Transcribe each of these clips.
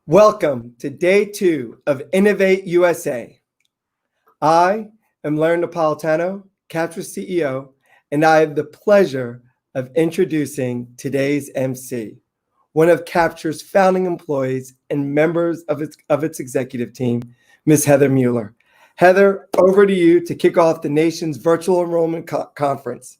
Welcome to day 2 of Innovate USA. I am Larry Napolitano, Capture CEO, and I have the pleasure of introducing today's MC, one of Capture's founding employees and members of its executive team, Ms. Heather Mueller. Heather, over to you to kick off the nation's virtual enrollment conference.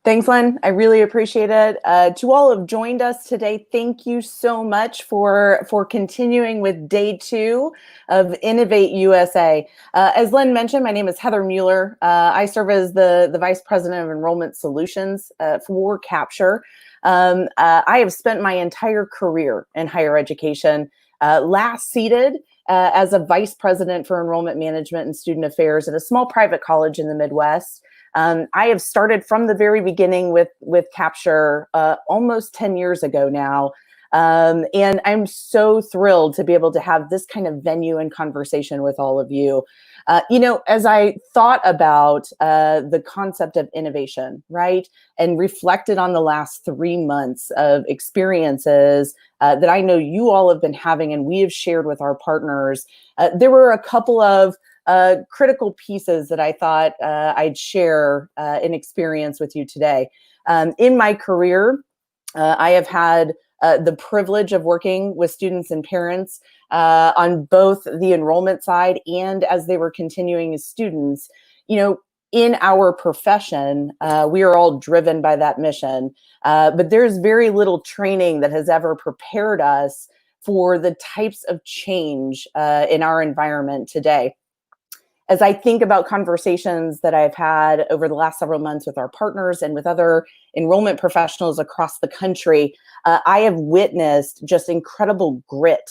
Thanks, Len. I really appreciate it. To all who have joined us today, thank you so much for continuing with day 2 of Innovate USA. As Len mentioned, my name is Heather Mueller. I serve as the Vice President of Enrollment Solutions for Capture. I have spent my entire career in higher education, last seated as a Vice President for Enrollment Management and Student Affairs at a small private college in the Midwest. I have started from the very beginning with Capture almost 10 years ago now. And I'm so thrilled to be able to have this kind of venue and conversation with all of you. As I thought about the concept of innovation, right, and reflected on the last 3 months of experiences that I know you all have been having and we have shared with our partners, there were a couple of critical pieces that I thought I'd share in experience with you today. In my career, I have had the privilege of working with students and parents on both the enrollment side and as they were continuing as students. In our profession, we are all driven by that mission, but there's very little training that has ever prepared us for the types of change in our environment today. As I think about conversations that I've had over the last several months with our partners and with other enrollment professionals across the country, I have witnessed just incredible grit,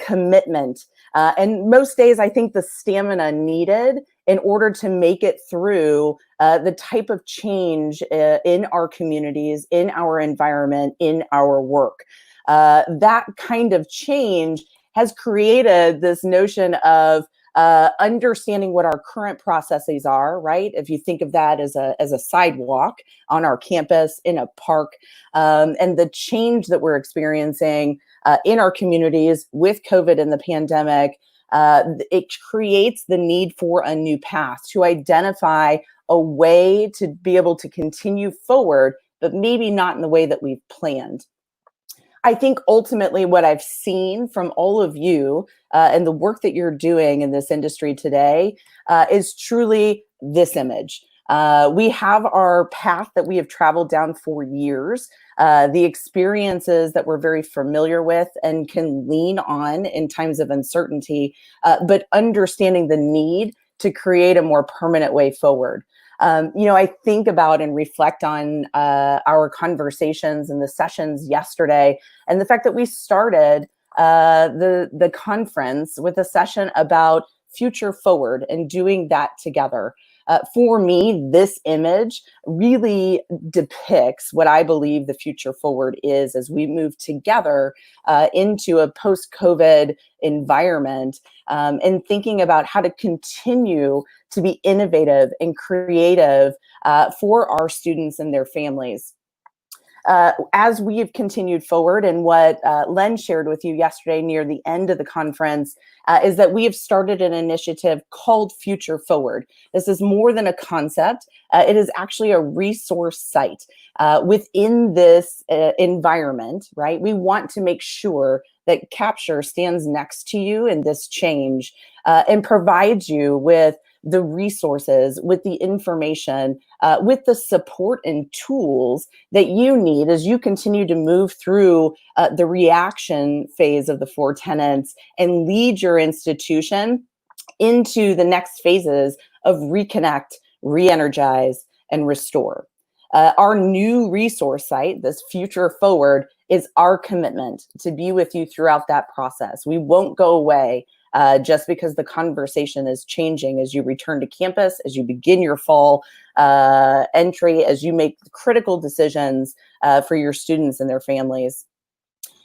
commitment, and most days I think the stamina needed in order to make it through the type of change in our communities, in our environment, in our work. That kind of change has created this notion of understanding what our current processes are, right? If you think of that as a sidewalk on our campus, in a park, and the change that we're experiencing in our communities with COVID and the pandemic, it creates the need for a new path to identify a way to be able to continue forward, but maybe not in the way that we've planned. I think ultimately what I've seen from all of you and the work that you're doing in this industry today is truly this image. We have our path that we have traveled down for years, the experiences that we're very familiar with and can lean on in times of uncertainty, but understanding the need to create a more permanent way forward. I think about and reflect on our conversations and the sessions yesterday, and the fact that we started the conference with a session about future forward and doing that together. For me, this image really depicts what I believe the future forward is as we move together into a post-COVID environment, and thinking about how to continue to be innovative and creative for our students and their families. As we have continued forward, and what Len shared with you yesterday near the end of the conference, is that we have started an initiative called Future Forward. This is more than a concept. It is actually a resource site within this environment, right? We want to make sure that Capture stands next to you in this change and provides you with the resources, with the information, with the support and tools that you need as you continue to move through the reaction phase of the 4 tenants and lead your institution into the next phases of Reconnect, Reenergize, and Restore. Our new resource site, this Future Forward, is our commitment to be with you throughout that process. We won't go away just because the conversation is changing as you return to campus, as you begin your fall entry, as you make critical decisions for your students and their families.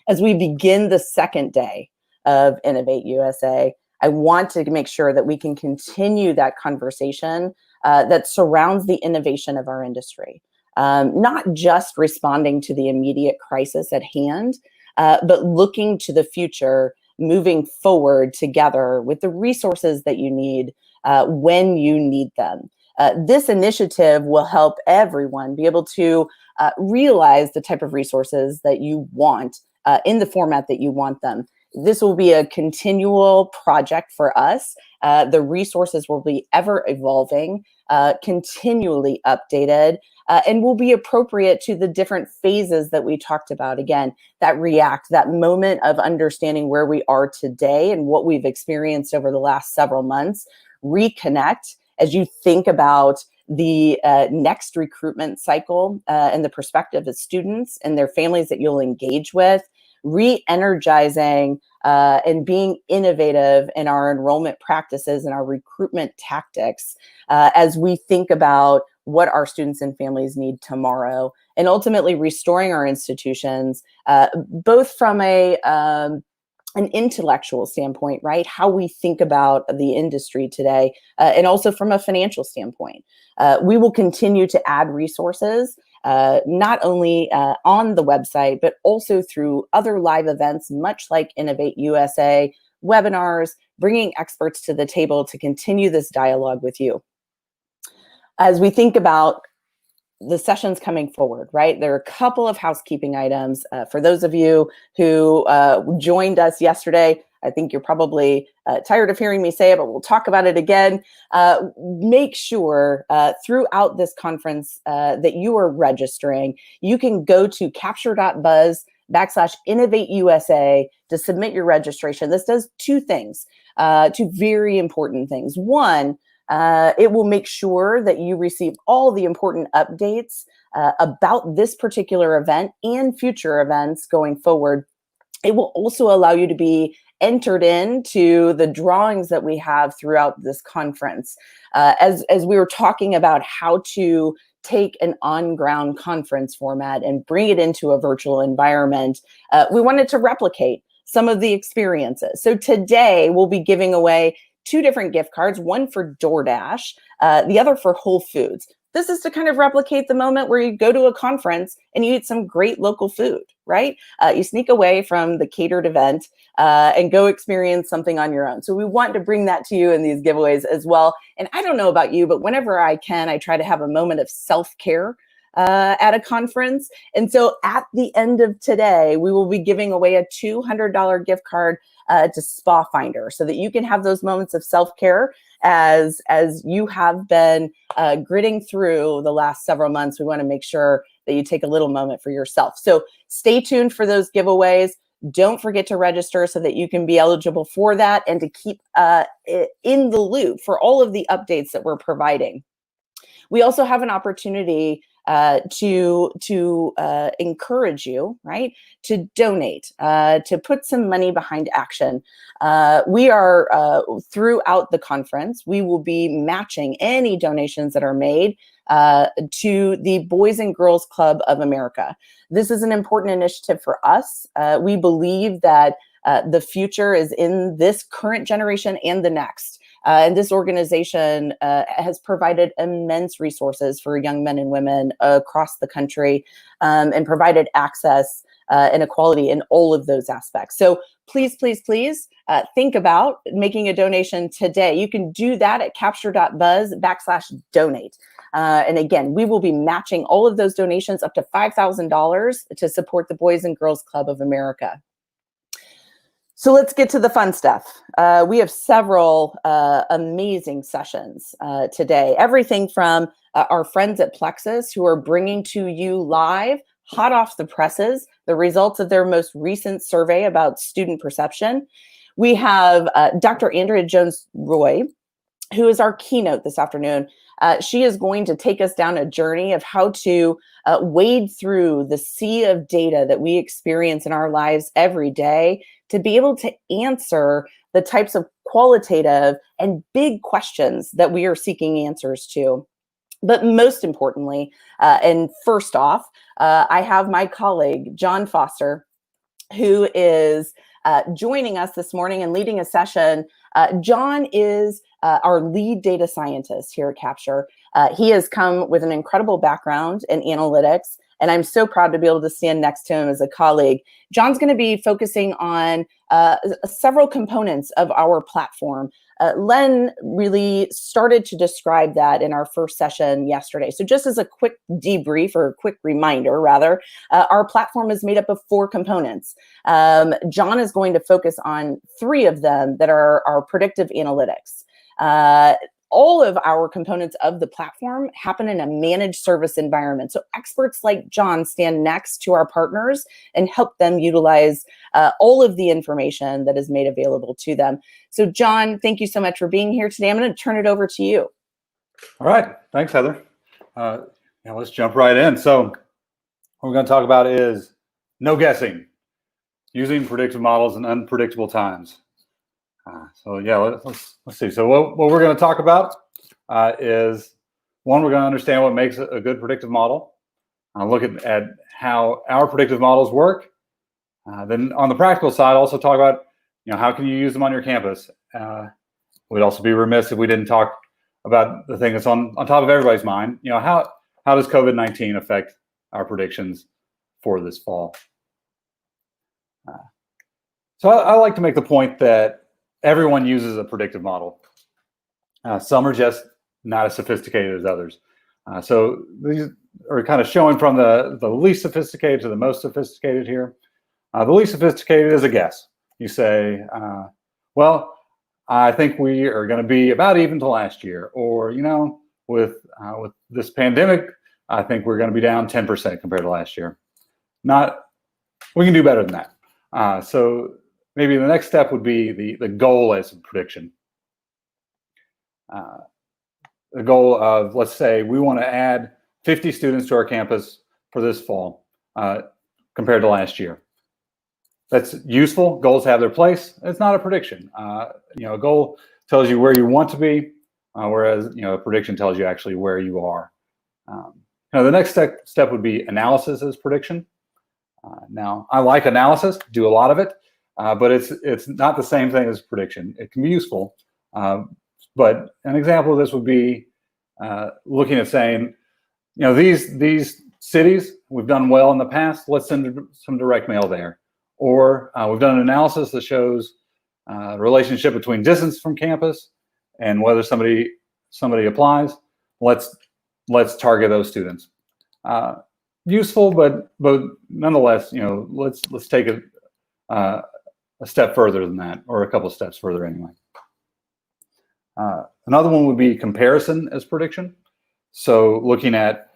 As we begin the second day of Innovate USA, I want to make sure that we can continue that conversation that surrounds the innovation of our industry. Not just responding to the immediate crisis at hand, but looking to the future moving forward together with the resources that you need when you need them. This initiative will help everyone be able to realize the type of resources that you want in the format that you want them. This will be a continual project for us. The resources will be ever evolving, continually updated, and will be appropriate to the different phases that we talked about. Again, that react, that moment of understanding where we are today and what we've experienced over the last several months. Reconnect, as you think about the next recruitment cycle and the perspective of students and their families that you'll engage with. Reenergizing and being innovative in our enrollment practices and our recruitment tactics as we think about what our students and families need tomorrow, and ultimately restoring our institutions, both from an intellectual standpoint, right? How we think about the industry today, and also from a financial standpoint. We will continue to add resources, not only on the website, but also through other live events, much like Innovate USA, webinars, bringing experts to the table to continue this dialogue with you. As we think about the sessions coming forward, right? There are a couple of housekeeping items for those of you who joined us yesterday. I think you're probably tired of hearing me say it, but we'll talk about it again. Make sure throughout this conference that you are registering. You can go to capture.buzz/Innovate USA to submit your registration. This does two things, two very important things. One, it will make sure that you receive all the important updates about this particular event and future events going forward. It will also allow you to be entered into the drawings that we have throughout this conference. As we were talking about how to take an on-ground conference format and bring it into a virtual environment, we wanted to replicate some of the experiences. So today we'll be giving away 2 different gift cards, one for DoorDash, the other for Whole Foods. This is to kind of replicate the moment where you go to a conference and you eat some great local food, right? You sneak away from the catered event and go experience something on your own. So we want to bring that to you in these giveaways as well. And I don't know about you, but whenever I can, I try to have a moment of self-care at a conference. And so at the end of today, we will be giving away a $200 gift card to Spa Finder so that you can have those moments of self-care as you have been gritting through the last several months. We want to make sure that you take a little moment for yourself. So stay tuned for those giveaways. Don't forget to register so that you can be eligible for that and to keep in the loop for all of the updates that we're providing. We also have an opportunity to encourage you, right, to donate, to put some money behind action. We are, throughout the conference, we will be matching any donations that are made to the Boys and Girls Club of America. This is an important initiative for us. We believe that the future is in this current generation and the next. And this organization has provided immense resources for young men and women across the country and provided access and equality in all of those aspects. So please, please, please think about making a donation today. You can do that at capture.buzz/donate. And again, we will be matching all of those donations up to $5,000 to support the Boys and Girls Club of America. So let's get to the fun stuff. We have several amazing sessions today. Everything from our friends at Plexus, who are bringing to you live, hot off the presses, the results of their most recent survey about student perception. We have Dr. Andrea Jones-Roy, who is our keynote this afternoon. She is going to take us down a journey of how to wade through the sea of data that we experience in our lives every day to be able to answer the types of qualitative and big questions that we are seeking answers to. But most importantly, and first off, I have my colleague, John Foster, who is joining us this morning and leading a session. John is our lead data scientist here at Capture. He has come with an incredible background in analytics and I'm so proud to be able to stand next to him as a colleague. John's going to be focusing on several components of our platform. Len really started to describe that in our first session yesterday. So just as a quick debrief, or a quick reminder rather, our platform is made up of 4 components. John is going to focus on 3 of them that are our predictive analytics. All of our components of the platform happen in a managed service environment. So experts like John stand next to our partners and help them utilize all of the information that is made available to them. So John, thank you so much for being here today. I'm going to turn it over to you. All right. Thanks, Heather. Now let's jump right in. So what we're going to talk about is no guessing, using predictive models in unpredictable times. So yeah, let's see. So what we're going to talk about is, one, we're going to understand what makes a good predictive model. Look at how our predictive models work. Then on the practical side, also talk about, how can you use them on your campus. We'd also be remiss if we didn't talk about the thing that's on top of everybody's mind. How does COVID-19 affect our predictions for this fall? So I like to make the point that everyone uses a predictive model. Some are just not as sophisticated as others. So these are kind of showing from the least sophisticated to the most sophisticated here. The least sophisticated is a guess. You say, well, I think we are going to be about even to last year, or with this pandemic, I think we're going to be down 10% compared to last year. We can do better than that. So maybe the next step would be the goal as a prediction. The goal of, let's say, we want to add 50 students to our campus for this fall compared to last year. That's useful. Goals have their place. It's not a prediction. A goal tells you where you want to be, whereas a prediction tells you actually where you are. The next step would be analysis as prediction. Now, I like analysis, do a lot of it. But it's not the same thing as prediction. It can be useful, but an example of this would be looking at saying, these cities, we've done well in the past. Let's send some direct mail there. Or we've done an analysis that shows the relationship between distance from campus and whether somebody applies. Let's target those students. Useful, but nonetheless, let's take it a step further than that, or a couple of steps further anyway. Another one would be comparison as prediction. So looking at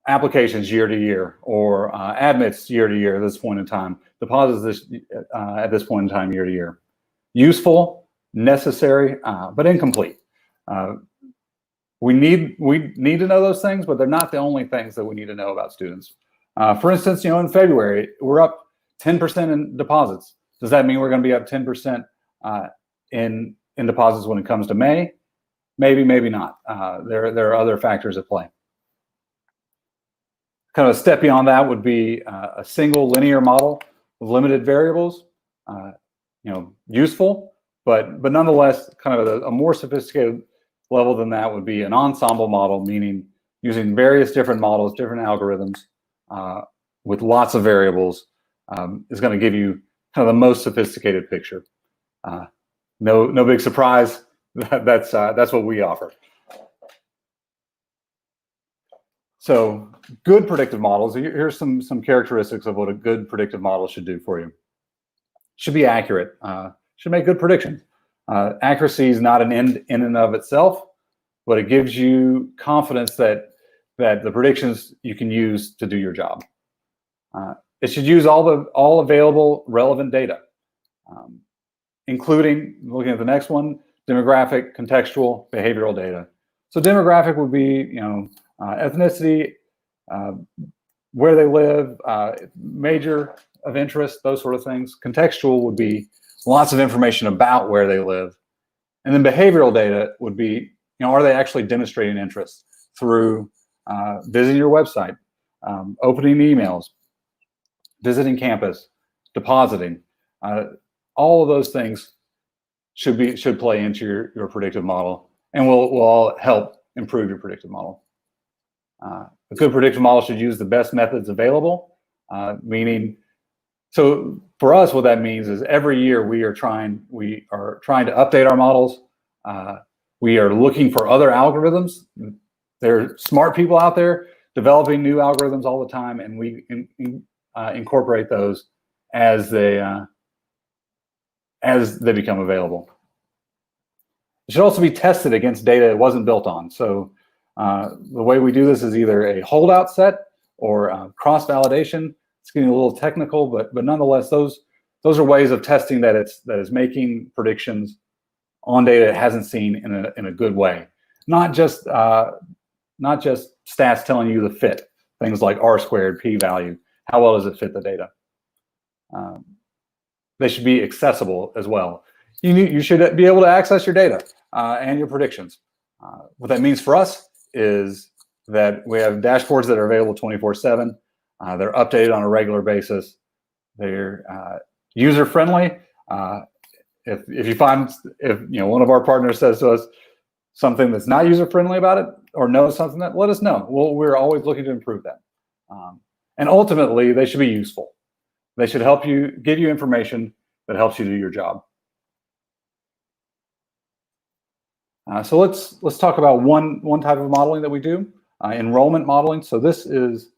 applications year to year, or admits year to year at this point in time, deposits at this point in time year to year. Useful, necessary, but incomplete. We need to know those things, but they're not the only things that we need to know about students. For instance, in February, we're up 10% in deposits. Does that mean we're going to be up 10% in deposits when it comes to May? Maybe, maybe not. There are other factors at play. Kind of a step beyond that would be a single linear model with limited variables. Useful, but nonetheless, kind of a more sophisticated level than that would be an ensemble model, meaning using various different models, different algorithms with lots of variables. Is going to give you kind of the most sophisticated picture. No big surprise. That's what we offer. So good predictive models. Here's some characteristics of what a good predictive model should do for you. Should be accurate. Should make good predictions. Accuracy is not an end in and of itself, but it gives you confidence that the predictions you can use to do your job. It should use all available relevant data, including, looking at the next one, demographic, contextual, behavioral data. So demographic would be, ethnicity, where they live, major of interest, those sort of things. Contextual would be lots of information about where they live. And then behavioral data would be, are they actually demonstrating interest through visiting your website, opening emails, visiting campus, depositing. All of those things should play into your predictive model, and will all help improve your predictive model. a good predictive model should use the best methods available, meaning, so for us, what that means is every year we are trying to update our models. We are looking for other algorithms. There are smart people out there developing new algorithms all the time, and we incorporate those as they become available. It should also be tested against data it wasn't built on. So the way we do this is either a holdout set or cross-validation. It's getting a little technical, but nonetheless, those are ways of testing that is making predictions on data it hasn't seen in a good way. Not just stats telling you the fit, things like R-squared, p-value. How well does it fit the data? They should be accessible as well. You should be able to access your data and your predictions. What that means for us is that we have dashboards that are available 24/7. They're updated on a regular basis. They're user-friendly. If one of our partners says to us something that's not user-friendly about it or knows something, that let us know. We're always looking to improve that. And ultimately, they should be useful. They should help you, give you information that helps you do your job. So let's talk about one type of modeling that we do, enrollment modeling. So this is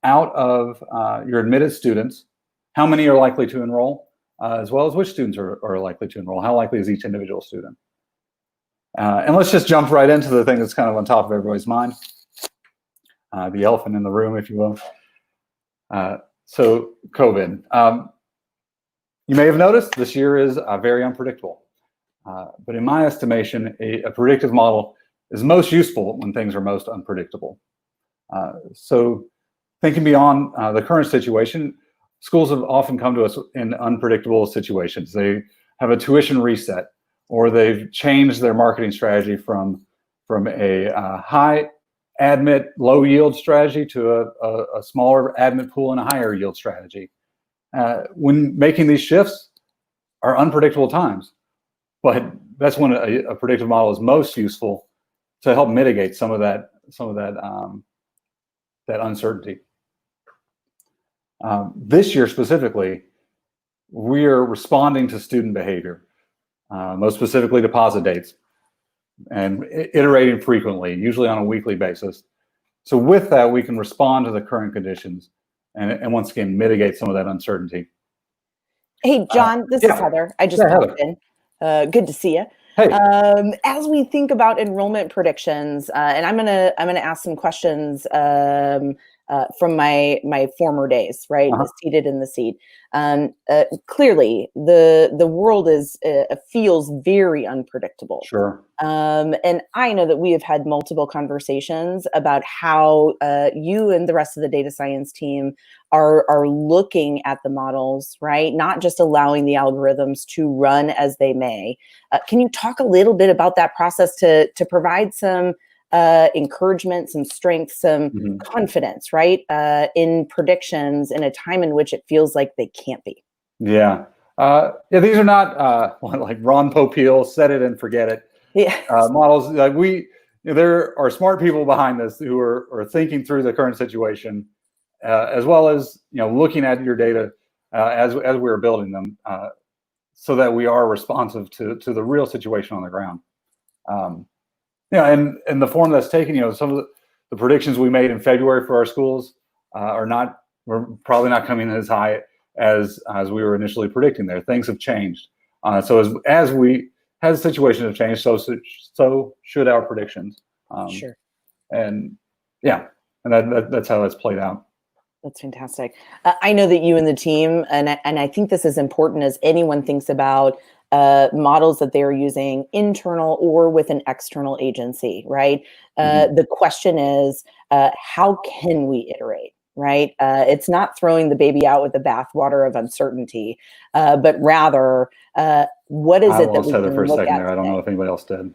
out of your admitted students, how many are likely to enroll, as well as which students are likely to enroll. How likely is each individual student? And let's just jump right into the thing that's kind of on top of everybody's mind, the elephant in the room, if you will. So COVID. You may have noticed this year is very unpredictable. But in my estimation, a predictive model is most useful when things are most unpredictable. So thinking beyond the current situation, schools have often come to us in unpredictable situations. They have a tuition reset, or they've changed their marketing strategy from a high admit, low yield strategy to a smaller admit pool and a higher yield strategy. When making these shifts are unpredictable times. But that's when a predictive model is most useful to help mitigate some of that uncertainty. This year specifically, we are responding to student behavior, most specifically deposit dates, and iterating frequently, usually on a weekly basis. So with that, we can respond to the current conditions and once again mitigate some of that uncertainty. Hey, John, this is Heather. I just popped in. Good to see you. Hey. As we think about enrollment predictions, and I'm gonna ask some questions from my former days, right? Seated in the seat. Clearly, the world feels very unpredictable. Sure. And I know that we have had multiple conversations about how you and the rest of the data science team are looking at the models, right? Not just allowing the algorithms to run as they may. Can you talk a little bit about that process to provide some encouragement, some strength, some confidence, right? In predictions in a time in which it feels like they can't be. Yeah. These are not like Ron Popeil, set it and forget it. Yeah. Models. Like there are smart people behind this who are thinking through the current situation, as well as looking at your data as we were building them, so that we are responsive to the real situation on the ground. And the form that's taken, some of the predictions we made in February for our schools we're probably not coming as high as we were initially predicting there. Things have changed. So as the situation have changed, so should our predictions. Sure. And that's how that's played out. That's fantastic. I know that you and the team, and I think this is important as anyone thinks about models that they're using internal or with an external agency, right? The question is, how can we iterate, right? It's not throwing the baby out with the bathwater of uncertainty, but rather, what is it that we can for a look second at there. I don't know if anybody else did.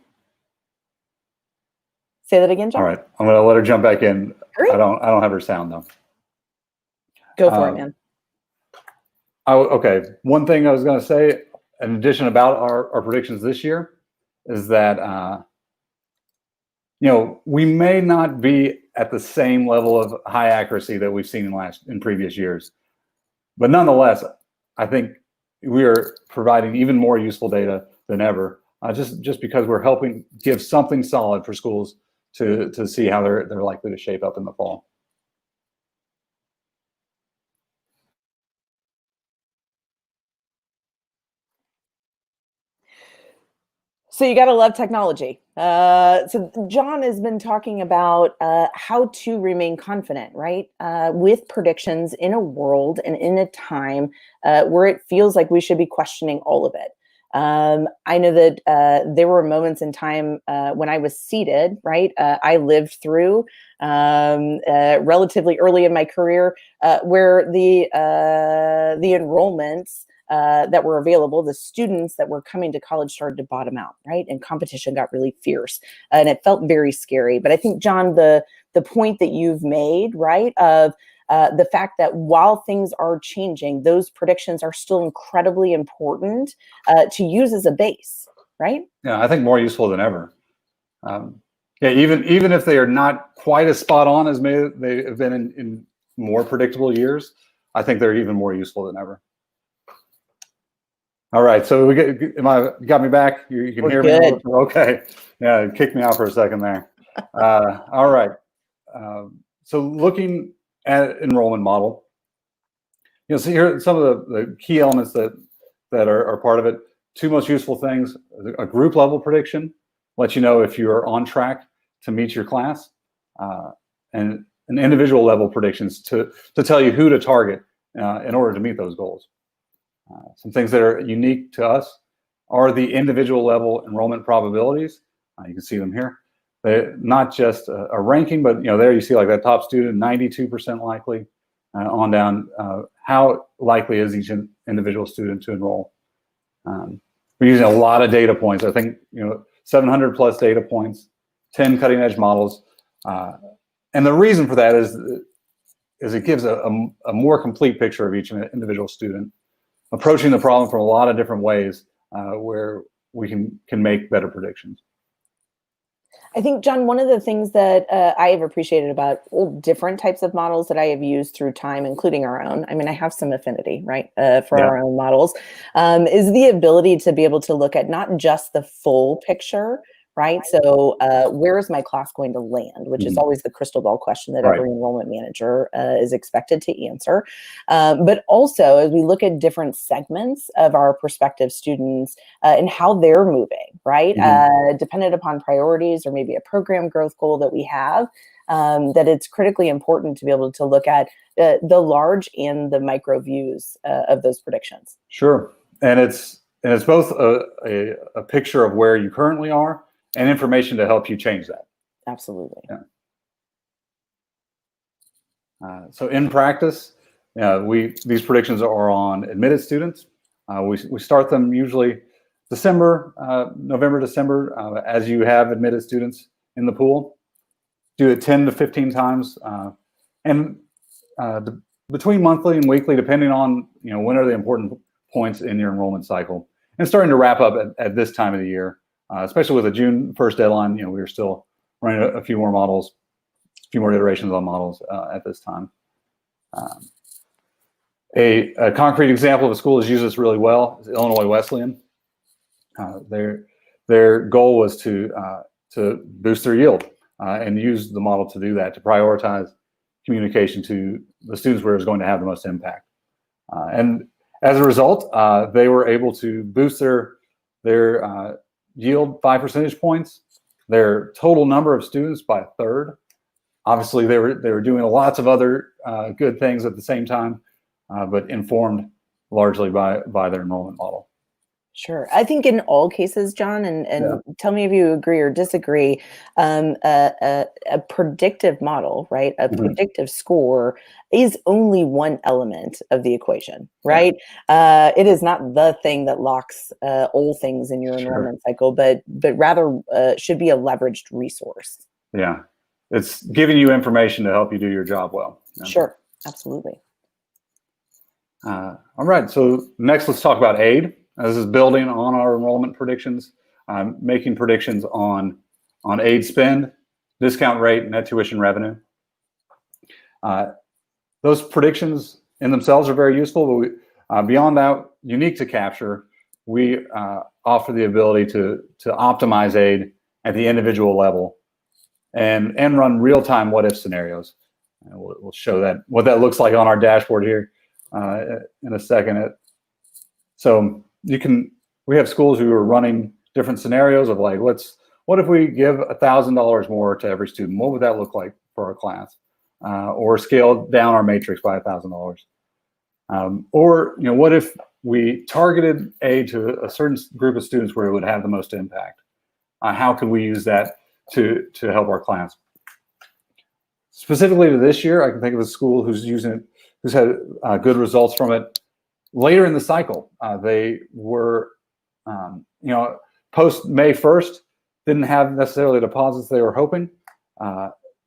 Say that again, John. All right, I'm going to let her jump back in. Great. I don't have her sound though. Go for it, man. Okay. One thing I was going to say, in addition about our predictions this year, is that we may not be at the same level of high accuracy that we've seen in previous years. But nonetheless, I think we are providing even more useful data than ever, just because we're helping give something solid for schools to see how they're likely to shape up in the fall. So you got to love technology. So John has been talking about how to remain confident, right? With predictions in a world and in a time where it feels like we should be questioning all of it. I know that there were moments in time when I was seated, right? I lived through relatively early in my career where the enrollments that were available, the students that were coming to college started to bottom out, right? And competition got really fierce, and it felt very scary. But I think, John, the point that you've made, right, of the fact that while things are changing, those predictions are still incredibly important to use as a base, right? Yeah, I think more useful than ever. Yeah, even if they are not quite as spot on as they have been in more predictable years, I think they're even more useful than ever. All right, so you got me back? You can hear me? Okay. Yeah, it kicked me out for a second there. All right. So looking at enrollment model, so here are some of the key elements that are part of it. Two most useful things: a group level prediction, lets you know if you are on track to meet your class, and an individual level predictions to tell you who to target in order to meet those goals. Some things that are unique to us are the individual level enrollment probabilities. You can see them here. They're not just a ranking, but there you see like that top student, 92% likely, on down. How likely is each individual student to enroll? We're using a lot of data points. I think 700 plus data points, 10 cutting edge models, and the reason for that is it gives a more complete picture of each individual student, approaching the problem from a lot of different ways where we can make better predictions. I think, John, one of the things that I have appreciated about all different types of models that I have used through time, including our own, I mean, I have some affinity, right, for our own models, is the ability to be able to look at not just the full picture, right? So where is my class going to land, which is always the crystal ball question that every enrollment manager is expected to answer. But also, as we look at different segments of our prospective students and how they're moving, right? Dependent upon priorities or maybe a program growth goal that we have, that it's critically important to be able to look at the large and the micro views of those predictions. Sure, and it's both a picture of where you currently are and information to help you change that. Absolutely. Yeah. So in practice, these predictions are on admitted students. We start them usually November, December, as you have admitted students in the pool. Do it 10 to 15 times, and between monthly and weekly, depending on when are the important points in your enrollment cycle, and starting to wrap up at this time of the year. Especially with the June 1st deadline, we are still running a few more models, a few more iterations on models at this time. A concrete example of a school that uses this really well is Illinois Wesleyan. Their goal was to boost their yield and use the model to do that, to prioritize communication to the students where it was going to have the most impact. And as a result, they were able to boost their yield 5 percentage points, their total number of students by a third. Obviously, they were doing lots of other good things at the same time, but informed largely by their enrollment model. Sure. I think in all cases, John, and tell me if you agree or disagree, a predictive model, right? A predictive score is only one element of the equation, right? It is not the thing that locks all things in your enrollment cycle, but rather should be a leveraged resource. Yeah. It's giving you information to help you do your job well. Sure. Absolutely. All right. So next, let's talk about aid. This is building on our enrollment predictions, making predictions on aid spend, discount rate, net tuition revenue. Those predictions in themselves are very useful, but beyond that, unique to Capture, we offer the ability to optimize aid at the individual level and run real-time what-if scenarios. And we'll show that what that looks like on our dashboard here in a second. So we have schools who are running different scenarios of like, what if we give $1,000 more to every student? What would that look like for our class? Or scale down our matrix by $1,000? Or what if we targeted aid to a certain group of students where it would have the most impact? How could we use that to help our class? Specifically to this year, I can think of a school who's using it, who's had good results from it later in the cycle. They were, post May 1st, didn't have necessarily the deposits they were hoping.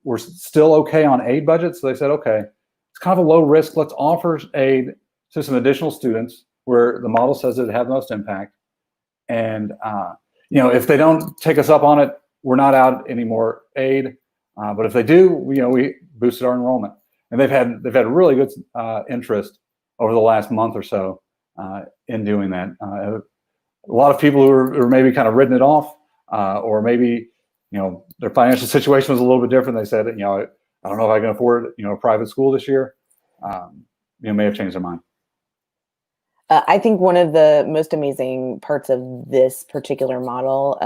We're still okay on aid budget, so they said, okay, it's kind of a low risk. Let's offer aid to some additional students where the model says it have the most impact. And if they don't take us up on it, we're not out any more aid. But if they do, we boosted our enrollment, and they've had really good interest over the last month or so in doing that. A lot of people who are maybe kind of written it off, or maybe their financial situation was a little bit different. They said, I don't know if I can afford a private school this year. May have changed their mind. I think one of the most amazing parts of this particular model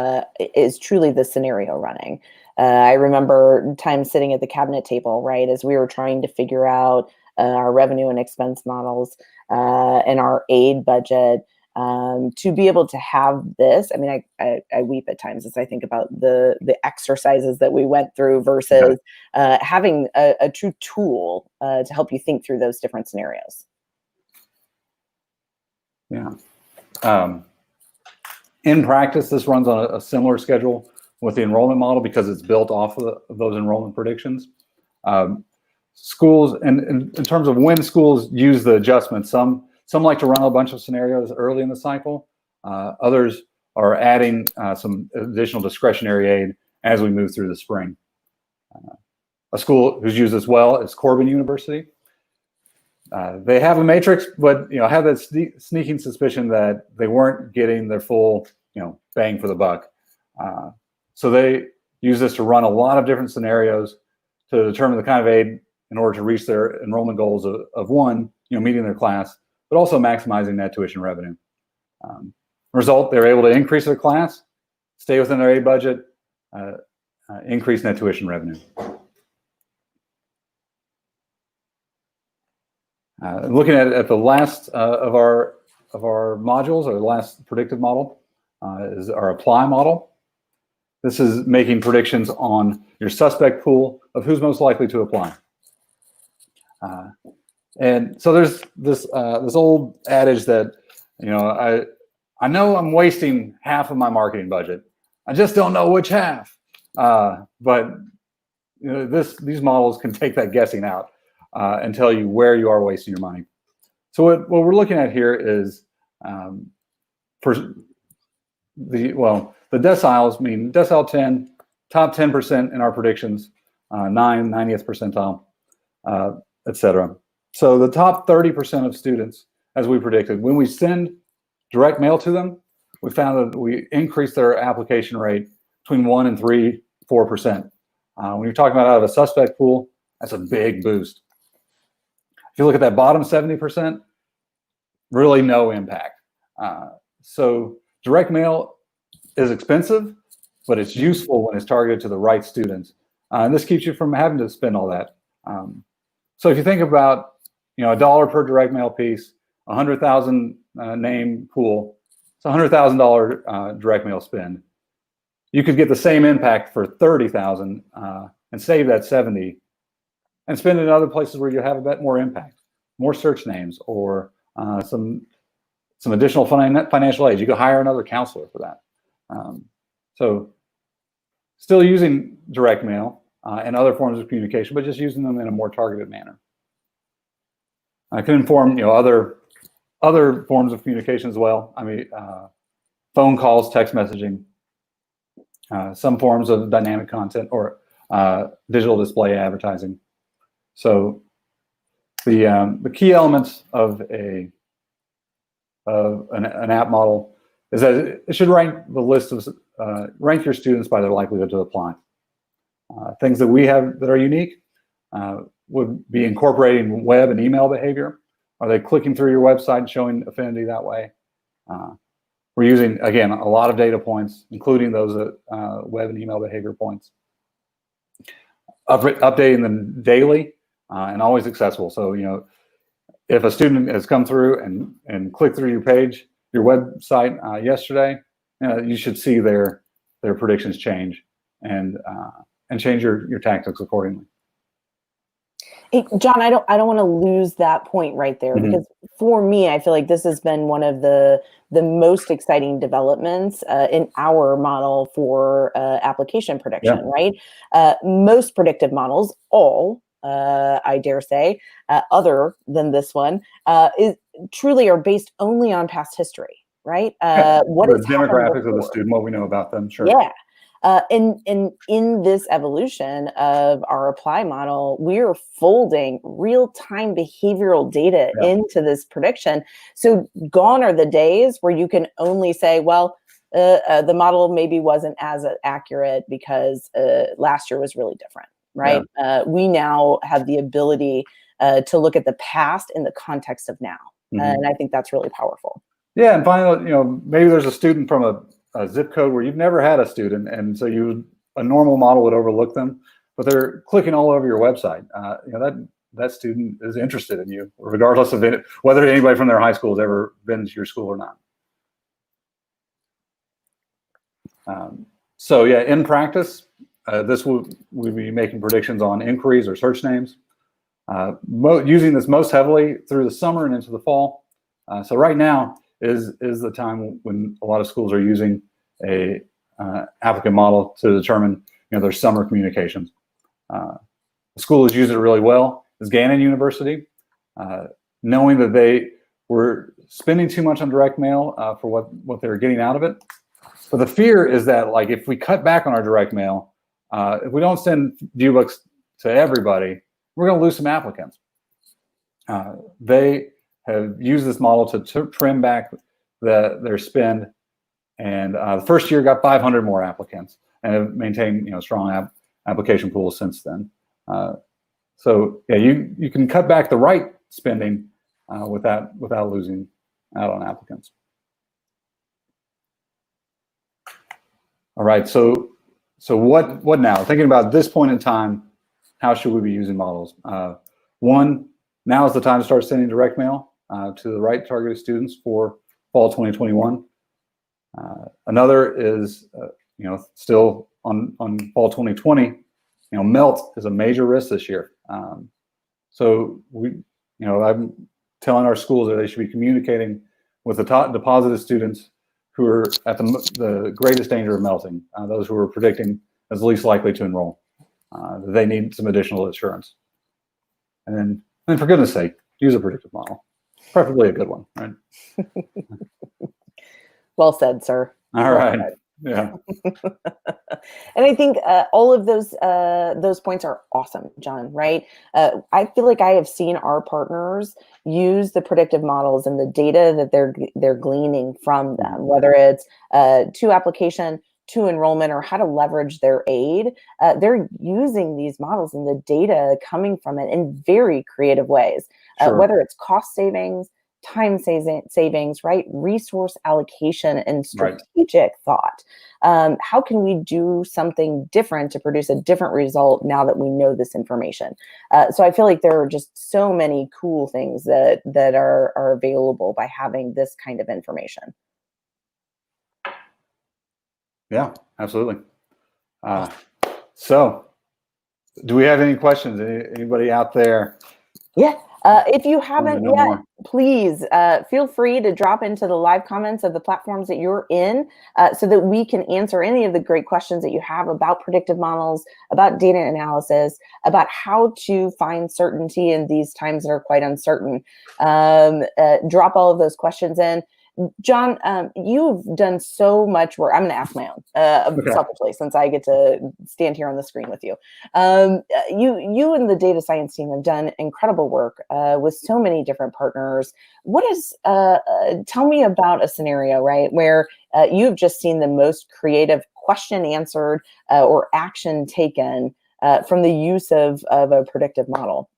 is truly the scenario running. I remember times sitting at the cabinet table, right, as we were trying to figure out our revenue and expense models and our aid budget, to be able to have this. I mean, I weep at times as I think about the exercises that we went through versus having a true tool to help you think through those different scenarios. Yeah. In practice, this runs on a similar schedule with the enrollment model because it's built off of those enrollment predictions. Schools, and in terms of when schools use the adjustments, some like to run a bunch of scenarios early in the cycle. Others are adding some additional discretionary aid as we move through the spring. A school who's used this well is Corbin University. They have a matrix, but I have that sneaking suspicion that they weren't getting their full bang for the buck. So they use this to run a lot of different scenarios to determine the kind of aid in order to reach their enrollment goals of one, meeting their class, but also maximizing net tuition revenue. Result, they're able to increase their class, stay within their aid budget, increase net tuition revenue. Looking at the last of our modules, or the last predictive model, is our apply model. This is making predictions on your suspect pool of who's most likely to apply. And so there's this old adage that I know I'm wasting half of my marketing budget. I just don't know which half. But these models can take that guessing out and tell you where you are wasting your money. So what we're looking at here is for the deciles, mean decile 10, top 10% in our predictions, 90th percentile, etc. So the top 30% of students, as we predicted, when we send direct mail to them, we found that we increased their application rate between 1 and 4%. When you're talking about out of a suspect pool, that's a big boost. If you look at that bottom 70%, really no impact. So direct mail is expensive, but it's useful when it's targeted to the right students. And this keeps you from having to spend all that. So if you think about, $1 per direct mail piece, 100,000 name pool, it's $100,000 direct mail spend. You could get the same impact for 30,000 and save that 70 and spend it in other places where you have a bit more impact, more search names, or some additional financial aid. You could hire another counselor for that. So still using direct mail and other forms of communication, but just using them in a more targeted manner. I can inform other forms of communication as well. I mean, phone calls, text messaging, some forms of dynamic content, or digital display advertising. So the key elements of an app model is that it should rank the list of rank your students by their likelihood to apply. Things that we have that are unique would be incorporating web and email behavior. Are they clicking through your website and showing affinity that way? We're using, again, a lot of data points, including those web and email behavior points. Updating them daily and always accessible. So, if a student has come through and clicked through your page, your website yesterday, you should see their predictions change and change your tactics accordingly. Hey, John, I don't want to lose that point right there, because for me, I feel like this has been one of the most exciting developments in our model for application prediction, right? Most predictive models, I dare say, other than this one, truly are based only on past history, right? What the is demographics of the student, what we know about them, sure. Yeah. And in this evolution of our apply model, we are folding real-time behavioral data into this prediction. So gone are the days where you can only say, well, the model maybe wasn't as accurate because last year was really different, right? We now have the ability to look at the past in the context of now. And I think that's really powerful. Yeah, and finally, maybe there's a student from a zip code where you've never had a student, and so a normal model would overlook them, but they're clicking all over your website. That student is interested in you, regardless of whether anybody from their high school has ever been to your school or not. So yeah, in practice, we'll be making predictions on inquiries or search names, using this most heavily through the summer and into the fall. So right now is the time when a lot of schools are using a applicant model to determine their summer communications. The school has used it really well is Gannon University, knowing that they were spending too much on direct mail for what they were getting out of it. But the fear is that, like, if we cut back on our direct mail, if we don't send viewbooks to everybody, we're going to lose some applicants. They have used this model to trim back their spend, and the first year got 500 more applicants, and have maintained strong application pools since then. So yeah, you can cut back the right spending without losing out on applicants. All right, so what now? Thinking about this point in time, how should we be using models? One, now is the time to start sending direct mail to the right targeted students for fall 2021. Another is, still on fall 2020. Melt is a major risk this year. So I'm telling our schools that they should be communicating with the top deposited students who are at the greatest danger of melting, those who are predicting as least likely to enroll. They need some additional assurance. And for goodness sake, use a predictive model, preferably a good one, right? Well said, sir. All right. Yeah. And I think all of those points are awesome, John, right? I feel like I have seen our partners use the predictive models and the data that they're gleaning from them, whether it's to application, to enrollment, or how to leverage their aid. They're using these models and the data coming from it in very creative ways, whether it's cost savings, time savings, right? Resource allocation and strategic thought. How can we do something different to produce a different result now that we know this information? So I feel like there are just so many cool things that are available by having this kind of information. Yeah, absolutely. So do we have any questions? Anybody out there? Yeah. If you haven't yet, please feel free to drop into the live comments of the platforms that you're in so that we can answer any of the great questions that you have about predictive models, about data analysis, about how to find certainty in these times that are quite uncertain. Drop all of those questions in. John, you've done so much work. I'm going to ask my own, selfishly, since I get to stand here on the screen with you. You and the data science team have done incredible work with so many different partners. Tell me about a scenario, right, where you've just seen the most creative question answered or action taken from the use of a predictive model.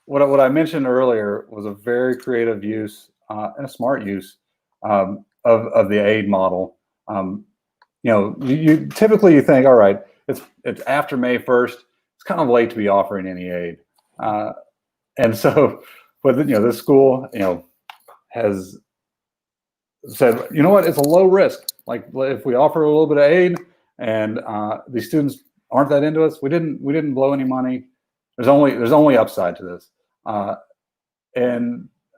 What I mentioned earlier was a very creative use and a smart use of the aid model. You typically think, all right, it's after May 1st. It's kind of late to be offering any aid, and so, but this school has said, you know what, it's a low risk. Like, if we offer a little bit of aid and these students aren't that into us, we didn't blow any money. There's only upside to this, I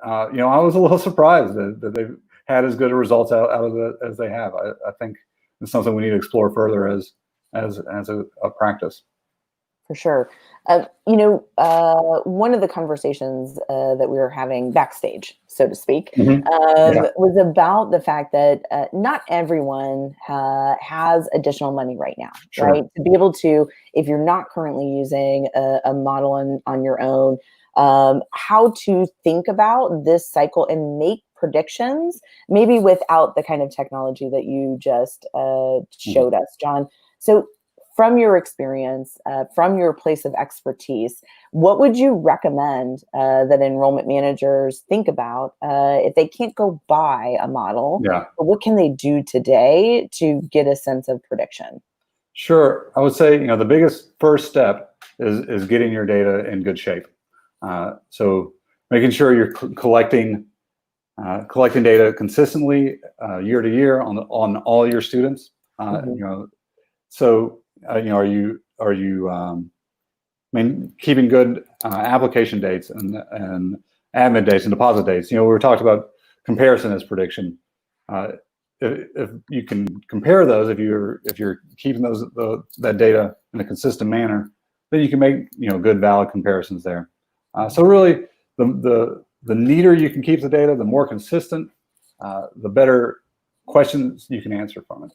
was a little surprised that they've had as good a results out of it as they have. I think it's something we need to explore further as a practice. For sure. One of the conversations that we were having backstage, so to speak, was about the fact that not everyone has additional money right now, right? To be able to, if you're not currently using a model on your own, how to think about this cycle and make predictions, maybe without the kind of technology that you just showed us, John. So from your experience, from your place of expertise, what would you recommend that enrollment managers think about if they can't go buy a model? Yeah. But what can they do today to get a sense of prediction? Sure. I would say, the biggest first step is getting your data in good shape. So making sure you're collecting data consistently year to year on all your students. Are you keeping good application dates and admit dates and deposit dates? We were talking about comparison as prediction. If you can compare those, if you're keeping that data in a consistent manner, then you can make good valid comparisons there. So really, the neater you can keep the data, the more consistent, the better questions you can answer from it.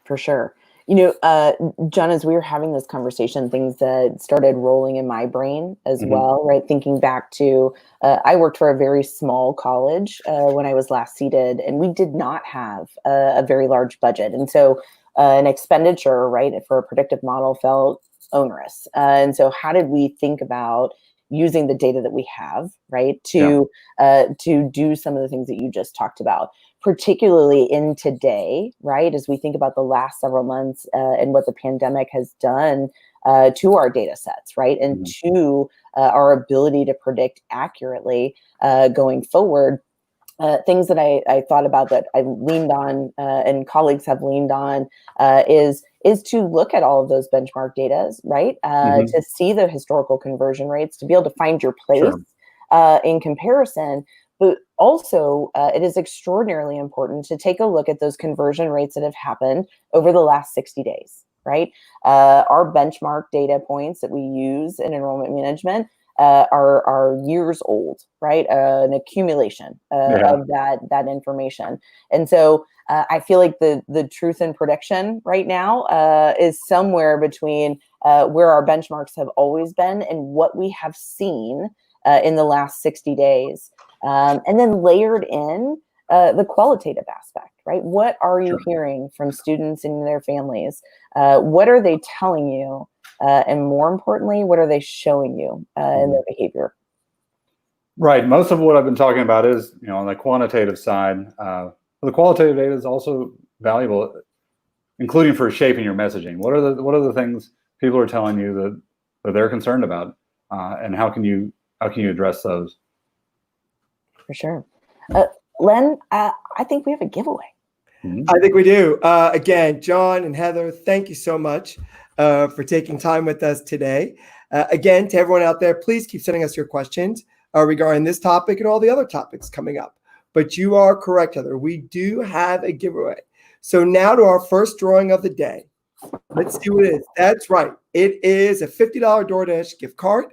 For sure. John, as we were having this conversation, things that started rolling in my brain as well, right? Thinking back to, I worked for a very small college when I was last seated, and we did not have a very large budget. And so an expenditure, right, for a predictive model felt onerous. And so how did we think about using the data that we have, right, to do some of the things that you just talked about, particularly in today, right, as we think about the last several months and what the pandemic has done to our data sets, right, and to our ability to predict accurately going forward. Things that I thought about that I leaned on and colleagues have leaned on is to look at all of those benchmark data, right? To see the historical conversion rates, to be able to find your place in comparison. But also, it is extraordinarily important to take a look at those conversion rates that have happened over the last 60 days, right? Our benchmark data points that we use in enrollment management are years old, right? An accumulation of that information. And so I feel like the truth in prediction right now is somewhere between where our benchmarks have always been and what we have seen in the last 60 days. And then layered in the qualitative aspect, right? What are you hearing from students and their families? What are they telling you? And more importantly, what are they showing you in their behavior? Right. Most of what I've been talking about is, on the quantitative side. The qualitative data is also valuable, including for shaping your messaging. What are the things people are telling you that they're concerned about, and how can you address those? For sure. Len, I think we have a giveaway. I think we do. Again, John and Heather, thank you so much for taking time with us today. Again, to everyone out there, please keep sending us your questions regarding this topic and all the other topics coming up. But you are correct, Heather. We do have a giveaway. So now to our first drawing of the day. Let's see what it is. That's right. It is a $50 DoorDash gift card.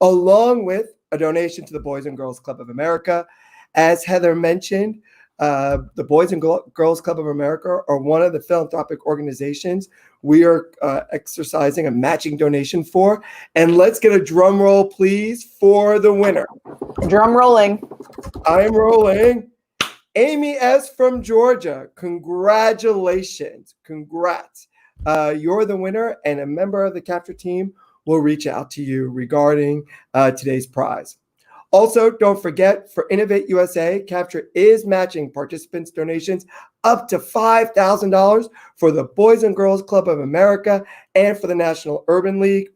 along with a donation to the Boys and Girls Club of America. As Heather mentioned, the Boys and Girls Club of America are one of the philanthropic organizations we are exercising a matching donation for. And let's get a drum roll, please, for the winner. Drum rolling. I'm rolling. Amy S. from Georgia. Congratulations. Congrats. You're the winner, and a member of the Capture team will reach out to you regarding today's prize. Also, don't forget, for Innovate USA, Capture is matching participants' donations up to $5,000 for the Boys and Girls Club of America and for the National Urban League.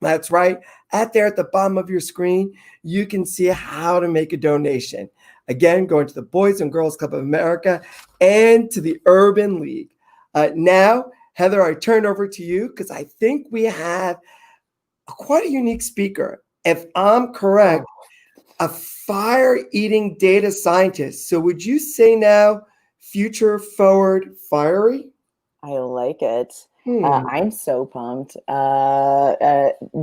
That's right. At the bottom of your screen, you can see how to make a donation. Again, going to the Boys and Girls Club of America and to the Urban League. Now, Heather, I turn over to you because I think we have quite a unique speaker. If I'm correct, a fire-eating data scientist. So would you say now future forward fiery? I like it. I'm so pumped.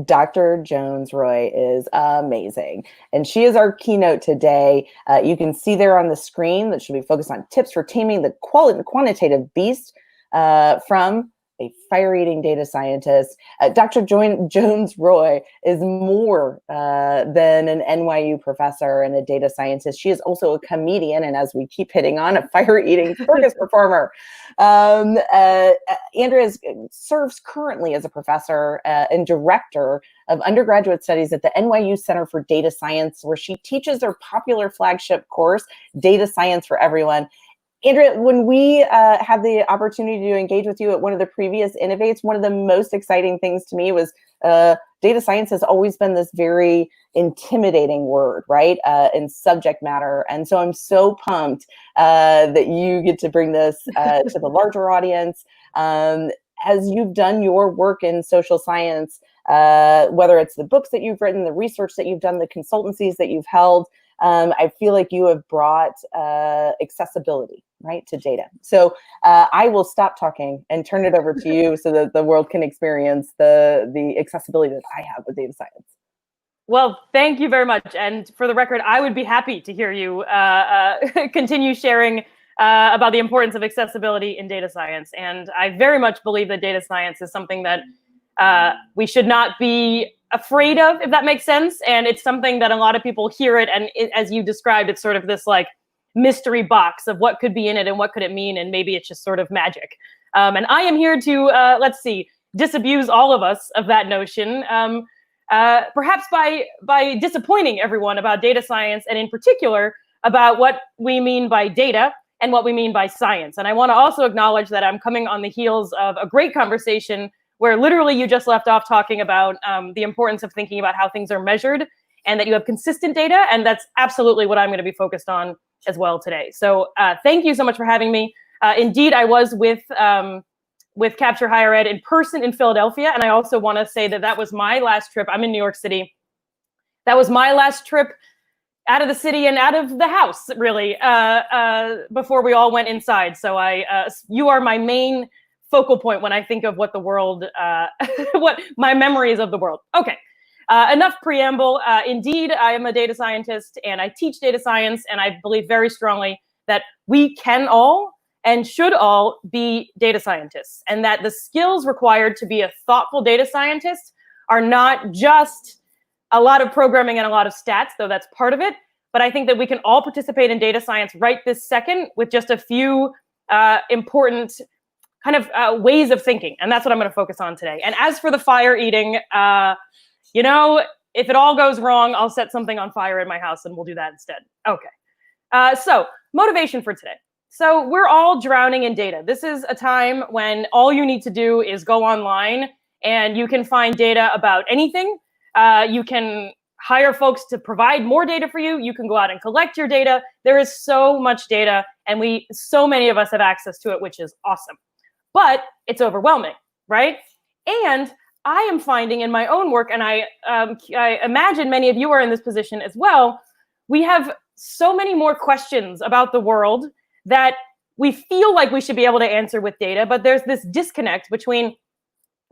Dr. Jones-Roy is amazing. And she is our keynote today. You can see there on the screen that she'll be focused on tips for taming the quantitative beast from a fire-eating data scientist. Dr. Jones-Roy is more than an NYU professor and a data scientist. She is also a comedian, and as we keep hitting on, a fire-eating circus performer. Andrea serves currently as a professor and director of undergraduate studies at the NYU Center for Data Science, where she teaches their popular flagship course, Data Science for Everyone. Andrea, when we had the opportunity to engage with you at one of the previous Innovates, one of the most exciting things to me was data science has always been this very intimidating word, right? In subject matter. And so I'm so pumped that you get to bring this to the larger audience. As you've done your work in social science, whether it's the books that you've written, the research that you've done, the consultancies that you've held, I feel like you have brought accessibility, right, to data. So I will stop talking and turn it over to you so that the world can experience the accessibility that I have with data science. Well, thank you very much. And for the record, I would be happy to hear you continue sharing about the importance of accessibility in data science. And I very much believe that data science is something that we should not be afraid of, if that makes sense. And it's something that a lot of people hear it, and as you described, it's sort of this like mystery box of what could be in it and what could it mean, and maybe it's just sort of magic. And I am here to, let's see, disabuse all of us of that notion, perhaps by disappointing everyone about data science, and in particular about what we mean by data and what we mean by science. And I want to also acknowledge that I'm coming on the heels of a great conversation where literally you just left off talking about the importance of thinking about how things are measured and that you have consistent data. And that's absolutely what I'm going to be focused on as well today. So thank you so much for having me. Indeed, I was with Capture Higher Ed in person in Philadelphia. And I also want to say that that was my last trip. I'm in New York City. That was my last trip out of the city and out of the house, really, before we all went inside. So you are my main focal point when I think of what the world, what my memories of the world. Okay, enough preamble. Indeed, I am a data scientist and I teach data science, and I believe very strongly that we can all and should all be data scientists, and that the skills required to be a thoughtful data scientist are not just a lot of programming and a lot of stats, though that's part of it, but I think that we can all participate in data science right this second with just a few important kind of ways of thinking. And that's what I'm going to focus on today. And as for the fire eating, you know, if it all goes wrong, I'll set something on fire in my house and we'll do that instead. Okay. So motivation for today. So we're all drowning in data. This is a time when all you need to do is go online and you can find data about anything. You can hire folks to provide more data for you. You can go out and collect your data. There is so much data, and so many of us have access to it, which is awesome. But it's overwhelming, right? And I am finding in my own work, and I imagine many of you are in this position as well, we have so many more questions about the world that we feel like we should be able to answer with data, but there's this disconnect between,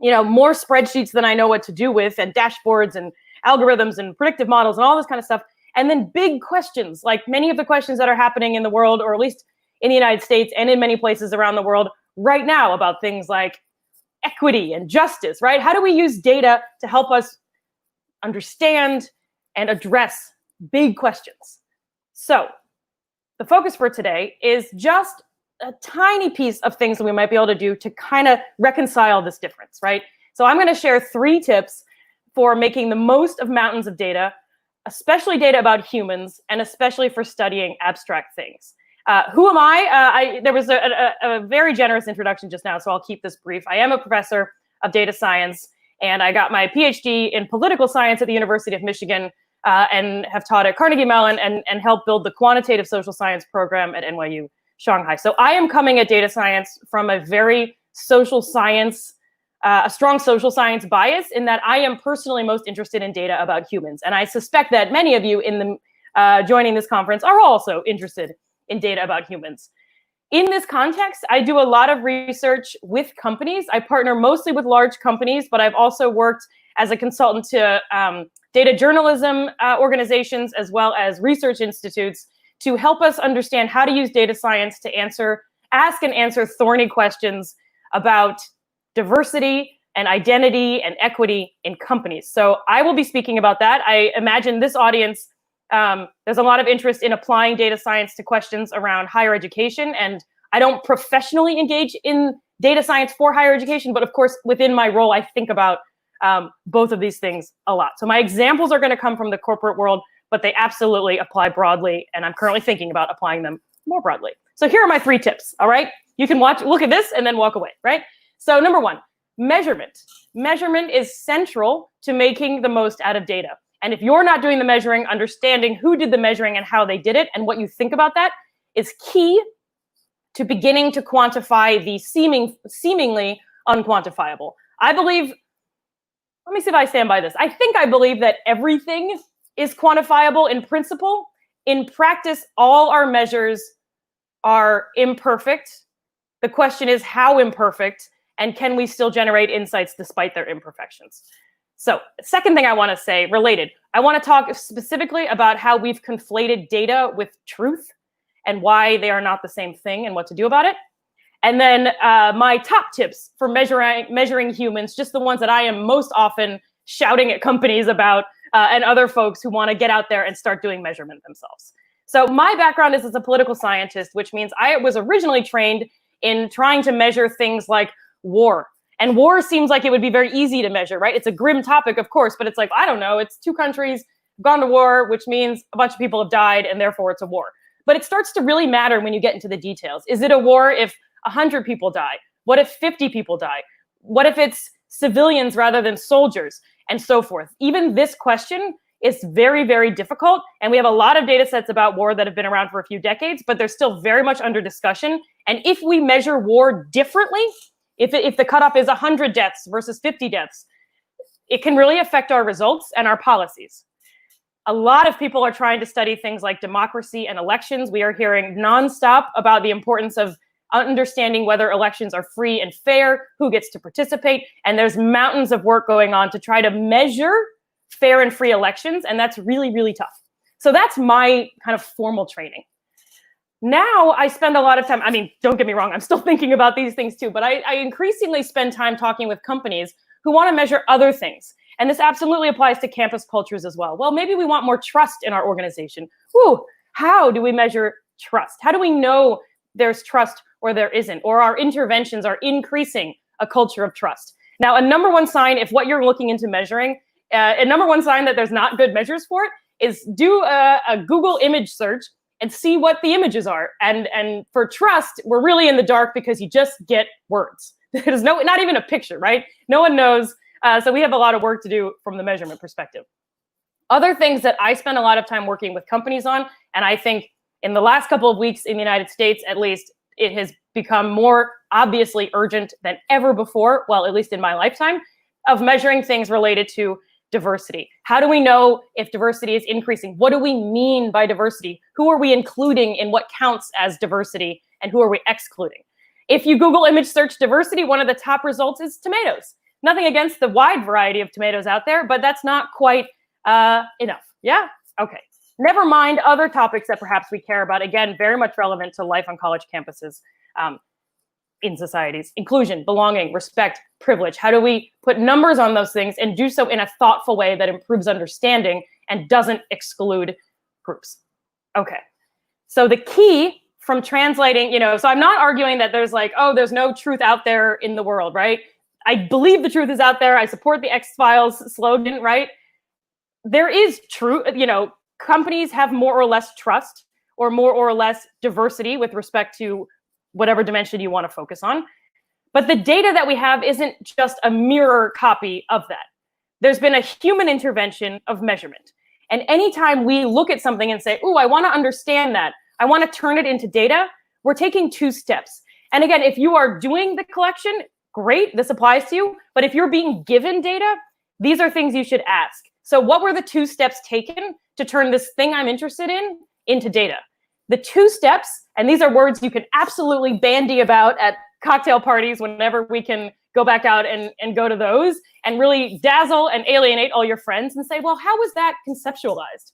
you know, more spreadsheets than I know what to do with, and dashboards and algorithms and predictive models and all this kind of stuff. And then big questions, like many of the questions that are happening in the world, or at least in the United States and in many places around the world right now, about things like equity and justice, right? How do we use data to help us understand and address big questions? So the focus for today is just a tiny piece of things that we might be able to do to kind of reconcile this difference, right? So I'm going to share 3 tips for making the most of mountains of data, especially data about humans, and especially for studying abstract things. Who am I? There was a very generous introduction just now, so I'll keep this brief. I am a professor of data science, and I got my PhD in political science at the University of Michigan, and have taught at Carnegie Mellon and helped build the quantitative social science program at NYU Shanghai. So I am coming at data science from a very social science, a strong social science bias, in that I am personally most interested in data about humans. And I suspect that many of you in the joining this conference are also interested in data about humans. In this context, I do a lot of research with companies. I partner mostly with large companies, but I've also worked as a consultant to data journalism organizations, as well as research institutes, to help us understand how to use data science to ask and answer thorny questions about diversity and identity and equity in companies. So I will be speaking about that. I imagine this audience, there's a lot of interest in applying data science to questions around higher education. And I don't professionally engage in data science for higher education, but of course, within my role, I think about both of these things a lot. So my examples are going to come from the corporate world, but they absolutely apply broadly. And I'm currently thinking about applying them more broadly. So here are my 3 tips. All right. You can look at this and then walk away, right? So number 1, measurement. Measurement is central to making the most out of data. And if you're not doing the measuring, understanding who did the measuring and how they did it and what you think about that is key to beginning to quantify the seemingly unquantifiable. I believe, let me see if I stand by this. I believe that everything is quantifiable in principle. In practice, all our measures are imperfect. The question is how imperfect, and can we still generate insights despite their imperfections? So, second thing I want to say, related, I want to talk specifically about how we've conflated data with truth and why they are not the same thing and what to do about it. And then my top tips for measuring humans, just the ones that I am most often shouting at companies about and other folks who want to get out there and start doing measurement themselves. So my background is as a political scientist, which means I was originally trained in trying to measure things like war. And war seems like it would be very easy to measure, right? It's a grim topic, of course, but it's like, I don't know, it's 2 countries gone to war, which means a bunch of people have died, and therefore it's a war. But it starts to really matter when you get into the details. Is it a war if 100 people die? What if 50 people die? What if it's civilians rather than soldiers? And so forth. Even this question is very, very difficult. And we have a lot of data sets about war that have been around for a few decades, but they're still very much under discussion. And if we measure war differently, if the cutoff is 100 deaths versus 50 deaths, it can really affect our results and our policies. A lot of people are trying to study things like democracy and elections. We are hearing nonstop about the importance of understanding whether elections are free and fair, who gets to participate. And there's mountains of work going on to try to measure fair and free elections. And that's really, really tough. So that's my kind of formal training. Now I spend a lot of time, I mean, don't get me wrong, I'm still thinking about these things too, but I increasingly spend time talking with companies who want to measure other things. And this absolutely applies to campus cultures as well. Well, maybe we want more trust in our organization. How do we measure trust? How do we know there's trust or there isn't, or our interventions are increasing a culture of trust? Now, a number 1 sign, if what you're looking into measuring, a number 1 sign that there's not good measures for it is do a Google image search and see what the images are. And for trust, we're really in the dark because you just get words. There's not even a picture, right? No one knows. So we have a lot of work to do from the measurement perspective. Other things that I spend a lot of time working with companies on, and I think in the last couple of weeks in the United States, at least, it has become more obviously urgent than ever before, well, at least in my lifetime, of measuring things related to diversity. How do we know if diversity is increasing? What do we mean by diversity? Who are we including in what counts as diversity, and who are we excluding? If you Google image search diversity, one of the top results is tomatoes. Nothing against the wide variety of tomatoes out there, but that's not quite Enough. Yeah? Okay. Never mind other topics that perhaps we care about. Again, very much relevant to life on college campuses, in societies. Inclusion, belonging, respect, privilege. How do we put numbers on those things and do so in a thoughtful way that improves understanding and doesn't exclude groups? Okay. So the key from translating, so I'm not arguing that there's like, oh, there's no truth out there in the world, right? I believe the truth is out there. I support the X-Files slogan, right? There is truth, companies have more or less trust or more or less diversity with respect to whatever dimension you want to focus on. But the data that we have isn't just a mirror copy of that. There's been a human intervention of measurement. And anytime we look at something and say, oh, I want to understand that, I want to turn it into data, we're taking 2 steps. And again, if you are doing the collection, great, this applies to you. But if you're being given data, these are things you should ask. So what were the 2 steps taken to turn this thing I'm interested in into data? The 2 steps, and these are words you can absolutely bandy about at cocktail parties whenever we can go back out and go to those and really dazzle and alienate all your friends and say, well, how was that conceptualized?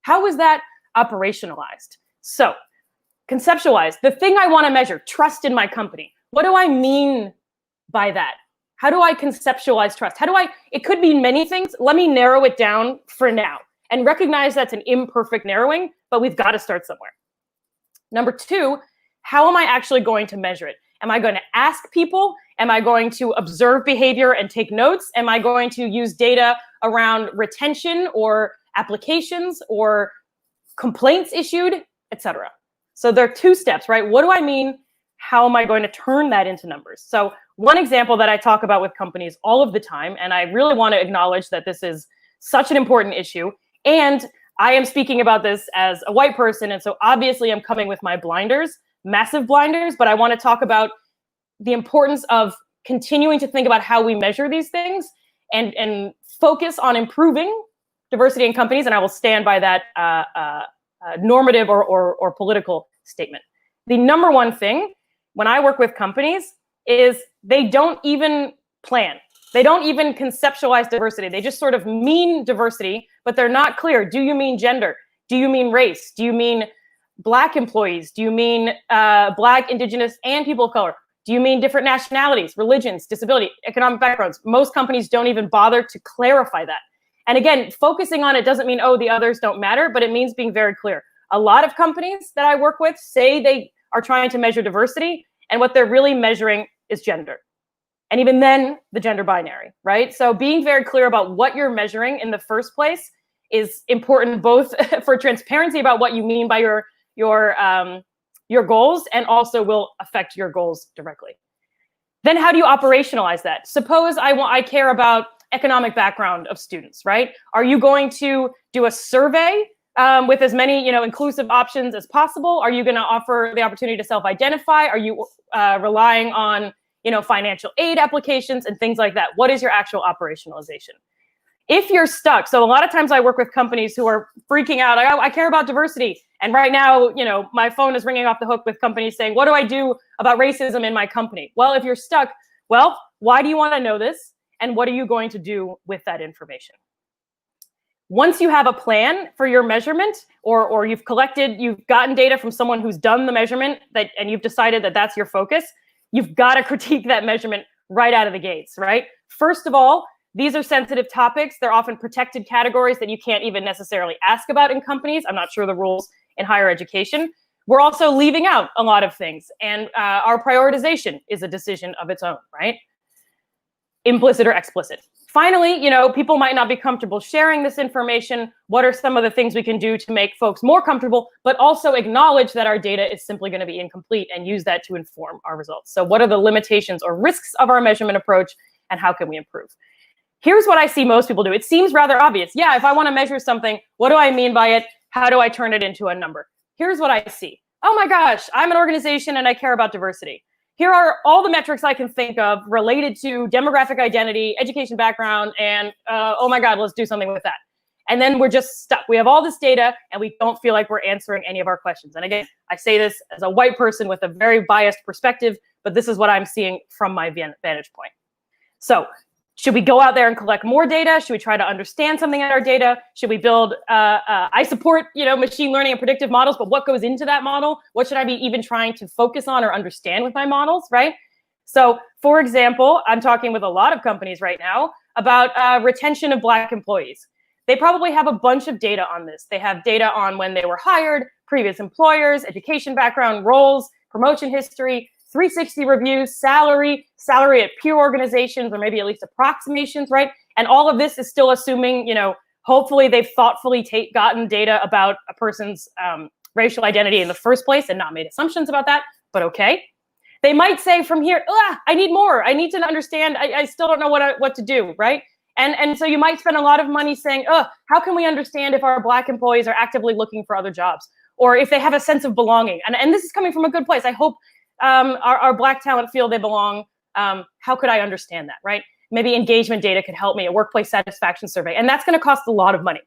How was that operationalized? So conceptualize the thing I want to measure, trust in my company. What do I mean by that? How do I conceptualize trust? It could mean many things. Let me narrow it down for now and recognize that's an imperfect narrowing, but we've got to start somewhere. Number 2, how am I actually going to measure it? Am I going to ask people? Am I going to observe behavior and take notes? Am I going to use data around retention or applications or complaints issued, etc.? So there are 2 steps, right? What do I mean? How am I going to turn that into numbers? So one example that I talk about with companies all of the time, and I really want to acknowledge that this is such an important issue, and I am speaking about this as a white person, and so obviously I'm coming with my blinders, massive blinders, but I want to talk about the importance of continuing to think about how we measure these things and focus on improving diversity in companies, and I will stand by that normative or political statement. The number one thing when I work with companies is they don't even plan. They don't even conceptualize diversity. They just sort of mean diversity, but they're not clear. Do you mean gender? Do you mean race? Do you mean Black employees? Do you mean Black, Indigenous, and people of color? Do you mean different nationalities, religions, disability, economic backgrounds? Most companies don't even bother to clarify that. And again, focusing on it doesn't mean, oh, the others don't matter, but it means being very clear. A lot of companies that I work with say they are trying to measure diversity, and what they're really measuring is gender. And even then, the gender binary, right? So being very clear about what you're measuring in the first place is important, both for transparency about what you mean by your goals, and also will affect your goals directly. Then how do you operationalize that? Suppose I care about economic background of students, right? Are you going to do a survey with as many inclusive options as possible? Are you going to offer the opportunity to self-identify? Are you relying on financial aid applications and things like that? What is your actual operationalization? If you're stuck, so a lot of times I work with companies who are freaking out. I care about diversity. And right now, my phone is ringing off the hook with companies saying, what do I do about racism in my company? Well, if you're stuck, well, why do you want to know this? And what are you going to do with that information? Once you have a plan for your measurement, or you've gotten data from someone who's done the measurement and you've decided that that's your focus, you've got to critique that measurement right out of the gates, right? First of all, these are sensitive topics. They're often protected categories that you can't even necessarily ask about in companies. I'm not sure the rules in higher education. We're also leaving out a lot of things, and our prioritization is a decision of its own, right? Implicit or explicit. Finally, people might not be comfortable sharing this information. What are some of the things we can do to make folks more comfortable, but also acknowledge that our data is simply going to be incomplete and use that to inform our results? So what are the limitations or risks of our measurement approach, and how can we improve? Here's what I see most people do. It seems rather obvious. Yeah, if I want to measure something, what do I mean by it? How do I turn it into a number? Here's what I see. Oh my gosh, I'm an organization and I care about diversity. Here are all the metrics I can think of related to demographic identity, education background, and oh my God, let's do something with that. And then we're just stuck. We have all this data and we don't feel like we're answering any of our questions. And again, I say this as a white person with a very biased perspective, but this is what I'm seeing from my vantage point. So Should we go out there and collect more data? Should we try to understand something in our data? Should we build, I support, machine learning and predictive models, but what goes into that model? What should I be even trying to focus on or understand with my models, right? So for example, I'm talking with a lot of companies right now about retention of Black employees. They probably have a bunch of data on this. They have data on when they were hired, previous employers, education background, roles, promotion history, 360 reviews, salary at peer organizations, or maybe at least approximations, right? And all of this is still assuming, hopefully they've thoughtfully gotten data about a person's racial identity in the first place and not made assumptions about that, but okay. They might say from here, I need more. I need to understand. I still don't know what to do, right? And so you might spend a lot of money saying, how can we understand if our Black employees are actively looking for other jobs? Or if they have a sense of belonging? And this is coming from a good place. I hope our Black talent feel they belong. How could I understand that, right? Maybe engagement data could help me, a workplace satisfaction survey. And that's going to cost a lot of money.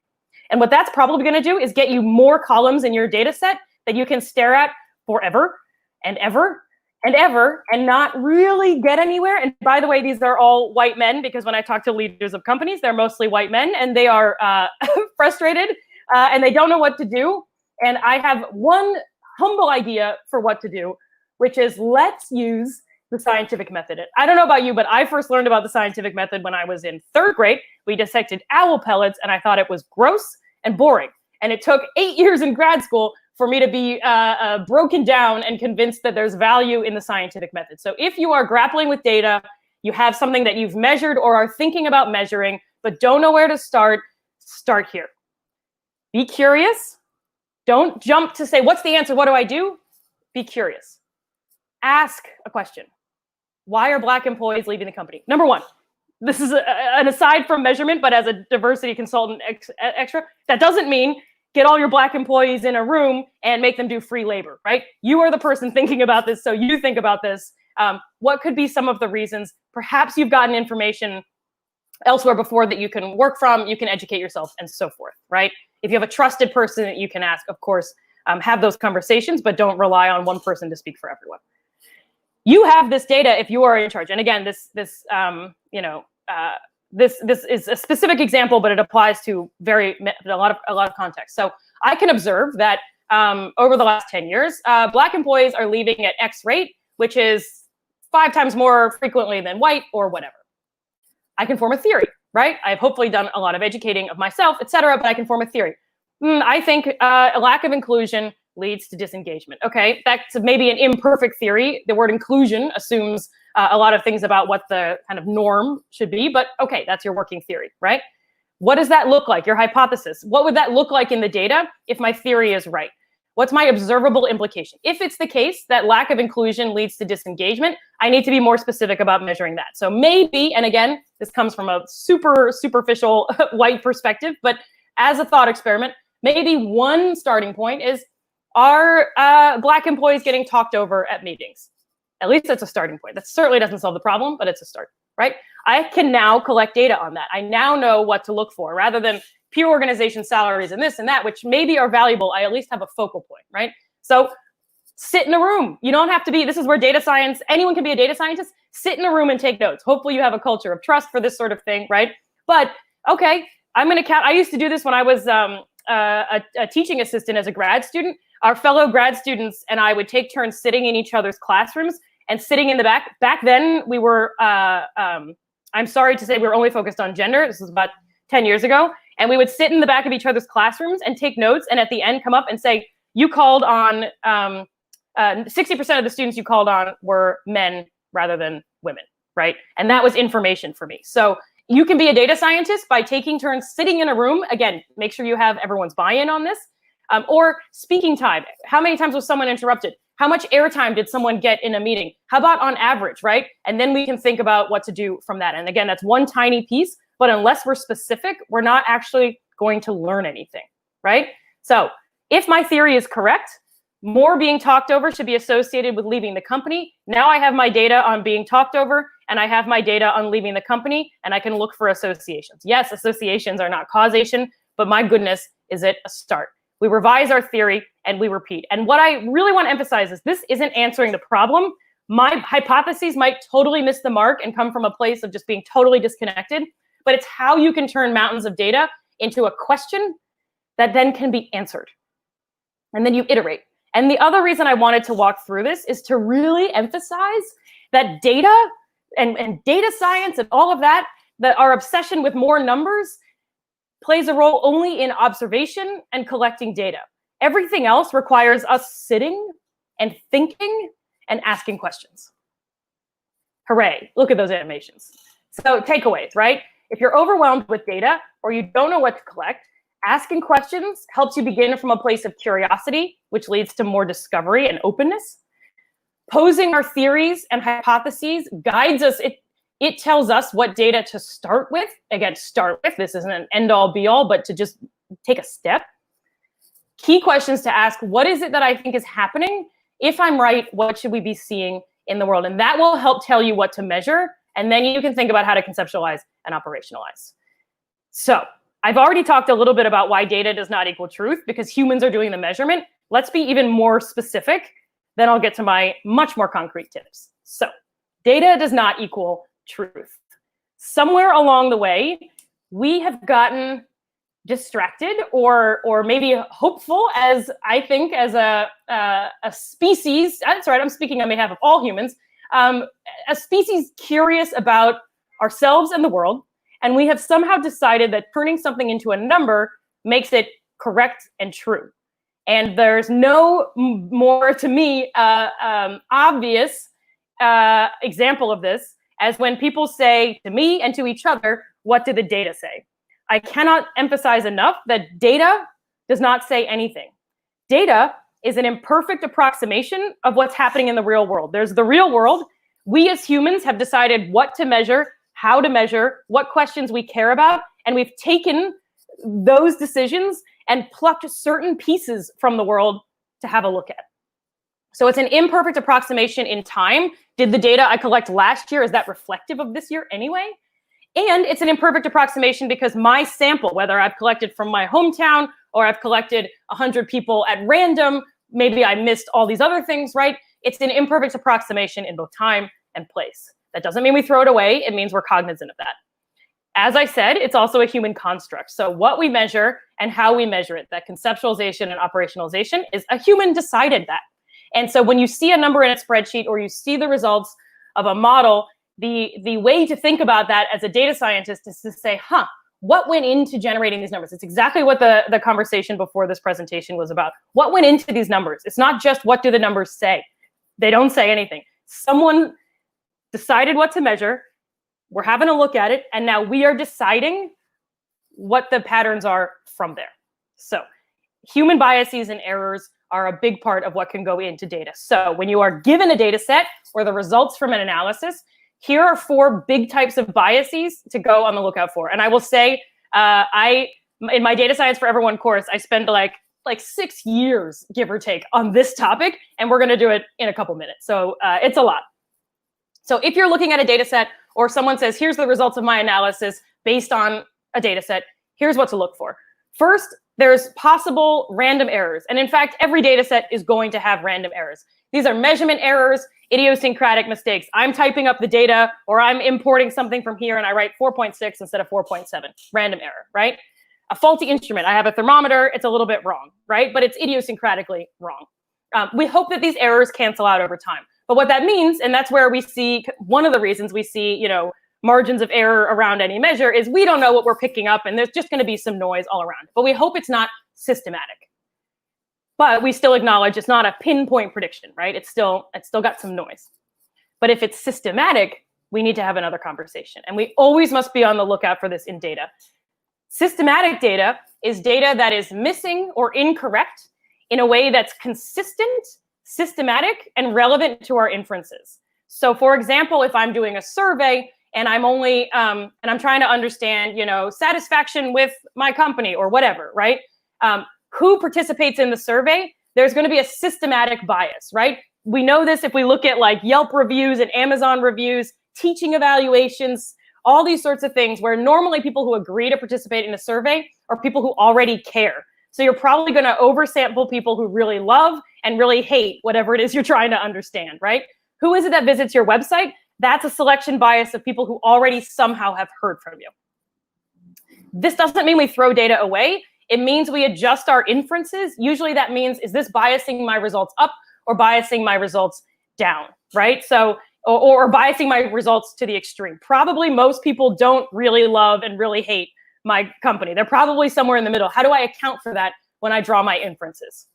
And what that's probably going to do is get you more columns in your data set that you can stare at forever and ever and ever and not really get anywhere. And by the way, these are all white men, because when I talk to leaders of companies, they're mostly white men, and they are frustrated and they don't know what to do. And I have one humble idea for what to do, which is let's use the scientific method. I don't know about you, but I first learned about the scientific method when I was in 3rd grade. We dissected owl pellets, and I thought it was gross and boring. And it took 8 years in grad school for me to be broken down and convinced that there's value in the scientific method. So if you are grappling with data, you have something that you've measured or are thinking about measuring, but don't know where to start here. Be curious. Don't jump to say, what's the answer? What do I do? Be curious. Ask a question. Why are Black employees leaving the company? Number one, this is an aside from measurement, but as a diversity consultant extra, that doesn't mean get all your Black employees in a room and make them do free labor, right? You are the person thinking about this, so you think about this. What could be some of the reasons? Perhaps you've gotten information elsewhere before that you can work from, you can educate yourself, and so forth, right? If you have a trusted person that you can ask, of course, have those conversations, but don't rely on one person to speak for everyone. You have this data if you are in charge. And again, this is a specific example, but it applies to a lot of context. So I can observe that over the last 10 years, Black employees are leaving at X rate, which is 5 times more frequently than white or whatever. I can form a theory, right? I've hopefully done a lot of educating of myself, et cetera, but I can form a theory. I think a lack of inclusion leads to disengagement. Okay, that's maybe an imperfect theory. The word inclusion assumes a lot of things about what the kind of norm should be, but okay, that's your working theory, right? What does that look like? Your hypothesis. What would that look like in the data if my theory is right? What's my observable implication? If it's the case that lack of inclusion leads to disengagement, I need to be more specific about measuring that. So maybe, and again, this comes from a super superficial white perspective, but as a thought experiment, maybe one starting point is, are Black employees getting talked over at meetings? At least that's a starting point. That certainly doesn't solve the problem, but it's a start, right? I can now collect data on that. I now know what to look for rather than peer organization salaries and this and that, which maybe are valuable. I at least have a focal point, right? So sit in a room. You don't have to be, this is where data science, anyone can be a data scientist. Sit in a room and take notes. Hopefully you have a culture of trust for this sort of thing, right? But okay, I'm going to count. I used to do this when I was a teaching assistant as a grad student. Our fellow grad students and I would take turns sitting in each other's classrooms and sitting in the back. Back then, we were, I'm sorry to say, we were only focused on gender. This was about 10 years ago. And we would sit in the back of each other's classrooms and take notes, and at the end come up and say, you called on, 60% of the students you called on were men rather than women, right? And that was information for me. So you can be a data scientist by taking turns sitting in a room. Again, make sure you have everyone's buy-in on this. Or speaking time. How many times was someone interrupted? How much airtime did someone get in a meeting? How about on average, right? And then we can think about what to do from that. And again, that's one tiny piece, but unless we're specific, we're not actually going to learn anything, right? So if my theory is correct, more being talked over should be associated with leaving the company. Now I have my data on being talked over, and I have my data on leaving the company, and I can look for associations. Yes, associations are not causation, but my goodness, is it a start? We revise our theory and we repeat. And what I really want to emphasize is this isn't answering the problem. My hypotheses might totally miss the mark and come from a place of just being totally disconnected, but it's how you can turn mountains of data into a question that then can be answered. And then you iterate. And the other reason I wanted to walk through this is to really emphasize that data and data science and all of that, that our obsession with more numbers plays a role only in observation and collecting data. Everything else requires us sitting and thinking and asking questions. Hooray, look at those animations. So takeaways, right? If you're overwhelmed with data or you don't know what to collect, asking questions helps you begin from a place of curiosity, which leads to more discovery and openness. Posing our theories and hypotheses guides us. It tells us what data to start with. Again, start with. This isn't an end-all be-all, but to just take a step. Key questions to ask: what is it that I think is happening? If I'm right, what should we be seeing in the world? And that will help tell you what to measure. And then you can think about how to conceptualize and operationalize. So I've already talked a little bit about why data does not equal truth, because humans are doing the measurement. Let's be even more specific. Then I'll get to my much more concrete tips. So data does not equal truth. Somewhere along the way, we have gotten distracted or maybe hopeful, as I think as a species. That's right, I'm speaking on behalf of all humans. A species curious about ourselves and the world. And we have somehow decided that turning something into a number makes it correct and true. And there's no more, to me, obvious example of this as when people say to me and to each other, what did the data say? I cannot emphasize enough that data does not say anything. Data is an imperfect approximation of what's happening in the real world. There's the real world. We as humans have decided what to measure, how to measure, what questions we care about, and we've taken those decisions and plucked certain pieces from the world to have a look at. So it's an imperfect approximation in time. Did the data I collect last year, is that reflective of this year anyway? And it's an imperfect approximation because my sample, whether I've collected from my hometown or I've collected 100 people at random, maybe I missed all these other things, right? It's an imperfect approximation in both time and place. That doesn't mean we throw it away. It means we're cognizant of that. As I said, it's also a human construct. So what we measure and how we measure it, that conceptualization and operationalization, is a human decided that. And so when you see a number in a spreadsheet or you see the results of a model, the way to think about that as a data scientist is to say, what went into generating these numbers? It's exactly what the conversation before this presentation was about. What went into these numbers? It's not just what do the numbers say. They don't say anything. Someone decided what to measure. We're having a look at it, and now we are deciding what the patterns are from there. So human biases and errors are a big part of what can go into data. So when you are given a data set or the results from an analysis, here are 4 big types of biases to go on the lookout for. And I will say, in my Data Science for Everyone course, I spend like 6 years, give or take, on this topic, and we're gonna do it in a couple minutes. So it's a lot. So if you're looking at a data set or someone says, here's the results of my analysis based on a data set, here's what to look for. First, there's possible random errors. And in fact, every data set is going to have random errors. These are measurement errors, idiosyncratic mistakes. I'm typing up the data or I'm importing something from here and I write 4.6 instead of 4.7, random error, right? A faulty instrument. I have a thermometer, it's a little bit wrong, right? But it's idiosyncratically wrong. We hope that these errors cancel out over time. But what that means, and that's where we see, one of the reasons we see, margins of error around any measure, is we don't know what we're picking up and there's just going to be some noise all around. But we hope it's not systematic. But we still acknowledge it's not a pinpoint prediction, right? It's still got some noise. But if it's systematic, we need to have another conversation. And we always must be on the lookout for this in data. Systematic data is data that is missing or incorrect in a way that's consistent, systematic, and relevant to our inferences. So for example, if I'm doing a survey and I'm only, and I'm trying to understand, satisfaction with my company or whatever, right? Who participates in the survey? There's going to be a systematic bias, right? We know this if we look at like Yelp reviews and Amazon reviews, teaching evaluations, all these sorts of things where normally people who agree to participate in a survey are people who already care. So you're probably going to oversample people who really love and really hate whatever it is you're trying to understand, right? Who is it that visits your website? That's a selection bias of people who already somehow have heard from you. This doesn't mean we throw data away. It means we adjust our inferences. Usually that means, is this biasing my results up or biasing my results down, right? So, or biasing my results to the extreme. Probably most people don't really love and really hate my company. They're probably somewhere in the middle. How do I account for that when I draw my inferences?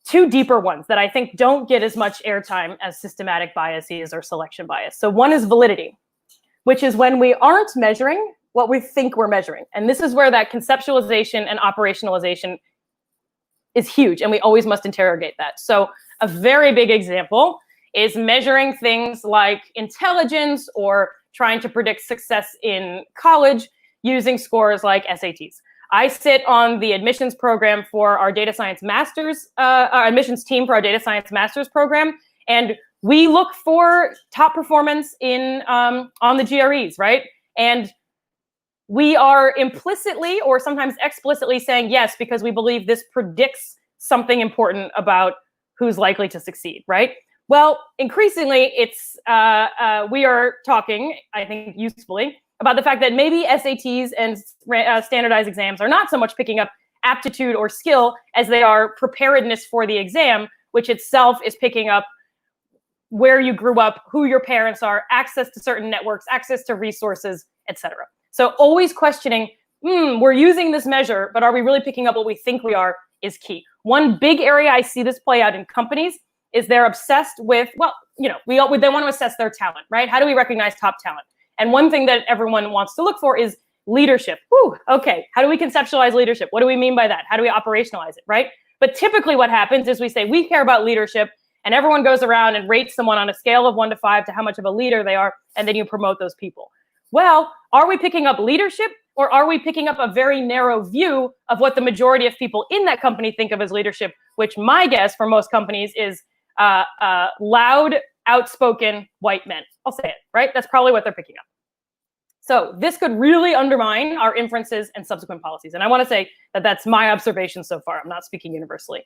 Two deeper ones that I think don't get as much airtime as systematic biases or selection bias. So one is validity, which is when we aren't measuring what we think we're measuring. And this is where that conceptualization and operationalization is huge, and we always must interrogate that. So a very big example is measuring things like intelligence or trying to predict success in college using scores like SATs. I sit on the admissions program for our data science masters, our admissions team for our data science masters program, and we look for top performance in on the GREs, right? And we are implicitly or sometimes explicitly saying yes because we believe this predicts something important about who's likely to succeed, right? Well, increasingly, it's we are talking, I think, usefully about the fact that maybe SATs and standardized exams are not so much picking up aptitude or skill as they are preparedness for the exam, which itself is picking up where you grew up, who your parents are, access to certain networks, access to resources, etc. So always questioning, we're using this measure, but are we really picking up what we think we are is key. One big area I see this play out in companies is they're obsessed with, well, you know, they want to assess their talent, right? How do we recognize top talent? And one thing that everyone wants to look for is leadership. Whew, okay, how do we conceptualize leadership? What do we mean by that? How do we operationalize it, right? But typically what happens is we say, we care about leadership, and everyone goes around and rates someone on a scale of 1 to 5 to how much of a leader they are, and then you promote those people. Well, are we picking up leadership, or are we picking up a very narrow view of what the majority of people in that company think of as leadership, which my guess for most companies is loud, outspoken white men. I'll say it, right? That's probably what they're picking up. So this could really undermine our inferences and subsequent policies. And I want to say that that's my observation so far. I'm not speaking universally.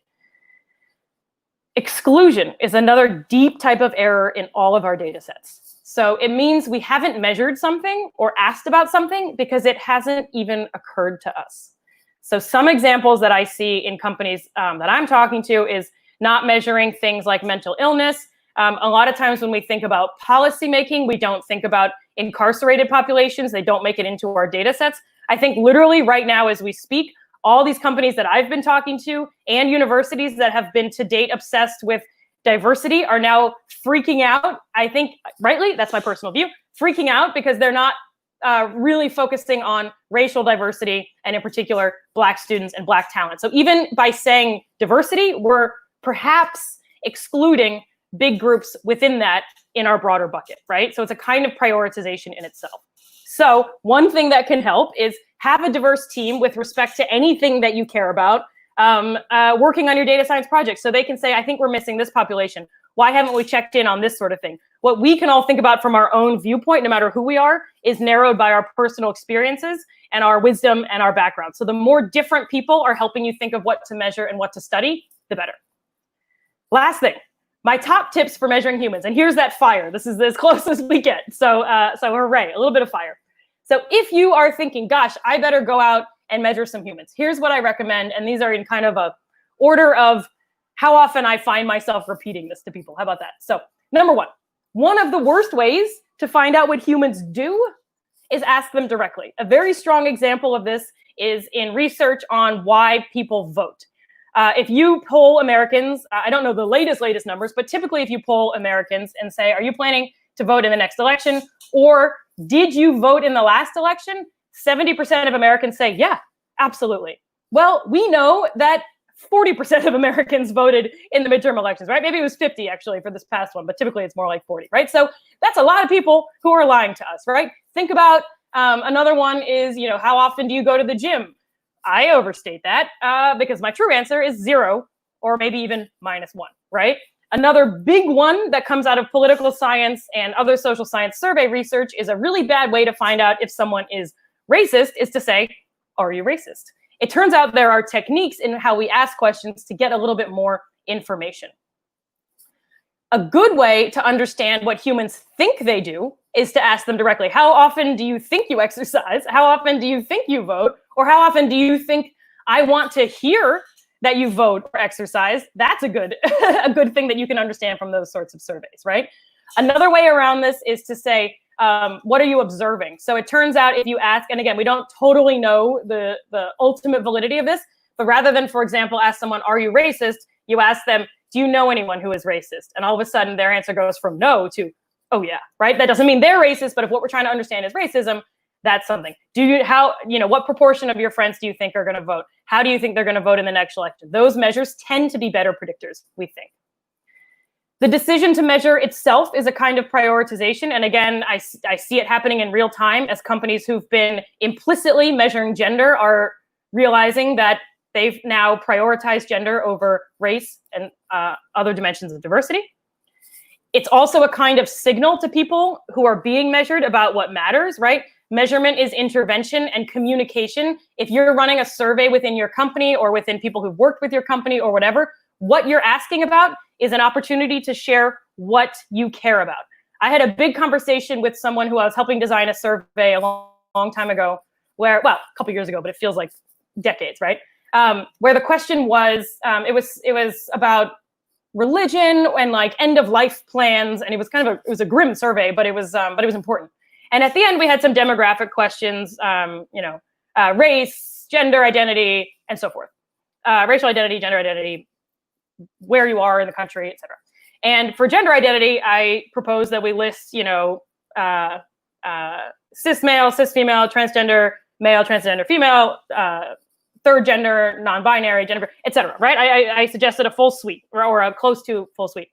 Exclusion is another deep type of error in all of our data sets. So it means we haven't measured something or asked about something because it hasn't even occurred to us. So some examples that I see in companies that I'm talking to is not measuring things like mental illness. A lot of times when we think about policymaking, we don't think about incarcerated populations. They don't make it into our data sets. I think literally right now as we speak, all these companies that I've been talking to and universities that have been to date obsessed with diversity are now freaking out. I think, rightly, that's my personal view, freaking out because they're not really focusing on racial diversity and in particular, Black students and Black talent. So even by saying diversity, we're perhaps excluding big groups within that in our broader bucket, right? So it's a kind of prioritization in itself. So one thing that can help is have a diverse team with respect to anything that you care about, working on your data science project. So they can say, I think we're missing this population. Why haven't we checked in on this sort of thing? What we can all think about from our own viewpoint, no matter who we are, is narrowed by our personal experiences and our wisdom and our background. So the more different people are helping you think of what to measure and what to study, the better. Last thing, my top tips for measuring humans. And here's that fire. This is as close as we get. So hooray, a little bit of fire. So if you are thinking, gosh, I better go out and measure some humans, here's what I recommend. And these are in kind of a order of how often I find myself repeating this to people. How about that? So number one of the worst ways to find out what humans do is ask them directly. A very strong example of this is in research on why people vote. If you poll Americans, I don't know the latest numbers, but typically if you poll Americans and say, are you planning to vote in the next election? Or did you vote in the last election? 70% of Americans say, yeah, absolutely. Well, we know that 40% of Americans voted in the midterm elections, right? Maybe it was 50 actually for this past one, but typically it's more like 40, right? So that's a lot of people who are lying to us, right? Think about another one is, how often do you go to the gym? I overstate that because my true answer is 0 or maybe even -1, right? Another big one that comes out of political science and other social science survey research is a really bad way to find out if someone is racist is to say, are you racist? It turns out there are techniques in how we ask questions to get a little bit more information. A good way to understand what humans think they do is to ask them directly, how often do you think you exercise? How often do you think you vote? Or how often do you think I want to hear that you vote or exercise? That's a good, a good thing that you can understand from those sorts of surveys, right? Another way around this is to say, what are you observing? So it turns out if you ask, and again, we don't totally know the ultimate validity of this, but rather than, for example, ask someone, are you racist? You ask them, do you know anyone who is racist? And all of a sudden their answer goes from no to, oh yeah, right? That doesn't mean they're racist, but if what we're trying to understand is racism, that's something. What proportion of your friends do you think are going to vote? How do you think they're going to vote in the next election? Those measures tend to be better predictors, we think. The decision to measure itself is a kind of prioritization. And again, I see it happening in real time as companies who've been implicitly measuring gender are realizing that they've now prioritized gender over race and other dimensions of diversity. It's also a kind of signal to people who are being measured about what matters, right? Measurement is intervention and communication. If you're running a survey within your company or within people who've worked with your company or whatever, what you're asking about is an opportunity to share what you care about. I had a big conversation with someone who I was helping design a survey a long time ago, where, well, a couple years ago, but it feels like decades, right? Where the question was, it was about religion and like end of life plans, and it was a grim survey, but it was important. And at the end, we had some demographic questions, race, gender identity, and so forth. Racial identity, gender identity, where you are in the country, et cetera. And for gender identity, I propose that we list, cis male, cis female, transgender male, transgender female, third gender, non-binary, gender, et cetera, right? I suggested a full suite or a close to full suite.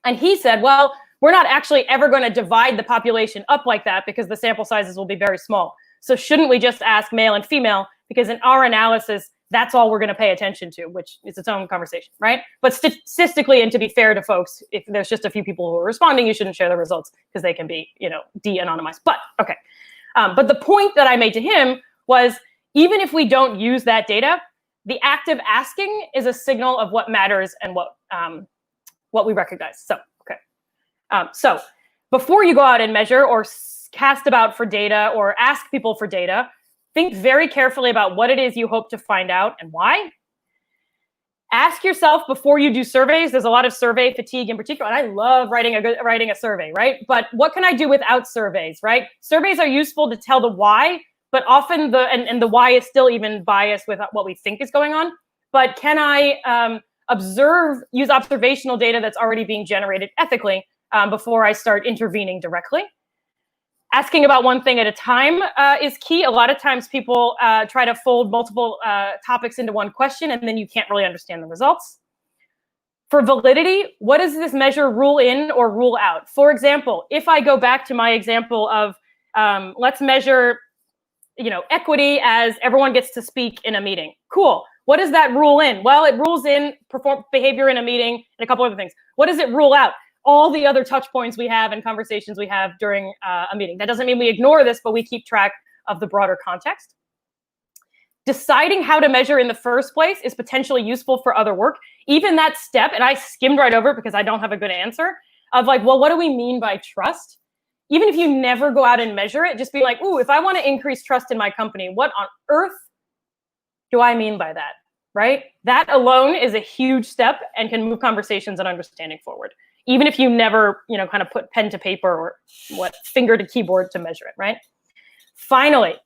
And he said, well, we're not actually ever going to divide the population up like that because the sample sizes will be very small. So shouldn't we just ask male and female? Because in our analysis, that's all we're going to pay attention to, which is its own conversation, right? But statistically, and to be fair to folks, if there's just a few people who are responding, you shouldn't share the results because they can be, de-anonymized. But okay. But the point that I made to him was, even if we don't use that data, the act of asking is a signal of what matters and what we recognize. So, okay. So before you go out and measure or cast about for data or ask people for data, think very carefully about what it is you hope to find out and why. Ask yourself before you do surveys. There's a lot of survey fatigue in particular, and I love writing a survey, right? But what can I do without surveys, right? Surveys are useful to tell the why, but often the why is still even biased with what we think is going on. But can I use observational data that's already being generated ethically before I start intervening directly? Asking about one thing at a time is key. A lot of times people try to fold multiple topics into one question, and then you can't really understand the results. For validity, what does this measure rule in or rule out? For example, if I go back to my example of let's measure equity as everyone gets to speak in a meeting. Cool. What does that rule in? Well, it rules in behavior in a meeting and a couple other things. What does it rule out? All the other touch points we have and conversations we have during a meeting. That doesn't mean we ignore this, but we keep track of the broader context. Deciding how to measure in the first place is potentially useful for other work. Even that step, and I skimmed right over it because I don't have a good answer, of like, well, what do we mean by trust? Even if you never go out and measure it, just be like, ooh, if I want to increase trust in my company, what on earth do I mean by that, right? That alone is a huge step and can move conversations and understanding forward. Even if you never, kind of put pen to paper or finger to keyboard to measure it, right? Finally,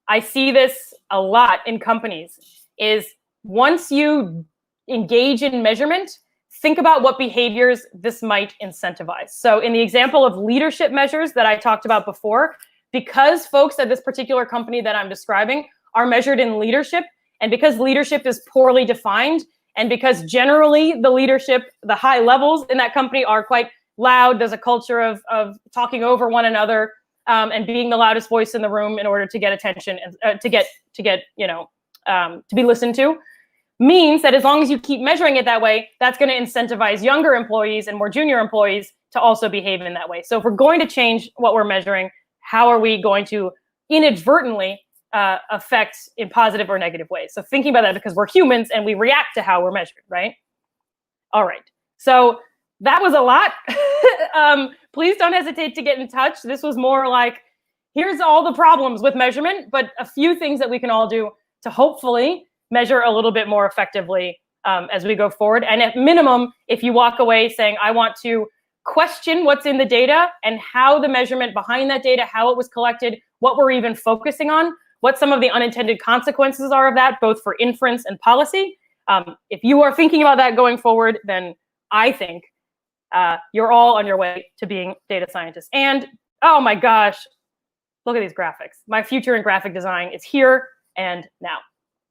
I see this a lot in companies, is once you engage in measurement, think about what behaviors this might incentivize. So in the example of leadership measures that I talked about before, because folks at this particular company that I'm describing are measured in leadership, and because leadership is poorly defined, and because generally the leadership, the high levels in that company are quite loud, there's a culture of talking over one another and being the loudest voice in the room in order to get attention and to be listened to, means that as long as you keep measuring it that way, that's going to incentivize younger employees and more junior employees to also behave in that way. So if we're going to change what we're measuring, how are we going to inadvertently affect in positive or negative ways? So thinking about that, because we're humans and we react to how we're measured, right? All right. So that was a lot. Please don't hesitate to get in touch. This was more like, here's all the problems with measurement, but a few things that we can all do to hopefully measure a little bit more effectively as we go forward. And at minimum, if you walk away saying, I want to question what's in the data and how the measurement behind that data, how it was collected, what we're even focusing on, what some of the unintended consequences are of that, both for inference and policy. If you are thinking about that going forward, then I think you're all on your way to being data scientists. And oh my gosh, look at these graphics. My future in graphic design is here and now.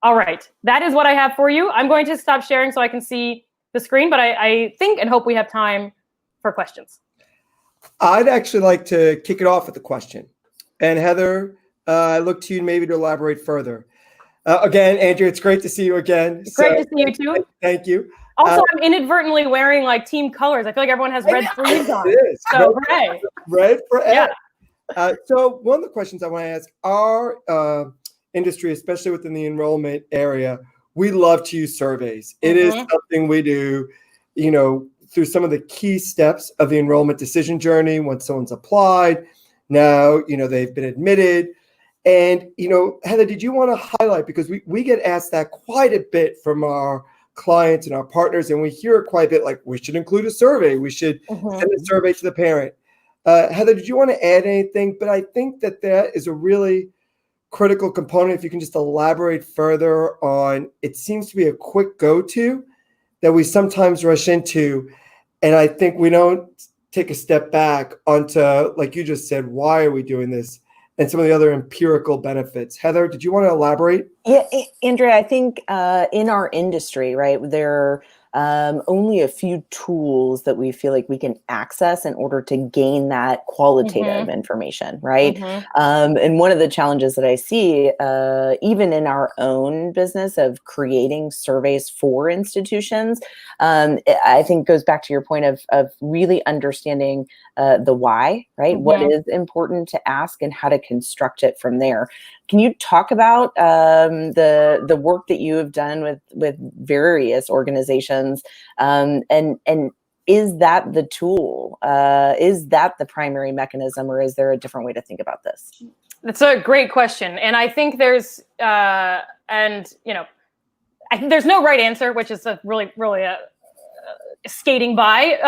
All right, that is what I have for you. I'm going to stop sharing so I can see the screen, but I think and hope we have time for questions. I'd actually like to kick it off with a question. And Heather, I look to you maybe to elaborate further. Again, Andrew, it's great to see you again. Great to see you too. Thank you. Also, I'm inadvertently wearing like team colors. I feel like everyone has red sleeves on. It is. So hooray. Red for Ed. Yeah. So one of the questions I want to ask our industry, especially within the enrollment area, we love to use surveys. It is something we do, through some of the key steps of the enrollment decision journey. Once someone's applied, now, they've been admitted. And, Heather, did you want to highlight, because we get asked that quite a bit from our clients and our partners, and we hear it quite a bit, like we should include a survey. We should send a survey to the parent. Heather, did you want to add anything? But I think that is a really critical component. If you can just elaborate further on, it seems to be a quick go-to that we sometimes rush into. And I think we don't take a step back onto, like you just said, why are we doing this? And some of the other empirical benefits. Heather, did you want to elaborate? Yeah, Andrea, I think in our industry, right, there are only a few tools that we feel like we can access in order to gain that qualitative information, right? And one of the challenges that I see, even in our own business of creating surveys for institutions, I think goes back to your point of really understanding the why, right? What is important to ask and how to construct it from there. Can you talk about the work that you have done with various organizations, and is that the tool? Is that the primary mechanism, or is there a different way to think about this? That's a great question, and I think there's I think there's no right answer, which is a really skating by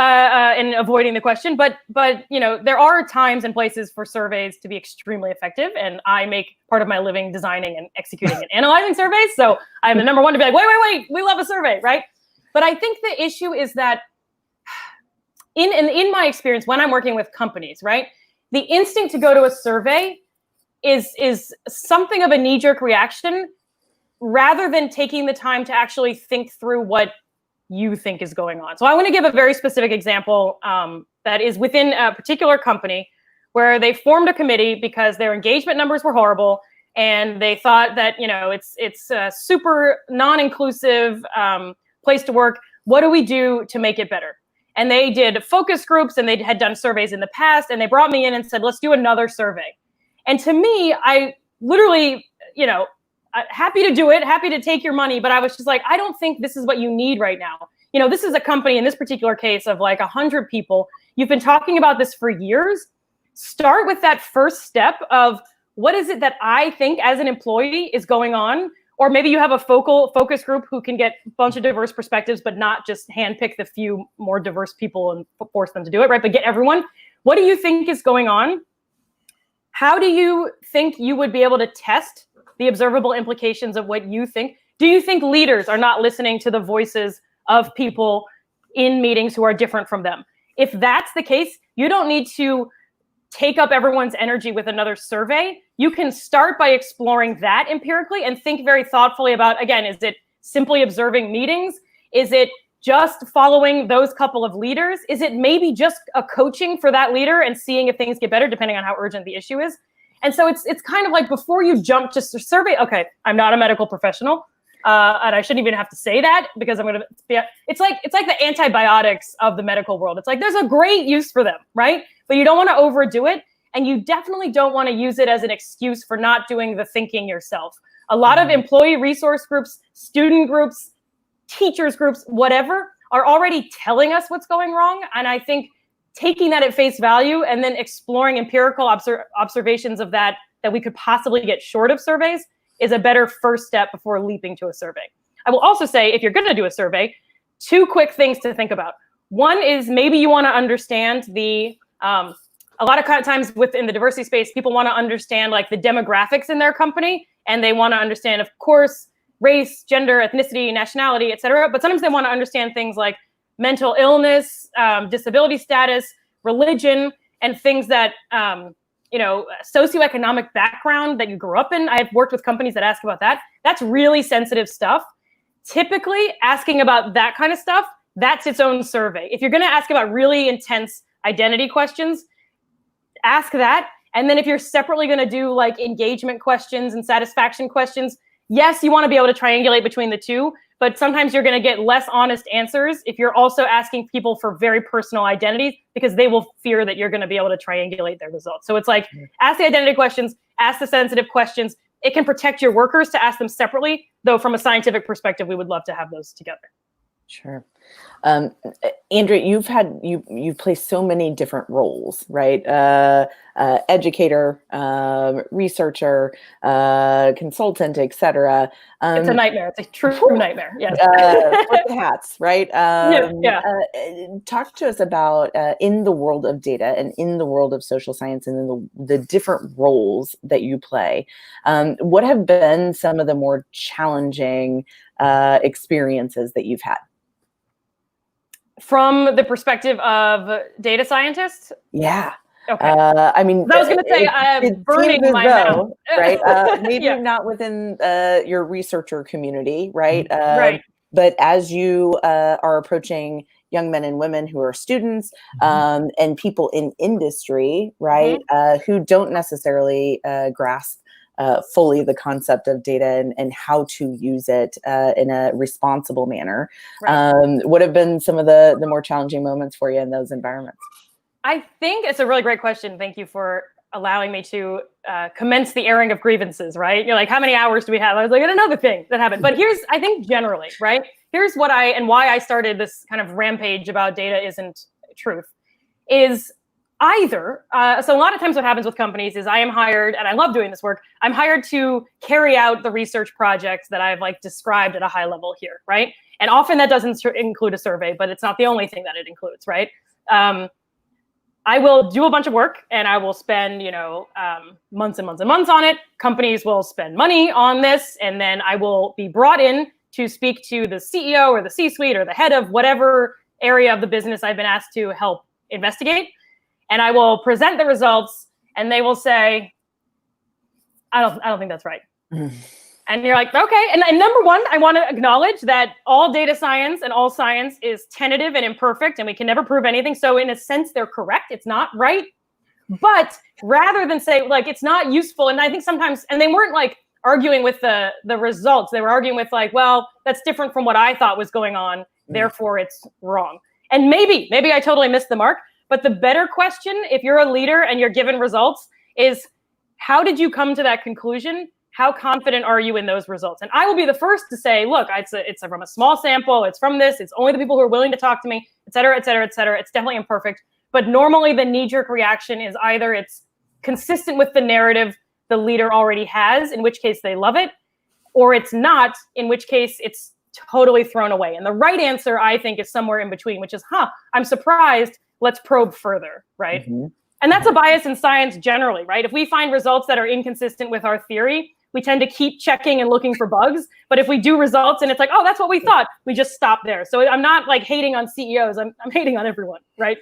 and avoiding the question, but there are times and places for surveys to be extremely effective, and I make part of my living designing and executing and analyzing surveys, so I'm the number one to be like, wait, we love a survey, right? But I think the issue is that in my experience when I'm working with companies, right, the instinct to go to a survey is something of a knee-jerk reaction rather than taking the time to actually think through what you think is going on. So I want to give a very specific example that is within a particular company where they formed a committee because their engagement numbers were horrible, and they thought that it's a super non-inclusive place to work. What do we do to make it better? And they did focus groups, and they had done surveys in the past, and they brought me in and said, let's do another survey. And to me, I literally, happy to do it, happy to take your money, but I was just like, I don't think this is what you need right now. This is a company in this particular case of like 100 people. You've been talking about this for years. Start with that first step of what is it that I think as an employee is going on? Or maybe you have a focus group who can get a bunch of diverse perspectives, but not just handpick the few more diverse people and force them to do it, right? But get everyone. What do you think is going on? How do you think you would be able to test the observable implications of what you think? Do you think leaders are not listening to the voices of people in meetings who are different from them? If that's the case, you don't need to take up everyone's energy with another survey. You can start by exploring that empirically and think very thoughtfully about, again, is it simply observing meetings? Is it just following those couple of leaders? Is it maybe just a coaching for that leader and seeing if things get better, depending on how urgent the issue is? And so it's kind of like before you jump just to survey, okay, I'm not a medical professional, and I shouldn't even have to say that because I'm going to be, it's like the antibiotics of the medical world. It's like there's a great use for them, right? But you don't want to overdo it, and you definitely don't want to use it as an excuse for not doing the thinking yourself. A lot of employee resource groups, student groups, teachers groups, whatever, are already telling us what's going wrong. And I think taking that at face value and then exploring empirical observations of that we could possibly get short of surveys is a better first step before leaping to a survey. I will also say, if you're going to do a survey, 2 quick things to think about. One is maybe you want to understand a lot of times within the diversity space, people want to understand like the demographics in their company, and they want to understand, of course, race, gender, ethnicity, nationality, et cetera. But sometimes they want to understand things like mental illness, disability status, religion, and things that, socioeconomic background that you grew up in. I've worked with companies that ask about that. That's really sensitive stuff. Typically, asking about that kind of stuff, that's its own survey. If you're going to ask about really intense identity questions, ask that. And then if you're separately going to do like engagement questions and satisfaction questions, yes, you want to be able to triangulate between the two, but sometimes you're going to get less honest answers if you're also asking people for very personal identities, because they will fear that you're going to be able to triangulate their results. So it's like, ask the identity questions, ask the sensitive questions. It can protect your workers to ask them separately, though from a scientific perspective, we would love to have those together. Sure. Andrea, you've played so many different roles, right? Educator, researcher, consultant, etc. It's a nightmare. It's a true nightmare. Yes. With the hats, right? Talk to us about in the world of data and in the world of social science and in the different roles that you play. What have been some of the more challenging experiences that you've had? From the perspective of data scientists? Yeah. Okay. I mean, I was going to say, burning my mouth. Right? Maybe not within your researcher community, right? Right. But as you are approaching young men and women who are students and people in industry, right, who don't necessarily grasp fully the concept of data and how to use it in a responsible manner. Right. What have been some of the more challenging moments for you in those environments? I think it's a really great question. Thank you for allowing me to commence the airing of grievances, right? You're like, how many hours do we have? I was like, another thing that happened. But I think generally, right? Here's why I started this kind of rampage about data isn't truth is either, so a lot of times what happens with companies is I am hired, and I love doing this work, I'm hired to carry out the research projects that I've like described at a high level here, right? And often that doesn't include a survey, but it's not the only thing that it includes, right? I will do a bunch of work and I will spend, months and months and months on it. Companies will spend money on this, and then I will be brought in to speak to the CEO or the C-suite or the head of whatever area of the business I've been asked to help investigate. And I will present the results, and they will say, I don't think that's right. And you're like, okay. And number one, I want to acknowledge that all data science and all science is tentative and imperfect, and we can never prove anything. So in a sense, they're correct. It's not right. But rather than say, like, it's not useful, and I think sometimes, and they weren't like arguing with the results. They were arguing with like, well, that's different from what I thought was going on. Therefore, it's wrong. And maybe I totally missed the mark. But the better question, if you're a leader and you're given results, is how did you come to that conclusion? How confident are you in those results? And I will be the first to say, look, it's from a small sample. It's from this. It's only the people who are willing to talk to me, et cetera, et cetera, et cetera. It's definitely imperfect. But normally the knee-jerk reaction is either it's consistent with the narrative the leader already has, in which case they love it, or it's not, in which case it's totally thrown away. And the right answer, I think, is somewhere in between, which is, I'm surprised. Let's probe further, right? And that's a bias in science generally, right? If we find results that are inconsistent with our theory, we tend to keep checking and looking for bugs. But if we do results and it's like, oh, that's what we thought, we just stop there. So I'm not like hating on CEOs. I'm hating on everyone, right?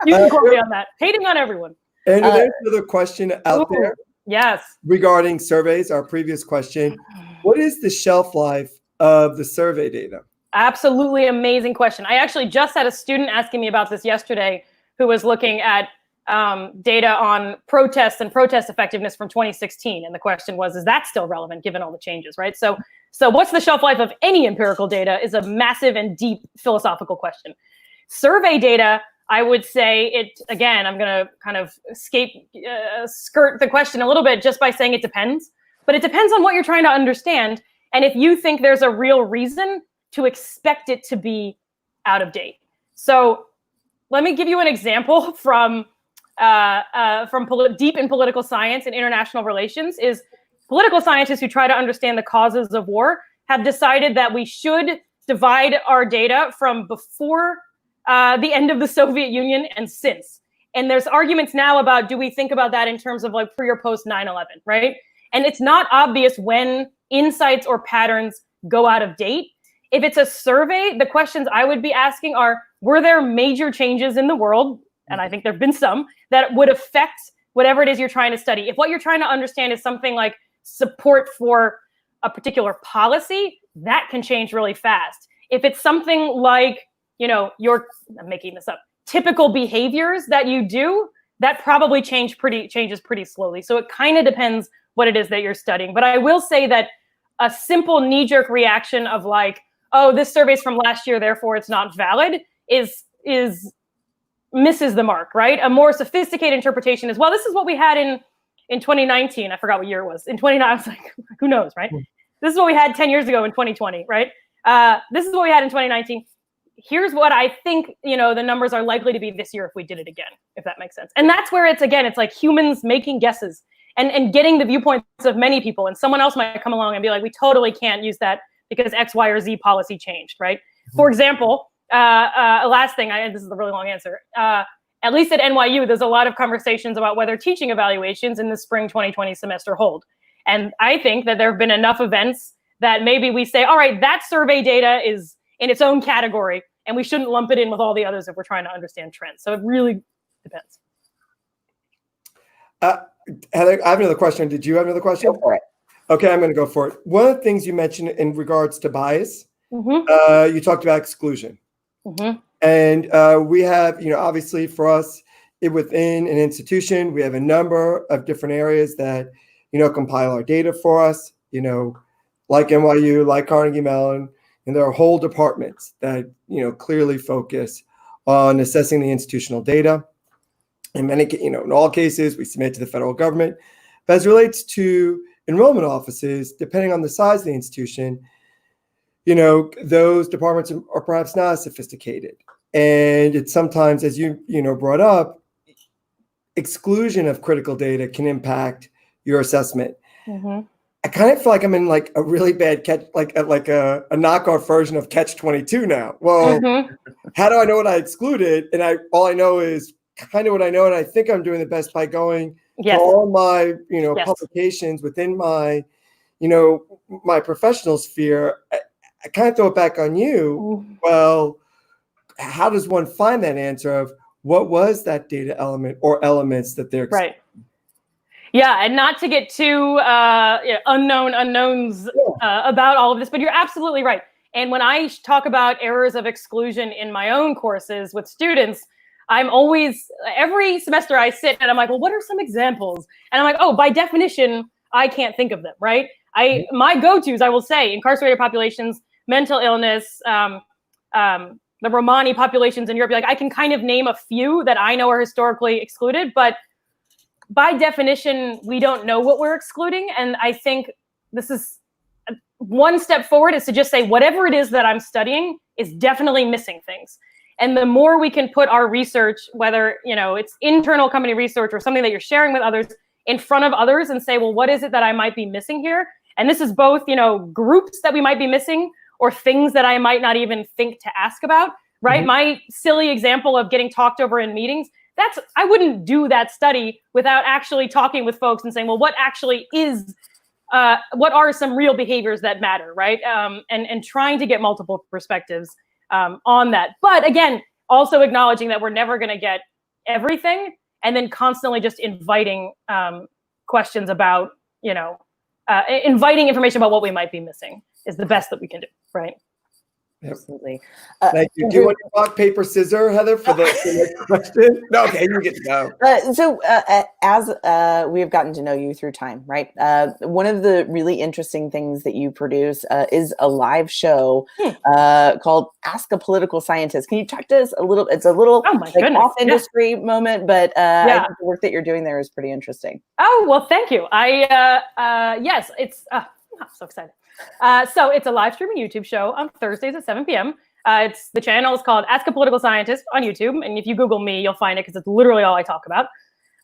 You can quote me on that. Hating on everyone. And there's another question out there. Yes. Regarding surveys, our previous question. What is the shelf life of the survey data? Absolutely amazing question. I actually just had a student asking me about this yesterday who was looking at data on protests and protest effectiveness from 2016. And the question was, is that still relevant given all the changes, right? So what's the shelf life of any empirical data is a massive and deep philosophical question. Survey data, I would say again, I'm going to kind of skirt the question a little bit just by saying it depends. But it depends on what you're trying to understand. And if you think there's a real reason to expect it to be out of date. So let me give you an example from deep in political science and international relations. Is political scientists who try to understand the causes of war have decided that we should divide our data from before the end of the Soviet Union and since. And there's arguments now about, do we think about that in terms of like pre or post 9/11, right? And it's not obvious when insights or patterns go out of date. If it's a survey, the questions I would be asking are, were there major changes in the world? And I think there've been some that would affect whatever it is you're trying to study. If what you're trying to understand is something like support for a particular policy, that can change really fast. If it's something like, I'm making this up, typical behaviors that you do, that probably changes pretty slowly. So it kind of depends what it is that you're studying. But I will say that a simple knee-jerk reaction of like, oh, this survey's from last year, therefore it's not valid, is misses the mark, right? A more sophisticated interpretation is, well, this is what we had in 2019. I forgot what year it was. In 2019, I was like, who knows, right? This is what we had 10 years ago in 2020, right? This is what we had in 2019. Here's what I think, the numbers are likely to be this year if we did it again, if that makes sense. And that's where it's like humans making guesses and getting the viewpoints of many people. And someone else might come along and be like, we totally can't use that because X, Y, or Z policy changed, right? Mm-hmm. For example, last thing, this is a really long answer. At least at NYU, there's a lot of conversations about whether teaching evaluations in the spring 2020 semester hold. And I think that there have been enough events that maybe we say, all right, that survey data is in its own category, and we shouldn't lump it in with all the others if we're trying to understand trends. So it really depends. Heather, I have another question. Did you have another question? Go for it. Okay, I'm going to go for it. One of the things you mentioned in regards to bias, you talked about exclusion. Mm-hmm. And we have, obviously for us, within an institution, we have a number of different areas that, compile our data for us, like NYU, like Carnegie Mellon, and there are whole departments that, clearly focus on assessing the institutional data. In many, in all cases, we submit to the federal government. But as it relates to enrollment offices, depending on the size of the institution, those departments are perhaps not as sophisticated. And it's sometimes, as you brought up, exclusion of critical data can impact your assessment. Mm-hmm. I kind of feel like I'm in like a really bad catch, like a knockoff version of Catch-22 now. Well, how do I know what I excluded? And all I know is kind of what I know, and I think I'm doing the best by going to all my publications within my my professional sphere. I kind of throw it back on you. Well, how does one find that answer of what was that data element or elements that they're right? Yeah, and not to get too unknowns about all of this, but you're absolutely right. And when I talk about errors of exclusion in my own courses with students, I'm always, every semester I sit and I'm like, well, what are some examples? And I'm like, oh, by definition, I can't think of them, right? My go-tos, I will say, incarcerated populations, mental illness, the Romani populations in Europe, I can kind of name a few that I know are historically excluded, but by definition, we don't know what we're excluding. And I think this is one step forward is to just say, whatever it is that I'm studying is definitely missing things. And the more we can put our research, whether it's internal company research or something that you're sharing with others, in front of others and say, well, what is it that I might be missing here? And this is both, groups that we might be missing or things that I might not even think to ask about, right? Mm-hmm. My silly example of getting talked over in meetings, I wouldn't do that study without actually talking with folks and saying, well, what actually is, what are some real behaviors that matter, right? And trying to get multiple perspectives on that. But again, also acknowledging that we're never going to get everything, and then constantly just inviting questions about, inviting information about what we might be missing is the best that we can do, right? Yep. Absolutely. Thank you. Do you want to rock, paper, scissors, Heather, for the next question? No, okay, you get to go. So as we have gotten to know you through time, right? One of the really interesting things that you produce is a live show called Ask a Political Scientist. Can you talk to us a little? It's a little off industry moment, but I think the work that you're doing there is pretty interesting. Oh, well, thank you. Yes, it's, I'm so excited. So it's a live streaming YouTube show on Thursdays at 7 p.m. The channel is called Ask a Political Scientist on YouTube. And if you Google me, you'll find it because it's literally all I talk about.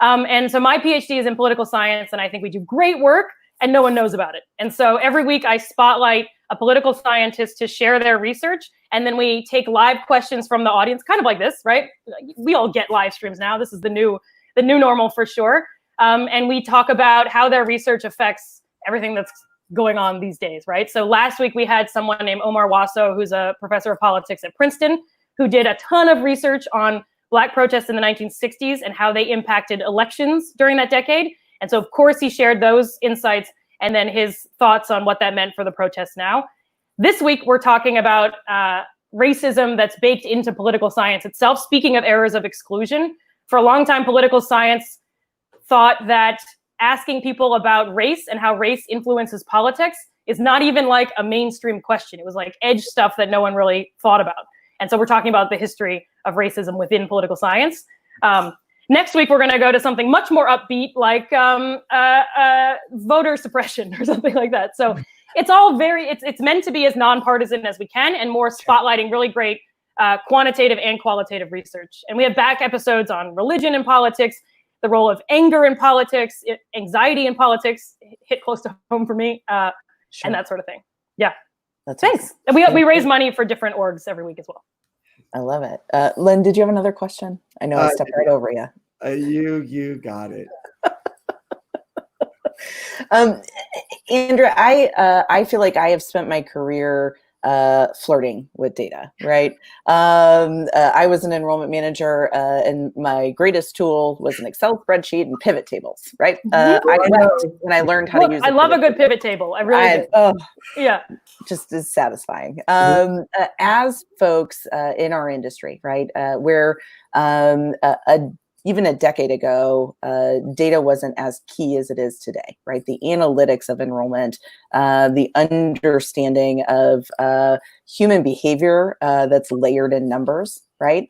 And so my PhD is in political science, and I think we do great work and no one knows about it. And so every week I spotlight a political scientist to share their research. And then we take live questions from the audience, kind of like this, right? We all get live streams now. This is the new normal for sure. And we talk about how their research affects everything that's going on these days, right? So last week we had someone named Omar Wasso, who's a professor of politics at Princeton, who did a ton of research on Black protests in the 1960s and how they impacted elections during that decade. And so, of course, he shared those insights and then his thoughts on what that meant for the protests now. This week, we're talking about racism that's baked into political science itself. Speaking of errors of exclusion, for a long time, political science thought that asking people about race and how race influences politics is not even like a mainstream question. It was like edge stuff that no one really thought about. And so we're talking about the history of racism within political science. Next week, we're going to go to something much more upbeat, like voter suppression or something like that. So it's all it's meant to be as nonpartisan as we can and more spotlighting really great quantitative and qualitative research. And we have back episodes on religion and politics, the role of anger in politics, anxiety in politics, hit close to home for me, and that sort of thing. Yeah. Thanks. Awesome. And we raise money for different orgs every week as well. I love it. Lynn, did you have another question? I know I stepped right over you. You got it. Andrea, I feel like I have spent my career flirting with data, right? I was an enrollment manager, and my greatest tool was an Excel spreadsheet and pivot tables, right? I learned how to use. I love a good pivot table. I really do. Yeah, just is satisfying. As folks in our industry, right, where even a decade ago, data wasn't as key as it is today, right? The analytics of enrollment, the understanding of human behavior that's layered in numbers, right?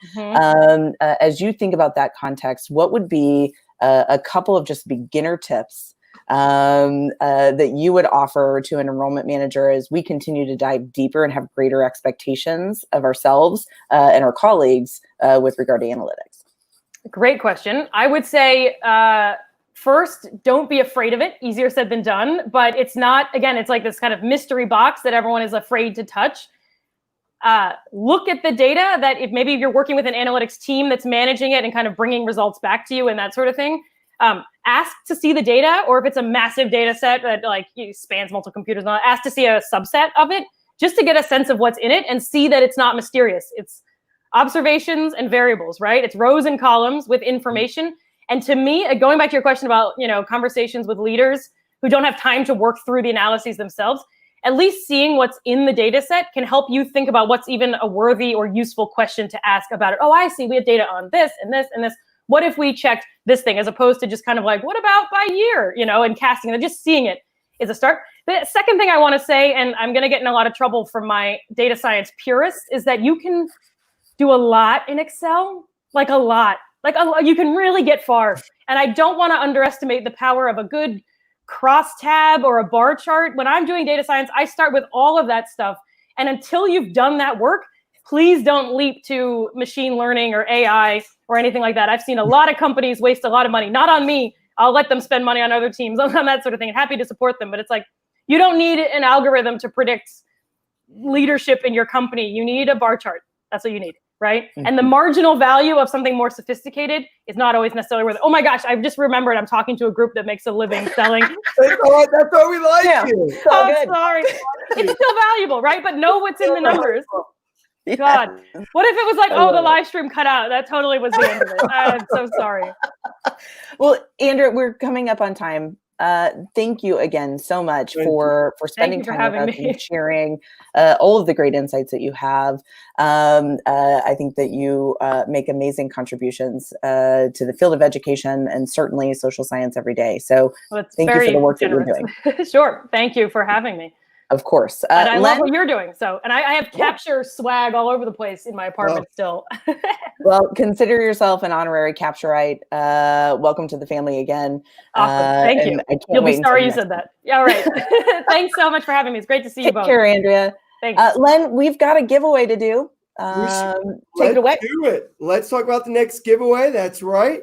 As you think about that context, what would be a couple of just beginner tips that you would offer to an enrollment manager as we continue to dive deeper and have greater expectations of ourselves and our colleagues with regard to analytics? Great question. I would say, first, don't be afraid of it. Easier said than done, but it's not, again, it's like this kind of mystery box that everyone is afraid to touch. Look at the data that if maybe you're working with an analytics team that's managing it and kind of bringing results back to you and that sort of thing. Ask to see the data, or if it's a massive data set that like spans multiple computers, ask to see a subset of it just to get a sense of what's in it and see that it's not mysterious. It's observations and variables, right? It's rows and columns with information. And to me, going back to your question about, conversations with leaders who don't have time to work through the analyses themselves, at least seeing what's in the data set can help you think about what's even a worthy or useful question to ask about it. Oh, I see, we have data on this and this and this. What if we checked this thing, as opposed to just kind of like, what about by year, and casting it, just seeing it is a start. The second thing I want to say, and I'm going to get in a lot of trouble from my data science purists, is that you can do a lot in Excel, like a lot. You can really get far. And I don't want to underestimate the power of a good crosstab or a bar chart. When I'm doing data science, I start with all of that stuff. And until you've done that work, please don't leap to machine learning or AI or anything like that. I've seen a lot of companies waste a lot of money, not on me. I'll let them spend money on other teams, on that sort of thing. I'm happy to support them. But it's like, you don't need an algorithm to predict leadership in your company. You need a bar chart. That's what you need. Right? Mm-hmm. And the marginal value of something more sophisticated is not always necessarily worth it. Oh my gosh, I've just remembered I'm talking to a group that makes a living selling. That's why we like you. Oh, sorry. It's still valuable, right? But know what's in the numbers. Yeah. God. What if it was like, the live stream cut out? That totally was the end of it. I'm so sorry. Well, Andrea, we're coming up on time. Thank you again so much for spending time with us and sharing all of the great insights that you have. I think that you make amazing contributions to the field of education and certainly social science every day. So thank you for the work that you're doing. Sure. Thank you for having me. Of course. But I love Len? what you're doing. So, and I have capture swag all over the place in my apartment still. Well, consider yourself an honorary Capturite. Welcome to the family again. Awesome. Thank you. You'll be sorry you said that. Yeah, all right. Thanks so much for having me. It's great to see you both. Take care, Andrea. Thanks. Len, we've got a giveaway to do. Take it away. Do it. Let's talk about the next giveaway. That's right.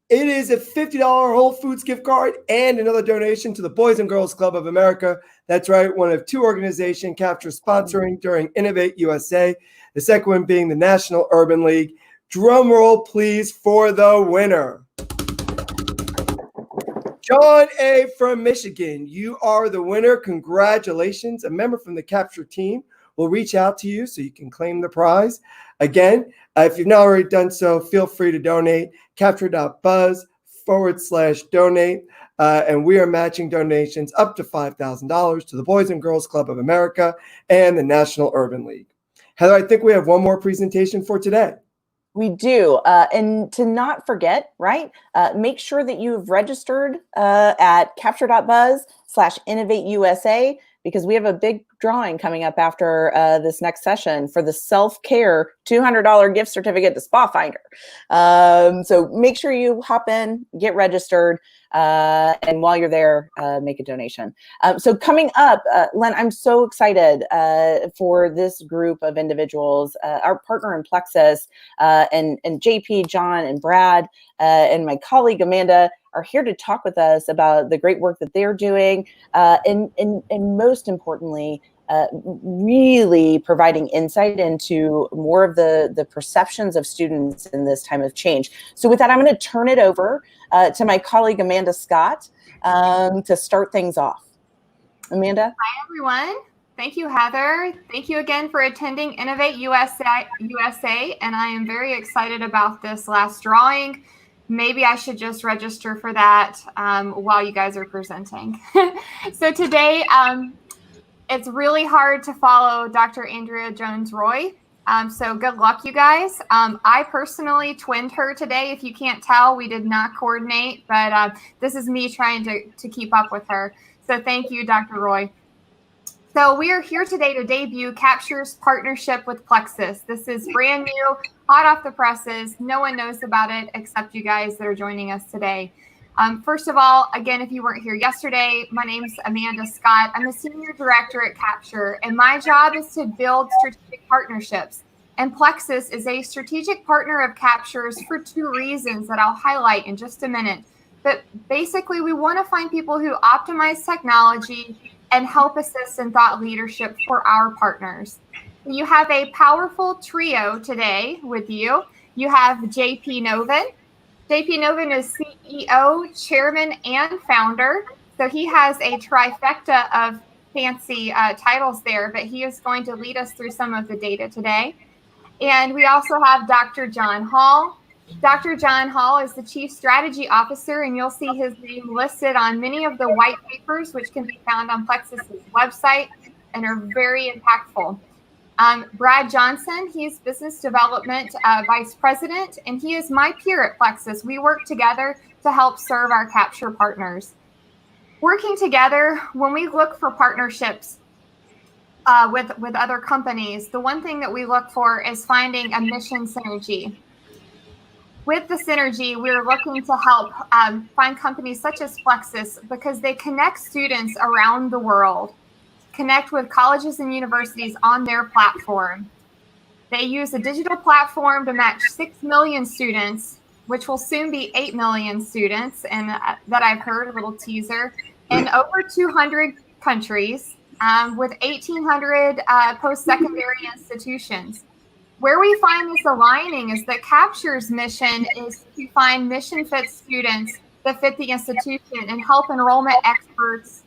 It is a $50 Whole Foods gift card and another donation to the Boys and Girls Club of America. That's right. One of two organizations Capture sponsoring during Innovate USA. The second one being the National Urban League. Drum roll, please, for the winner. John A. from Michigan, you are the winner. Congratulations. A member from the Capture team will reach out to you so you can claim the prize. Again, if you've not already done so, feel free to donate. Capture.buzz/donate. And we are matching donations up to $5,000 to the Boys and Girls Club of America and the National Urban League. Heather, I think we have one more presentation for today. We do. And to not forget, right, make sure that you've registered at capture.buzz/innovate USA, because we have a big drawing coming up after this next session for the self-care $200 gift certificate to Spa Finder. So make sure you hop in, get registered, and while you're there, make a donation. So coming up, Len, I'm so excited for this group of individuals, our partner in Plexus, and JP, John, and Brad, and my colleague Amanda are here to talk with us about the great work that they're doing, and most importantly, really providing insight into more of the perceptions of students in this time of change. So with that, I'm going to turn it over to my colleague Amanda Scott to start things off. Amanda? Hi, everyone. Thank you, Heather. Thank you again for attending Innovate USA, and I am very excited about this last drawing. Maybe I should just register for that while you guys are presenting. So today, it's really hard to follow Dr. Andrea Jones-Roy. So good luck, you guys. I personally twinned her today. If you can't tell, we did not coordinate, but this is me trying to keep up with her. So thank you, Dr. Roy. So we are here today to debut Capture's partnership with Plexus. This is brand new, hot off the presses. No one knows about it except you guys that are joining us today. First of all, again, if you weren't here yesterday, my name is Amanda Scott. I'm a senior director at Capture, and my job is to build strategic partnerships. And Plexus is a strategic partner of Capture's for two reasons that I'll highlight in just a minute. But basically, we want to find people who optimize technology and help assist in thought leadership for our partners. You have a powerful trio today with you. You have JP Novin. JP Novin is CEO, chairman, and founder. So he has a trifecta of fancy titles there, but he is going to lead us through some of the data today. And we also have Dr. John Hall. Dr. John Hall is the Chief Strategy Officer, and you'll see his name listed on many of the white papers, which can be found on Plexus's website and are very impactful. Brad Johnson, he's Business Development Vice President, and he is my peer at Plexus. We work together to help serve our Capture partners. Working together, when we look for partnerships with other companies, the one thing that we look for is finding a mission synergy. With the synergy, we're looking to help find companies such as Plexus because they connect students around the world, connect with colleges and universities on their platform. They use a digital platform to match 6 million students, which will soon be 8 million students, and that I've heard, a little teaser, in over 200 countries with 1,800 post-secondary institutions. Where we find this aligning is that Capture's mission is to find mission-fit students that fit the institution and help enrollment experts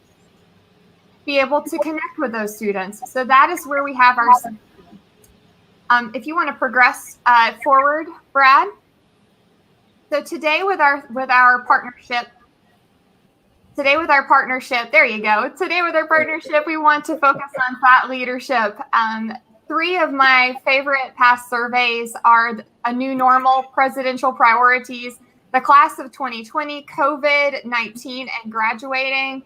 be able to connect with those students. So that is where we have our. If you want to progress forward, Brad. So today with our partnership. There you go. Today with our partnership, we want to focus on thought leadership. 3 of my favorite past surveys are a new normal, presidential priorities, the class of 2020, COVID-19, and graduating.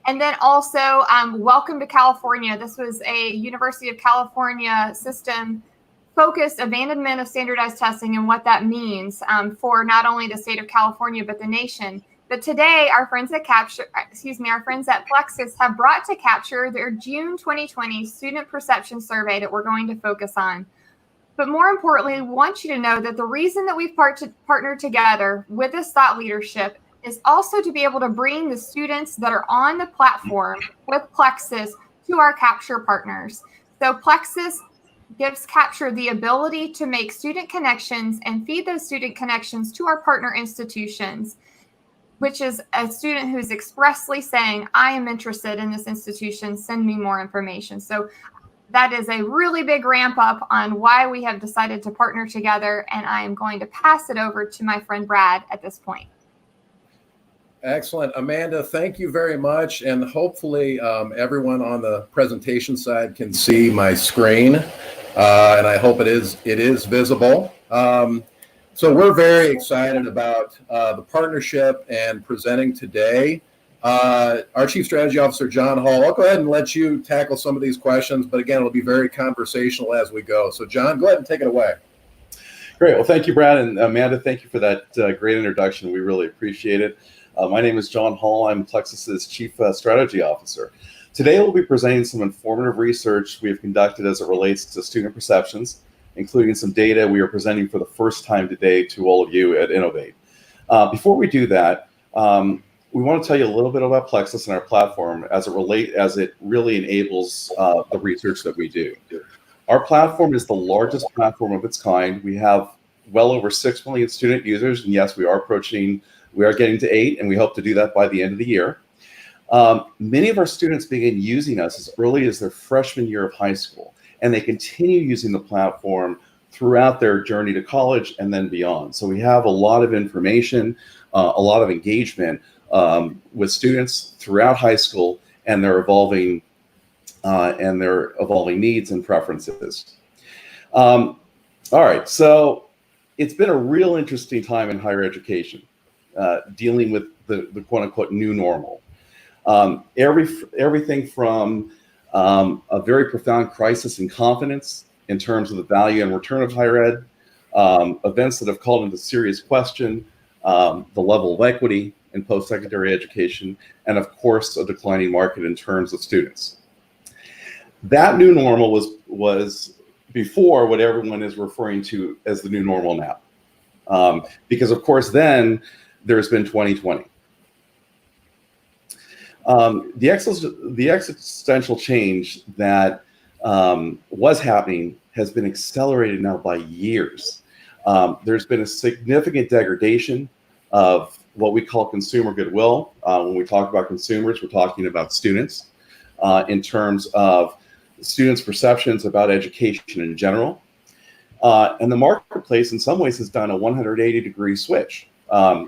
And then also, welcome to California. This was a University of California system focused abandonment of standardized testing and what that means for not only the state of California, but the nation. But today, our friends at Plexus have brought to Capture their June 2020 student perception survey that we're going to focus on. But more importantly, we want you to know that the reason that we've partnered together with this thought leadership is also to be able to bring the students that are on the platform with Plexus to our Capture partners. So Plexus gives Capture the ability to make student connections and feed those student connections to our partner institutions, which is a student who's expressly saying, I am interested in this institution, send me more information. So that is a really big ramp up on why we have decided to partner together. And I am going to pass it over to my friend Brad at this point. Excellent. Amanda, thank you very much. And hopefully everyone on the presentation side can see my screen. And I hope it is visible. So we're very excited about the partnership and presenting today. Our Chief Strategy Officer, John Hall, I'll go ahead and let you tackle some of these questions, but again, it'll be very conversational as we go. So John, go ahead and take it away. Great. Well, thank you, Brad, and Amanda, thank you for that great introduction. We really appreciate it. My name is John Hall. I'm Plexus's Chief Strategy Officer. Today, we'll be presenting some informative research we have conducted as it relates to student perceptions, including some data we are presenting for the first time today to all of you at Innovate. Before we do that, we want to tell you a little bit about Plexus and our platform as it really enables the research that we do. Our platform is the largest platform of its kind. We have well over 6 million student users, and yes, we are getting to 8, and we hope to do that by the end of the year. Many of our students begin using us as early as their freshman year of high school, and they continue using the platform throughout their journey to college and then beyond. So we have a lot of information, a lot of engagement with students throughout high school and their evolving needs and preferences. All right, so it's been a real interesting time in higher education, dealing with the quote unquote new normal. Everything from a very profound crisis in confidence in terms of the value and return of higher ed, events that have called into serious question the level of equity in post-secondary education, and of course, a declining market in terms of students. That new normal was before what everyone is referring to as the new normal now. Because of course, then there's been 2020. The existential change that was happening has been accelerated now by years. There's been a significant degradation of what we call consumer goodwill. When we talk about consumers, we're talking about students in terms of students' perceptions about education in general. And the marketplace in some ways has done a 180-degree switch.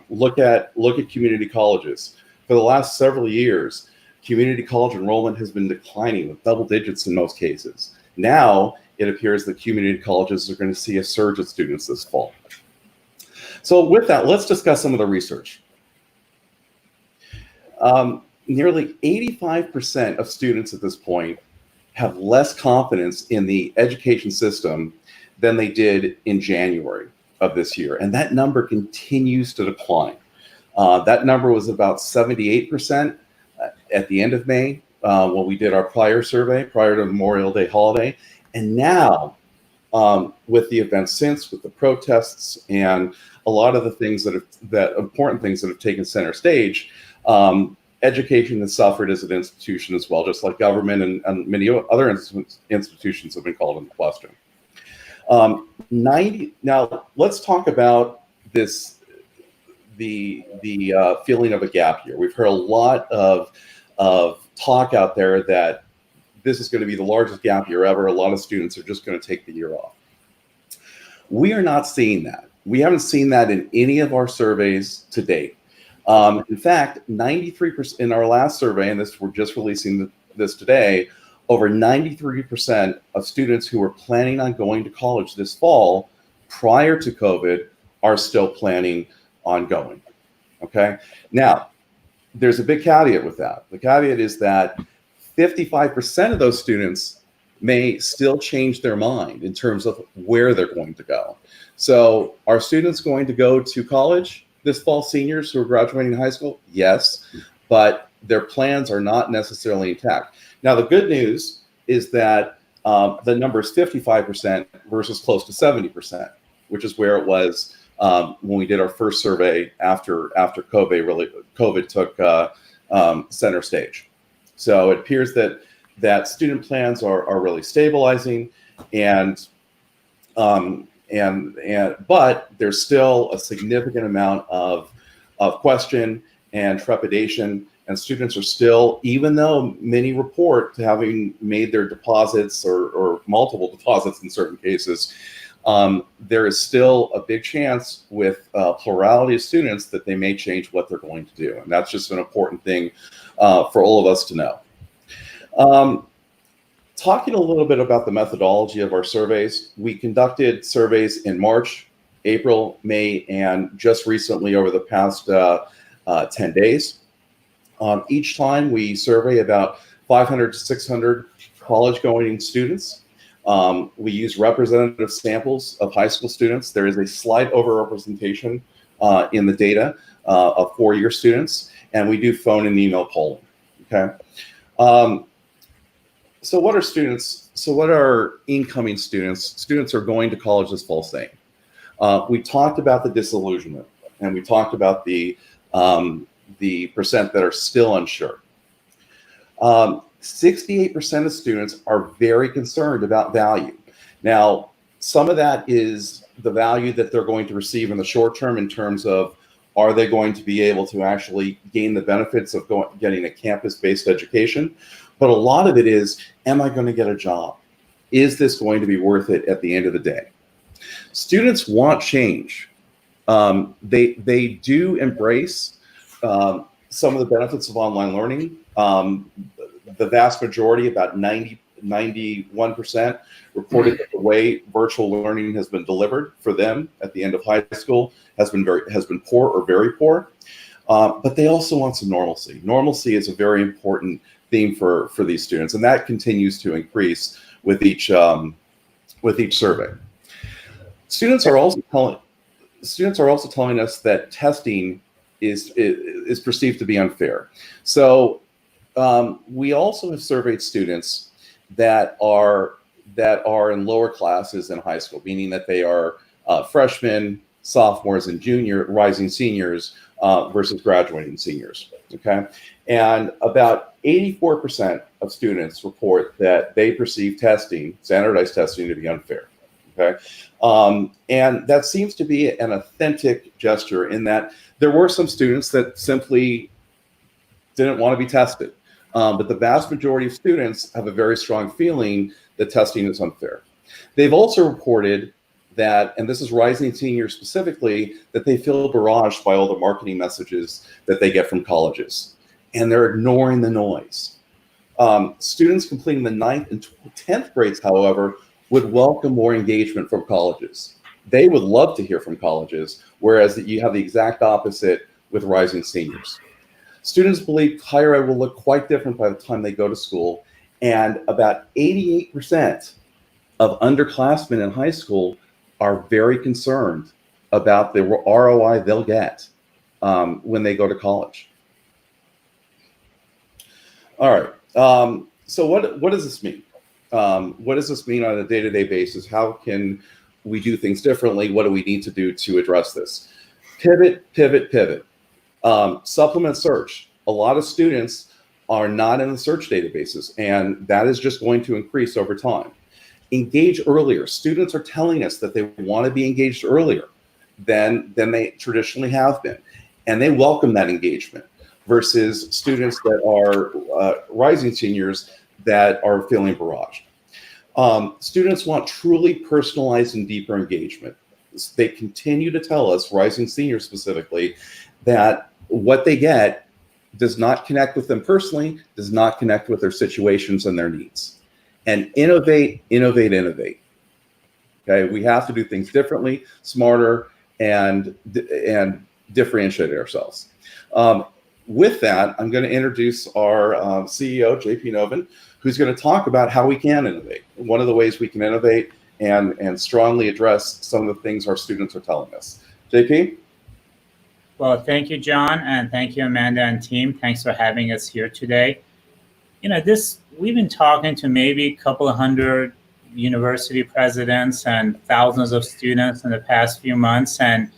Look at community colleges. For the last several years, community college enrollment has been declining with double digits in most cases. Now, it appears that community colleges are going to see a surge of students this fall. So with that, let's discuss some of the research. Nearly 85% of students at this point have less confidence in the education system than they did in January of this year. And that number continues to decline. That number was about 78% at the end of May when we did our prior survey, prior to Memorial Day holiday. And now, with the events since, with the protests and a lot of the things important things that have taken center stage, education has suffered as an institution as well, just like government and many other institutions have been called into question. Now, let's talk about this, the feeling of a gap year. We've heard a lot of talk out there that this is going to be the largest gap year ever. A lot of students are just going to take the year off. We are not seeing that. We haven't seen that in any of our surveys to date. In fact, 93% in our last survey, and we're just releasing this today, over 93% of students who were planning on going to college this fall prior to COVID are still planning on going. Okay. Now, there's a big caveat with that. The caveat is that 55% of those students may still change their mind in terms of where they're going to go. So are students going to go to college this fall, seniors who are graduating high school? Yes, but their plans are not necessarily intact. Now, the good news is that the number is 55% versus close to 70%, which is where it was when we did our first survey after COVID took center stage. So it appears that student plans are really stabilizing, but there's still a significant amount of question and trepidation, and students are still, even though many report to having made their deposits or multiple deposits in certain cases, there is still a big chance with plurality of students that they may change what they're going to do. And that's just an important thing for all of us to know. Talking a little bit about the methodology of our surveys, we conducted surveys in March, April, May, and just recently over the past 10 days. Each time we survey about 500 to 600 college-going students. We use representative samples of high school students. There is a slight overrepresentation in the data of four-year students, and we do phone and email polling, okay? So what are students, so what are incoming students? Students are going to college this fall saying. We talked about the disillusionment, and we talked about the percent that are still unsure. 68% of students are very concerned about value. Now, some of that is the value that they're going to receive in the short term in terms of, are they going to be able to actually gain the benefits of getting a campus-based education? But a lot of it is, am I going to get a job? Is this going to be worth it at the end of the day? Students want change. They do embrace some of the benefits of online learning. The vast majority, about 91%, reported that the way virtual learning has been delivered for them at the end of high school has been poor or very poor. But they also want some normalcy. Normalcy is a very important theme for these students, and that continues to increase with each survey. Students are also telling us that testing is perceived to be unfair. So we also have surveyed students that are in lower classes in high school, meaning that they are freshmen, sophomores, and rising seniors versus graduating seniors. Okay, and about 84% of students report that they perceive standardized testing, to be unfair. Okay, and that seems to be an authentic gesture in that there were some students that simply didn't want to be tested. But the vast majority of students have a very strong feeling that testing is unfair. They've also reported that, and this is rising seniors specifically, that they feel barraged by all the marketing messages that they get from colleges, and they're ignoring the noise. Students completing the 9th and 10th grades, however, would welcome more engagement from colleges. They would love to hear from colleges, whereas you have the exact opposite with rising seniors. Students believe higher ed will look quite different by the time they go to school, and about 88% of underclassmen in high school are very concerned about the ROI they'll get when they go to college. All right, so what does this mean? What does this mean on a day-to-day basis? How can we do things differently? What do we need to do to address this? Pivot, pivot, pivot. Supplement search. A lot of students are not in the search databases, and that is just going to increase over time. Engage earlier. Students are telling us that they want to be engaged earlier than they traditionally have been, and they welcome that engagement versus students that are rising seniors that are feeling barraged. Students want truly personalized and deeper engagement. They continue to tell us, rising seniors specifically, that what they get does not connect with them personally, does not connect with their situations and their needs. And innovate, innovate, innovate. Okay, we have to do things differently, smarter, and differentiate ourselves. with that, I'm going to introduce our CEO, JP Novin, who's going to talk about how we can innovate. One of the ways we can innovate and strongly address some of the things our students are telling us. JP? Well, thank you, John, and thank you, Amanda and team. Thanks for having us here today. We've been talking to maybe a couple of hundred university presidents and thousands of students in the past few months, and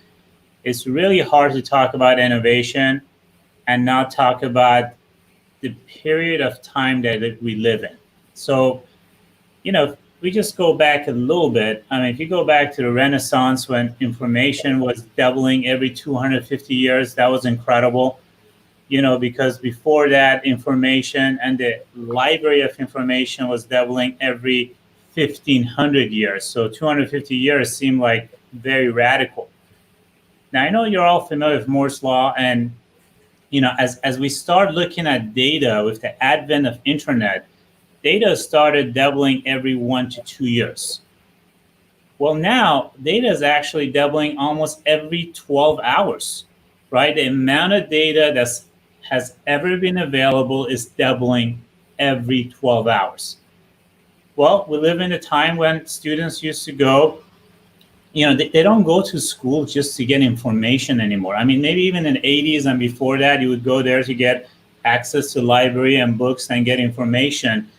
it's really hard to talk about innovation and not talk about the period of time that we live in. So, if we just go back a little bit, if you go back to the Renaissance when information was doubling every 250 years, that was incredible. Because before that, information and the library of information was doubling every 1,500 years. So 250 years seemed like very radical. Now, I know you're all familiar with Moore's Law, and as we start looking at data with the advent of internet, data started doubling every 1 to 2 years. Well, now data is actually doubling almost every 12 hours, right? The amount of data that has ever been available is doubling every 12 hours. Well, we live in a time when students used to go, they don't go to school just to get information anymore. Maybe even in the 80s and before that, you would go there to get access to library and books and get information.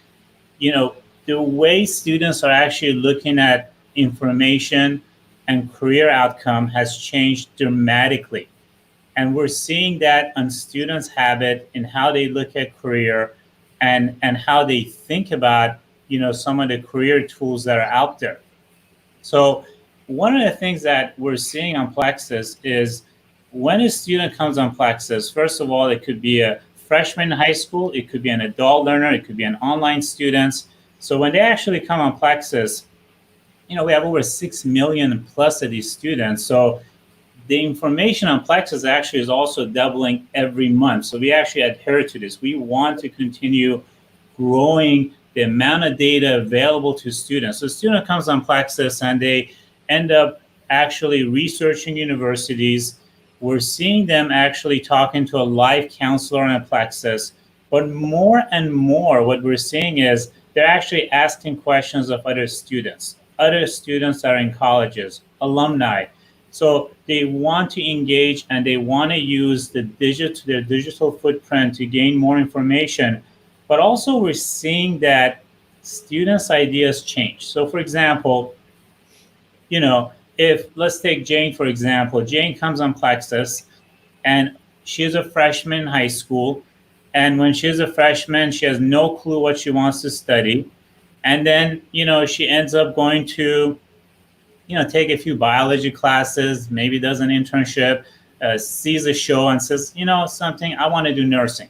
The way students are actually looking at information and career outcome has changed dramatically. And we're seeing that on students' habit in how they look at career and how they think about, some of the career tools that are out there. So one of the things that we're seeing on Plexus is when a student comes on Plexus, first of all, it could be a freshman in high school, it could be an adult learner, it could be an online student. So when they actually come on Plexus, we have over 6 million plus of these students. So the information on Plexus actually is also doubling every month. So we actually adhere to this. We want to continue growing the amount of data available to students. So a student comes on Plexus and they end up actually researching universities. We're seeing them actually talking to a live counselor on a Plexus. But more and more, what we're seeing is they're actually asking questions of other students that are in colleges, alumni. So they want to engage and they want to use their digital footprint to gain more information. But also we're seeing that students' ideas change. So for example, if let's take Jane, for example, Jane comes on Plexus and she's a freshman in high school. And when she's a freshman, she has no clue what she wants to study. And then, she ends up going to take a few biology classes, maybe does an internship, sees a show and says, something, I want to do nursing.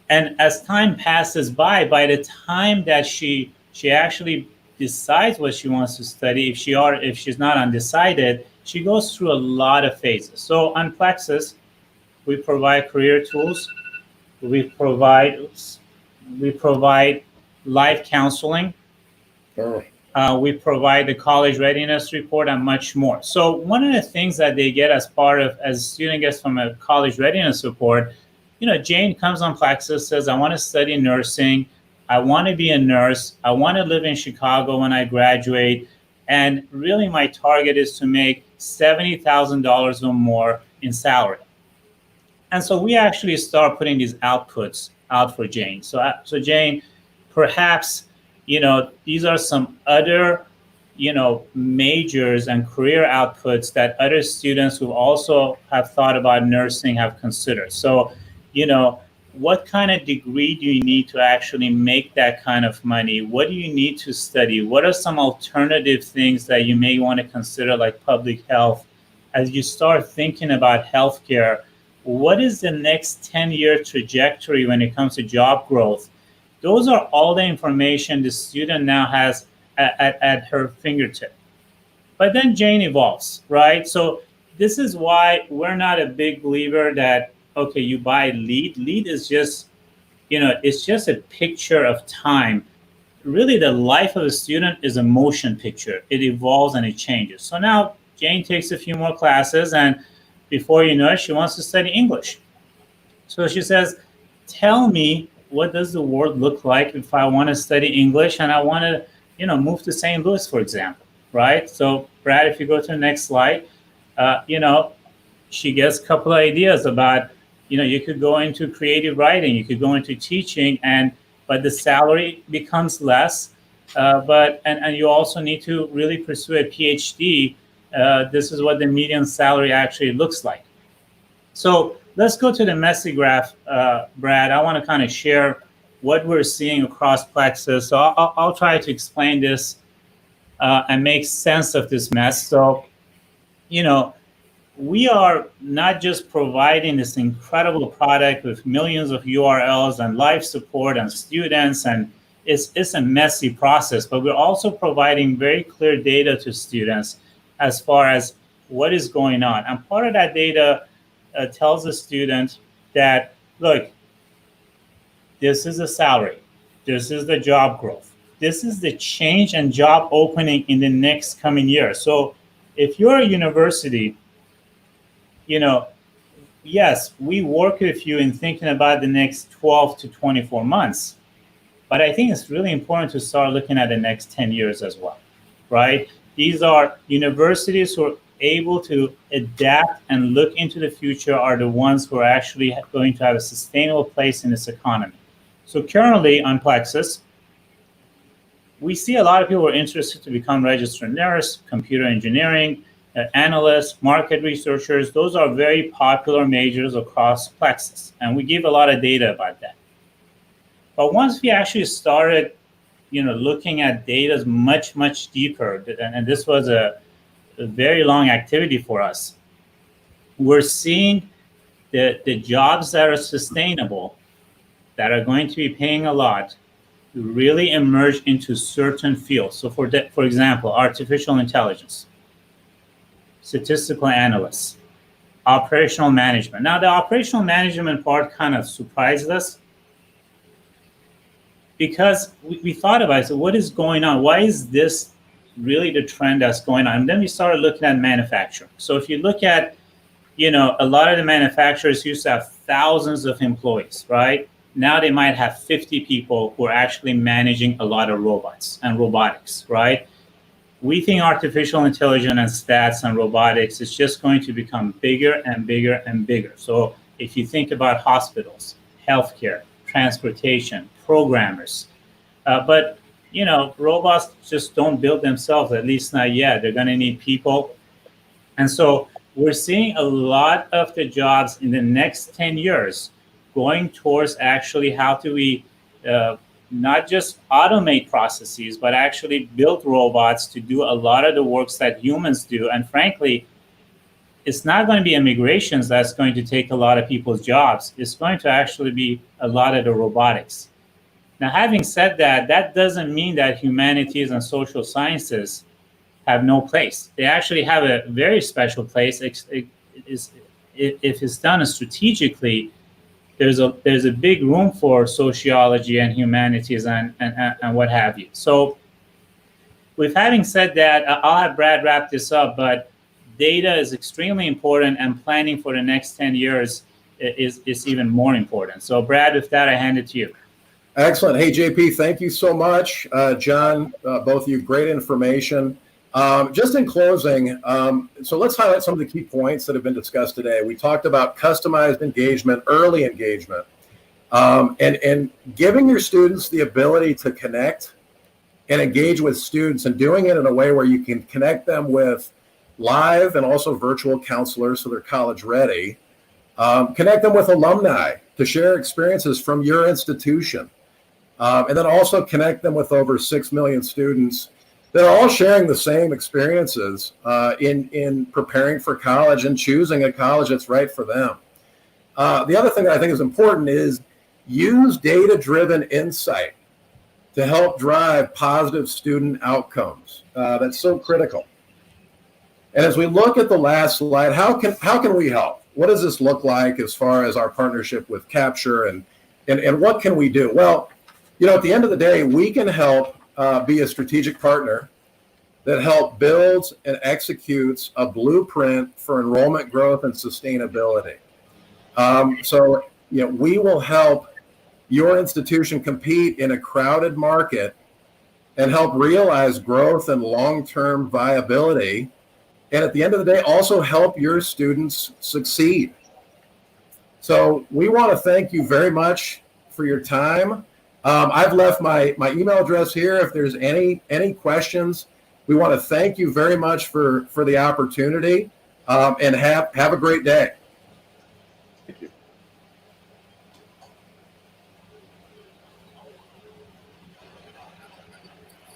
And as time passes by the time that she actually decides what she wants to study, if she's not undecided, she goes through a lot of phases. So on Plexus, we provide career tools, we provide live counseling. Oh. We provide the college readiness report and much more. So one of the things that they get as a student gets from a college readiness report, Jane comes on Plexus, says, I want to study nursing. I want to be a nurse. I want to live in Chicago when I graduate. And really my target is to make $70,000 or more in salary. And so we actually start putting these outputs out for Jane. So Jane, perhaps, these are some other, majors and career outputs that other students who also have thought about nursing have considered. So, what kind of degree do you need to actually make that kind of money? What do you need to study? What are some alternative things that you may want to consider, like public health? As you start thinking about healthcare, what is the next 10-year trajectory when it comes to job growth? Those are all the information the student now has at her fingertip. But then Jane evolves, right? So this is why we're not a big believer that, okay, you buy lead. Lead is just, it's just a picture of time. Really, the life of a student is a motion picture. It evolves and it changes. So now Jane takes a few more classes, and before you know it, she wants to study English. So she says, tell me, what does the world look like if I want to study English and I want to, move to St. Louis, for example, right? So Brad, if you go to the next slide, she gets a couple of ideas about, you could go into creative writing, you could go into teaching, but the salary becomes less. But you also need to really pursue a PhD. This is what the median salary actually looks like. So let's go to the messy graph, Brad. I want to kind of share what we're seeing across Plexus. So I'll try to explain this and make sense of this mess. So, we are not just providing this incredible product with millions of URLs and live support and students, and it's a messy process, but we're also providing very clear data to students as far as what is going on. And part of that data tells the student that, look, this is the salary, this is the job growth, this is the change and job opening in the next coming year. So if you're a university, yes, we work with you in thinking about the next 12 to 24 months, but I think it's really important to start looking at the next 10 years as well, right? These are universities who are able to adapt and look into the future, are the ones who are actually going to have a sustainable place in this economy. So currently on Plexus, we see a lot of people who are interested to become registered nurse, computer engineering, analysts, market researchers. Those are very popular majors across Plexus, and we give a lot of data about that. But once we actually started, looking at data much, much deeper, and this was a very long activity for us, we're seeing the jobs that are sustainable, that are going to be paying a lot, really emerge into certain fields. So for example, artificial intelligence, statistical analysts, operational management. Now, the operational management part kind of surprised us because we thought about it. So what is going on? Why is this really the trend that's going on? And then we started looking at manufacturing. So if you look at, a lot of the manufacturers used to have thousands of employees, right? Now they might have 50 people who are actually managing a lot of robots and robotics, right? We think artificial intelligence and stats and robotics is just going to become bigger and bigger and bigger. So if you think about hospitals, healthcare, transportation, programmers, but robots just don't build themselves, at least not yet. They're going to need people. And so we're seeing a lot of the jobs in the next 10 years going towards actually how do we not just automate processes, but actually build robots to do a lot of the works that humans do. And frankly, it's not going to be immigrations that's going to take a lot of people's jobs. It's going to actually be a lot of the robotics. Now, having said that, that doesn't mean that humanities and social sciences have no place. They actually have a very special place. If it's done strategically, there's a big room for sociology and humanities and what have you. So with having said that, I'll have Brad wrap this up, but data is extremely important, and planning for the next 10 years is even more important. So Brad, with that, I hand it to you. Excellent. Hey, JP, thank you so much. John, both of you, great information. Just in closing, so let's highlight some of the key points that have been discussed today. We talked about customized engagement, early engagement, and giving your students the ability to connect and engage with students, and doing it in a way where you can connect them with live and also virtual counselors so they're college ready. Connect them with alumni to share experiences from your institution. And then also connect them with over 6 million students that are all sharing the same experiences in preparing for college and choosing a college that's right for them. The other thing that I think is important is use data-driven insight to help drive positive student outcomes. That's so critical. And as we look at the last slide, how can we help? What does this look like as far as our partnership with Capture, and what can we do? Well, at the end of the day, we can help be a strategic partner that help builds and executes a blueprint for enrollment growth and sustainability. So we will help your institution compete in a crowded market and help realize growth and long-term viability. And at the end of the day, also help your students succeed. So we want to thank you very much for your time. I've left my email address here. If there's any questions, we want to thank you very much for the opportunity, and have a great day. Thank you.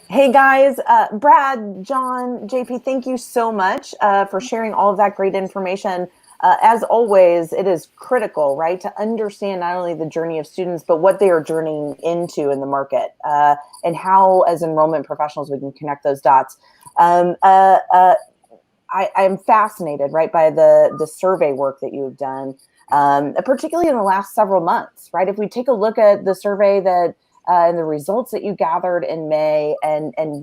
Hey guys, Brad, John, JP, thank you so much for sharing all of that great information. As always, it is critical, right, to understand not only the journey of students, but what they are journeying into in the market, and how, as enrollment professionals, we can connect those dots. I'm fascinated, right, by the survey work that you've done, particularly in the last several months, right? If we take a look at the survey that and the results that you gathered in May and in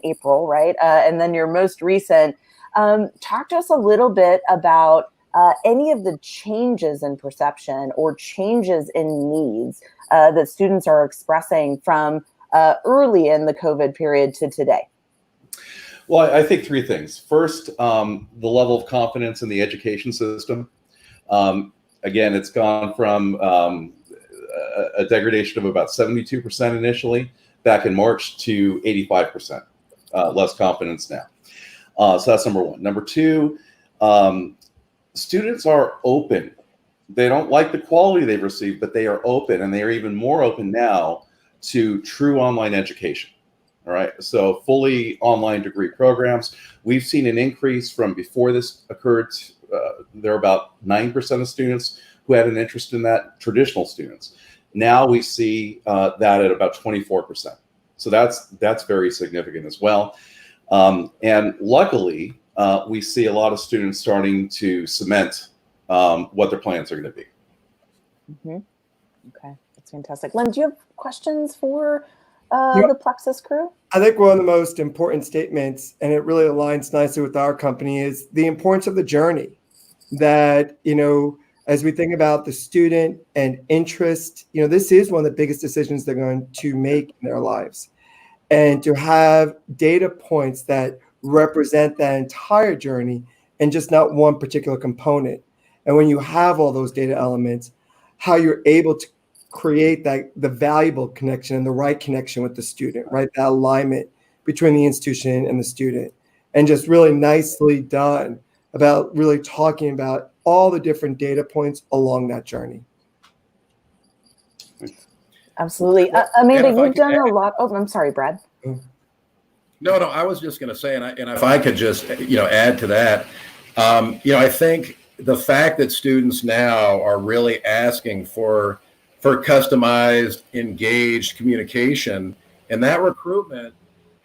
April, right? And then your most recent, talk to us a little bit about any of the changes in perception or changes in needs that students are expressing from early in the COVID period to today. Well, I think three things. First, the level of confidence in the education system. Again, it's gone from a degradation of about 72% initially back in March to 85% less confidence now. So that's number one. Number two, students are open. They don't like the quality they've received, but they are open, and they are even more open now to true online education. All right, so fully online degree programs. We've seen an increase from before this occurred. There are about 9% of students who had an interest in that, traditional students. Now we see that at about 24%. So that's very significant as well. And luckily, we see a lot of students starting to cement what their plans are going to be. Mm-hmm. Okay, that's fantastic. Len, do you have questions for the Plexus crew? I think one of the most important statements, and it really aligns nicely with our company, is the importance of the journey. That, as we think about the student and interest, this is one of the biggest decisions they're going to make in their lives. And to have data points that represent that entire journey and just not one particular component. And when you have all those data elements, how you're able to create the valuable connection and the right connection with the student, right? That alignment between the institution and the student. And just really nicely done about really talking about all the different data points along that journey. Absolutely. Amanda, you've done a lot. Oh, I'm sorry, Brad. No, I was just going to say, and if I could just, add to that, I think the fact that students now are really asking for customized, engaged communication, and that recruitment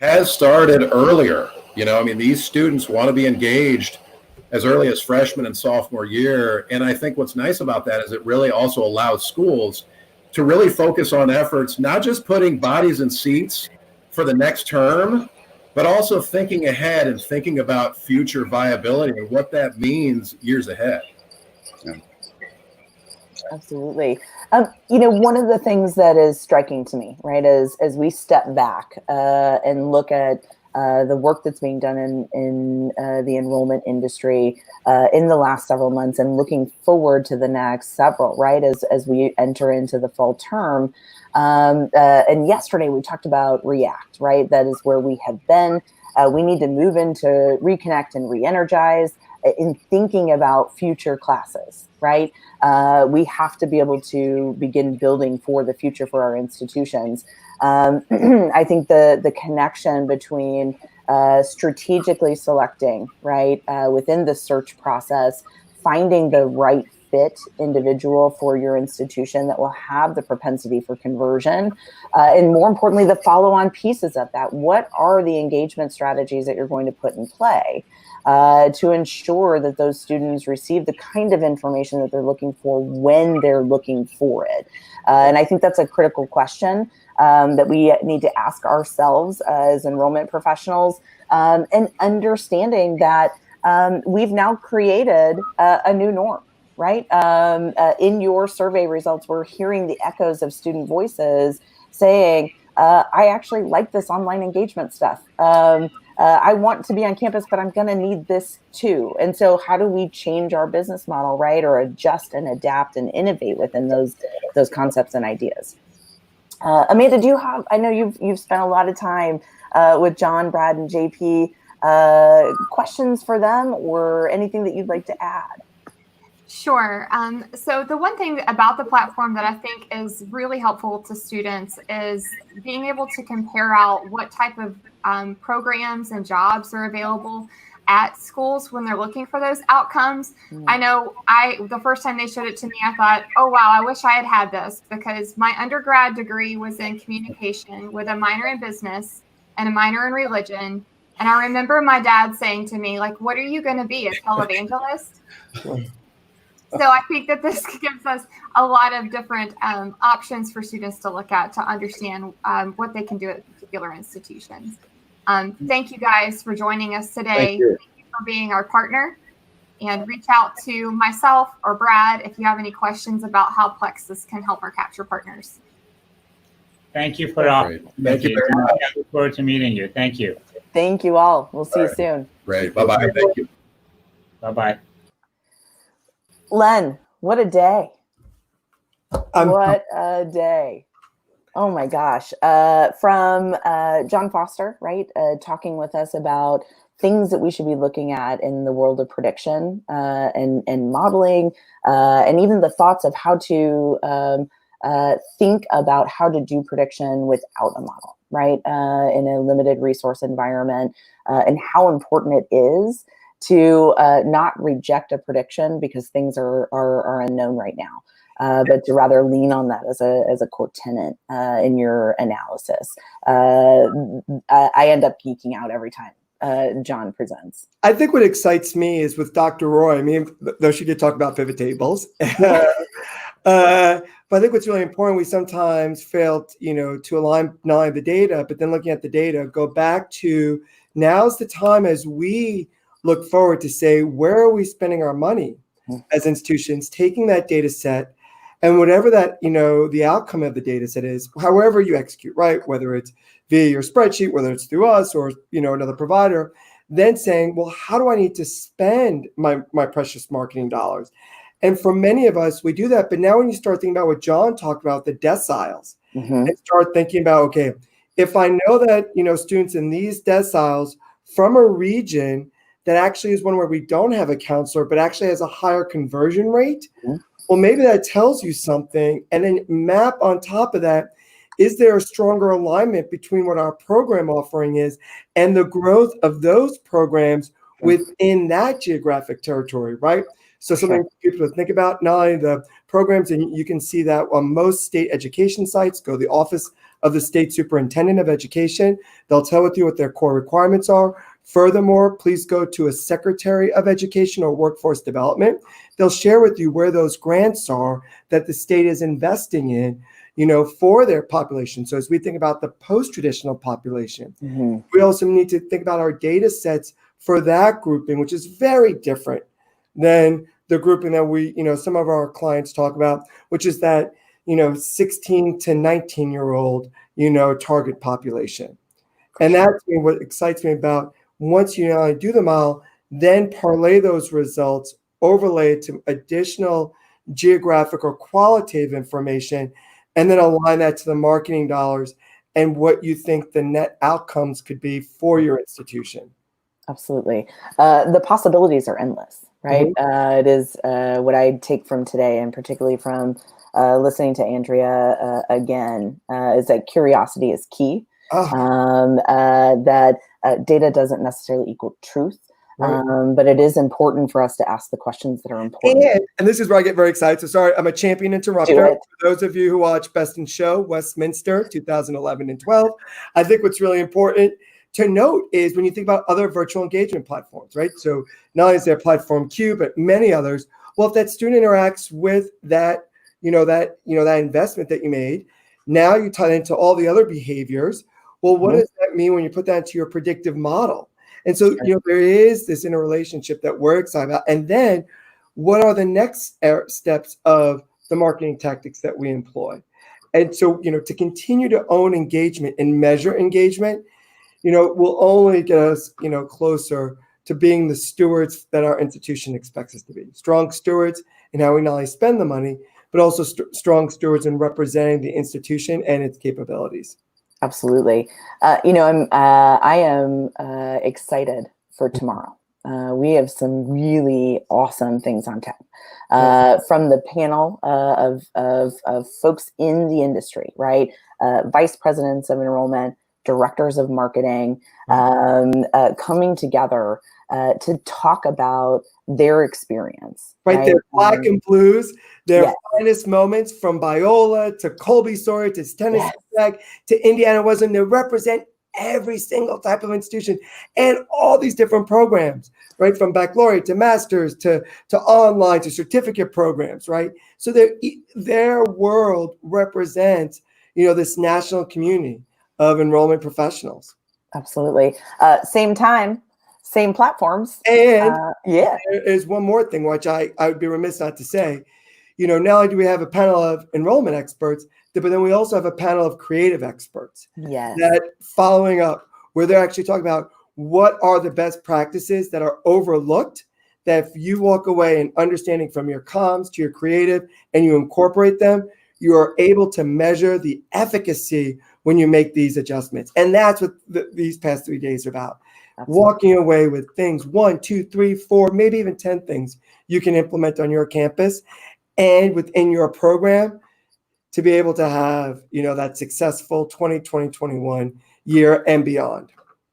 has started earlier. These students want to be engaged as early as freshman and sophomore year. And I think what's nice about that is it really also allows schools to really focus on efforts, not just putting bodies in seats for the next term, but also thinking ahead and thinking about future viability and what that means years ahead. Yeah. Absolutely. One of the things that is striking to me, right, as we step back and look at the work that's being done in the enrollment industry in the last several months and looking forward to the next several, right, as we enter into the fall term. And yesterday we talked about React, right? That is where we have been. We need to move into Reconnect and Reenergize in thinking about future classes, right? We have to be able to begin building for the future for our institutions. I think the connection between strategically selecting, right, within the search process, finding the right fit individual for your institution that will have the propensity for conversion, and more importantly, the follow-on pieces of that. What are the engagement strategies that you're going to put in play to ensure that those students receive the kind of information that they're looking for when they're looking for it? And I think that's a critical question that we need to ask ourselves as enrollment professionals, and understanding that we've now created a new norm, right? In your survey results, we're hearing the echoes of student voices saying, I actually like this online engagement stuff. I want to be on campus, but I'm going to need this too. And so how do we change our business model, right? Or adjust and adapt and innovate within those concepts and ideas? Amanda, do you have, I know you've spent a lot of time with John, Brad, and JP, questions for them or anything that you'd like to add? Sure. So the one thing about the platform that I think is really helpful to students is being able to compare out what type of programs and jobs are available at schools when they're looking for those outcomes. I know the first time they showed it to me, I thought, oh, wow, I wish I had had this, because my undergrad degree was in communication with a minor in business and a minor in religion. And I remember my dad saying to me, like, what are you going to be, a televangelist? So I think that this gives us a lot of different options for students to look at to understand what they can do at particular institutions. Thank you guys for joining us today. Thank you. Thank you for being our partner. And reach out to myself or Brad if you have any questions about how Plexus can help our capture partners. Thank you for all. Thank you very much. I look forward to meeting you. Thank you. Thank you all. We'll see you soon. Great. Bye-bye. Thank you. Bye-bye. Len, what a day. I'm- What a day. Oh my gosh. From John Foster, right? Talking with us about things that we should be looking at in the world of prediction and modeling, and even the thoughts of how to think about how to do prediction without a model, right? In a limited resource environment, and how important it is to not reject a prediction because things are unknown right now, but to rather lean on that as a core tenet in your analysis. I end up geeking out every time John presents. I think what excites me is with Dr. Roy, I mean, though she did talk about pivot tables, but I think what's really important, we sometimes fail, to align not only the data, but then looking at the data, go back to now's the time as we look forward to say, where are we spending our money as institutions, taking that data set and whatever that, the outcome of the data set is, however you execute, right? Whether it's via your spreadsheet, whether it's through us or, another provider, then saying, well, how do I need to spend my precious marketing dollars? And for many of us, we do that. But now when you start thinking about what John talked about, the deciles, and start thinking about, okay, if I know that, students in these deciles from a region that actually is one where we don't have a counselor, but actually has a higher conversion rate, well, maybe that tells you something. And then map on top of that, is there a stronger alignment between what our program offering is and the growth of those programs within that geographic territory, right? So something for people to think about, not only the programs, and you can see that on most state education sites, go to the Office of the State Superintendent of Education. They'll tell you what their core requirements are. Furthermore, please go to a Secretary of Education or Workforce Development. They'll share with you where those grants are that the state is investing in, for their population. So as we think about the post-traditional population, we also need to think about our data sets for that grouping, which is very different than the grouping that we, some of our clients talk about, which is that, 16 to 19-year-old, target population. And that's what excites me about once you not only do the model, then parlay those results, overlay it to additional geographic or qualitative information, and then align that to the marketing dollars and what you think the net outcomes could be for your institution. Absolutely. The possibilities are endless, right? It is what I take from today, and particularly from listening to Andrea again, is that curiosity is key. That data doesn't necessarily equal truth, but it is important for us to ask the questions that are important. And this is where I get very excited. So sorry, I'm a champion interrupter. For those of you who watch Best in Show, Westminster, 2011 and 12, I think what's really important to note is when you think about other virtual engagement platforms, right? So not only is there Platform Q, but many others. Well, if that student interacts with that, that investment that you made, now you tie it into all the other behaviors. Well, what does that mean when you put that into your predictive model? And so, there is this interrelationship that we're excited about. And then what are the next steps of the marketing tactics that we employ? And so, to continue to own engagement and measure engagement, will only get us, closer to being the stewards that our institution expects us to be. Strong stewards in how we not only spend the money, but also strong stewards in representing the institution and its capabilities. Absolutely. I am excited for tomorrow. We have some really awesome things on tap from the panel of folks in the industry, right? Vice presidents of enrollment, directors of marketing, coming together to talk about their experience. Right, their black and blues, their finest moments, from Biola to Colby Sawyer to Tennessee Tech to Indiana wasn't to represent every single type of institution and all these different programs, right? From baccalaureate to master's to online to certificate programs, right? So their world represents, this national community of enrollment professionals. Absolutely. Same time, same platforms. And there's one more thing, which I would be remiss not to say. Not only do we have a panel of enrollment experts, but then we also have a panel of creative experts. Yes. That following up, where they're actually talking about what are the best practices that are overlooked, that if you walk away and understanding from your comms to your creative and you incorporate them, you are able to measure the efficacy when you make these adjustments. And that's what these past 3 days are about. Absolutely. Walking away with things, 1, 2, 3, 4, maybe even 10 things you can implement on your campus and within your program to be able to have, that successful 2020-2021 year and beyond.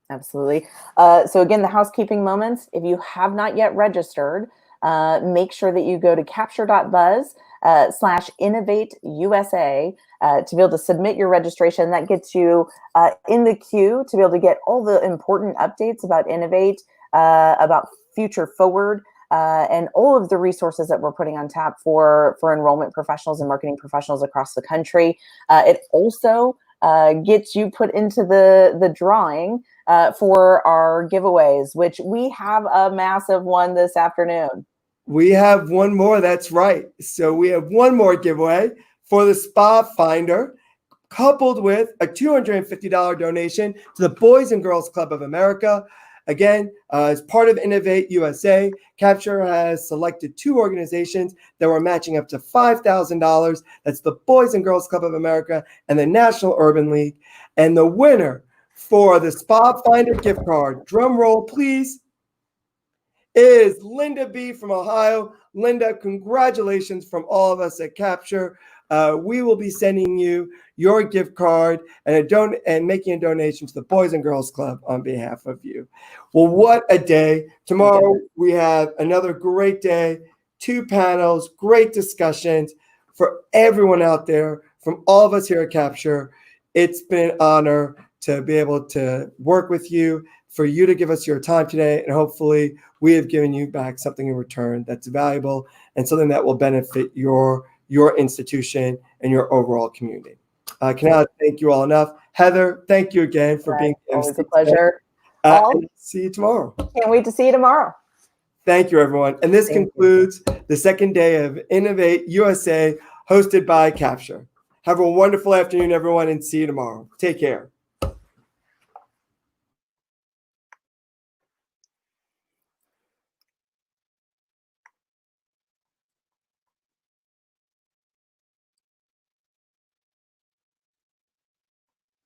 Absolutely. So again, the housekeeping moments, if you have not yet registered, make sure that you go to capture.buzz/Innovate USA to be able to submit your registration. That gets you in the queue to be able to get all the important updates about Innovate, about Future Forward, and all of the resources that we're putting on tap for enrollment professionals and marketing professionals across the country. It also gets you put into the drawing for our giveaways, which we have a massive one this afternoon. We have one more, that's right. So we have one more giveaway for the Spa Finder, coupled with a $250 donation to the Boys and Girls Club of America. Again, as part of Innovate USA, Capture has selected 2 organizations that were matching up to $5,000. That's the Boys and Girls Club of America and the National Urban League. And the winner for the Spa Finder gift card, drum roll please, is Linda B. from Ohio. Linda, congratulations from all of us at Capture. We will be sending you your gift card and making a donation to the Boys and Girls Club on behalf of you. Well, what a day. Tomorrow we have another great day, 2 panels, great discussions for everyone out there, from all of us here at Capture. It's been an honor to be able to work with you, for you to give us your time today, and hopefully we have given you back something in return that's valuable and something that will benefit your institution and your overall community. I cannot thank you all enough. Heather, thank you again for being here. Always a pleasure. See you tomorrow. Can't wait to see you tomorrow. Thank you, everyone. And this concludes the second day of Innovate USA, hosted by Capture. Have a wonderful afternoon, everyone, and see you tomorrow. Take care.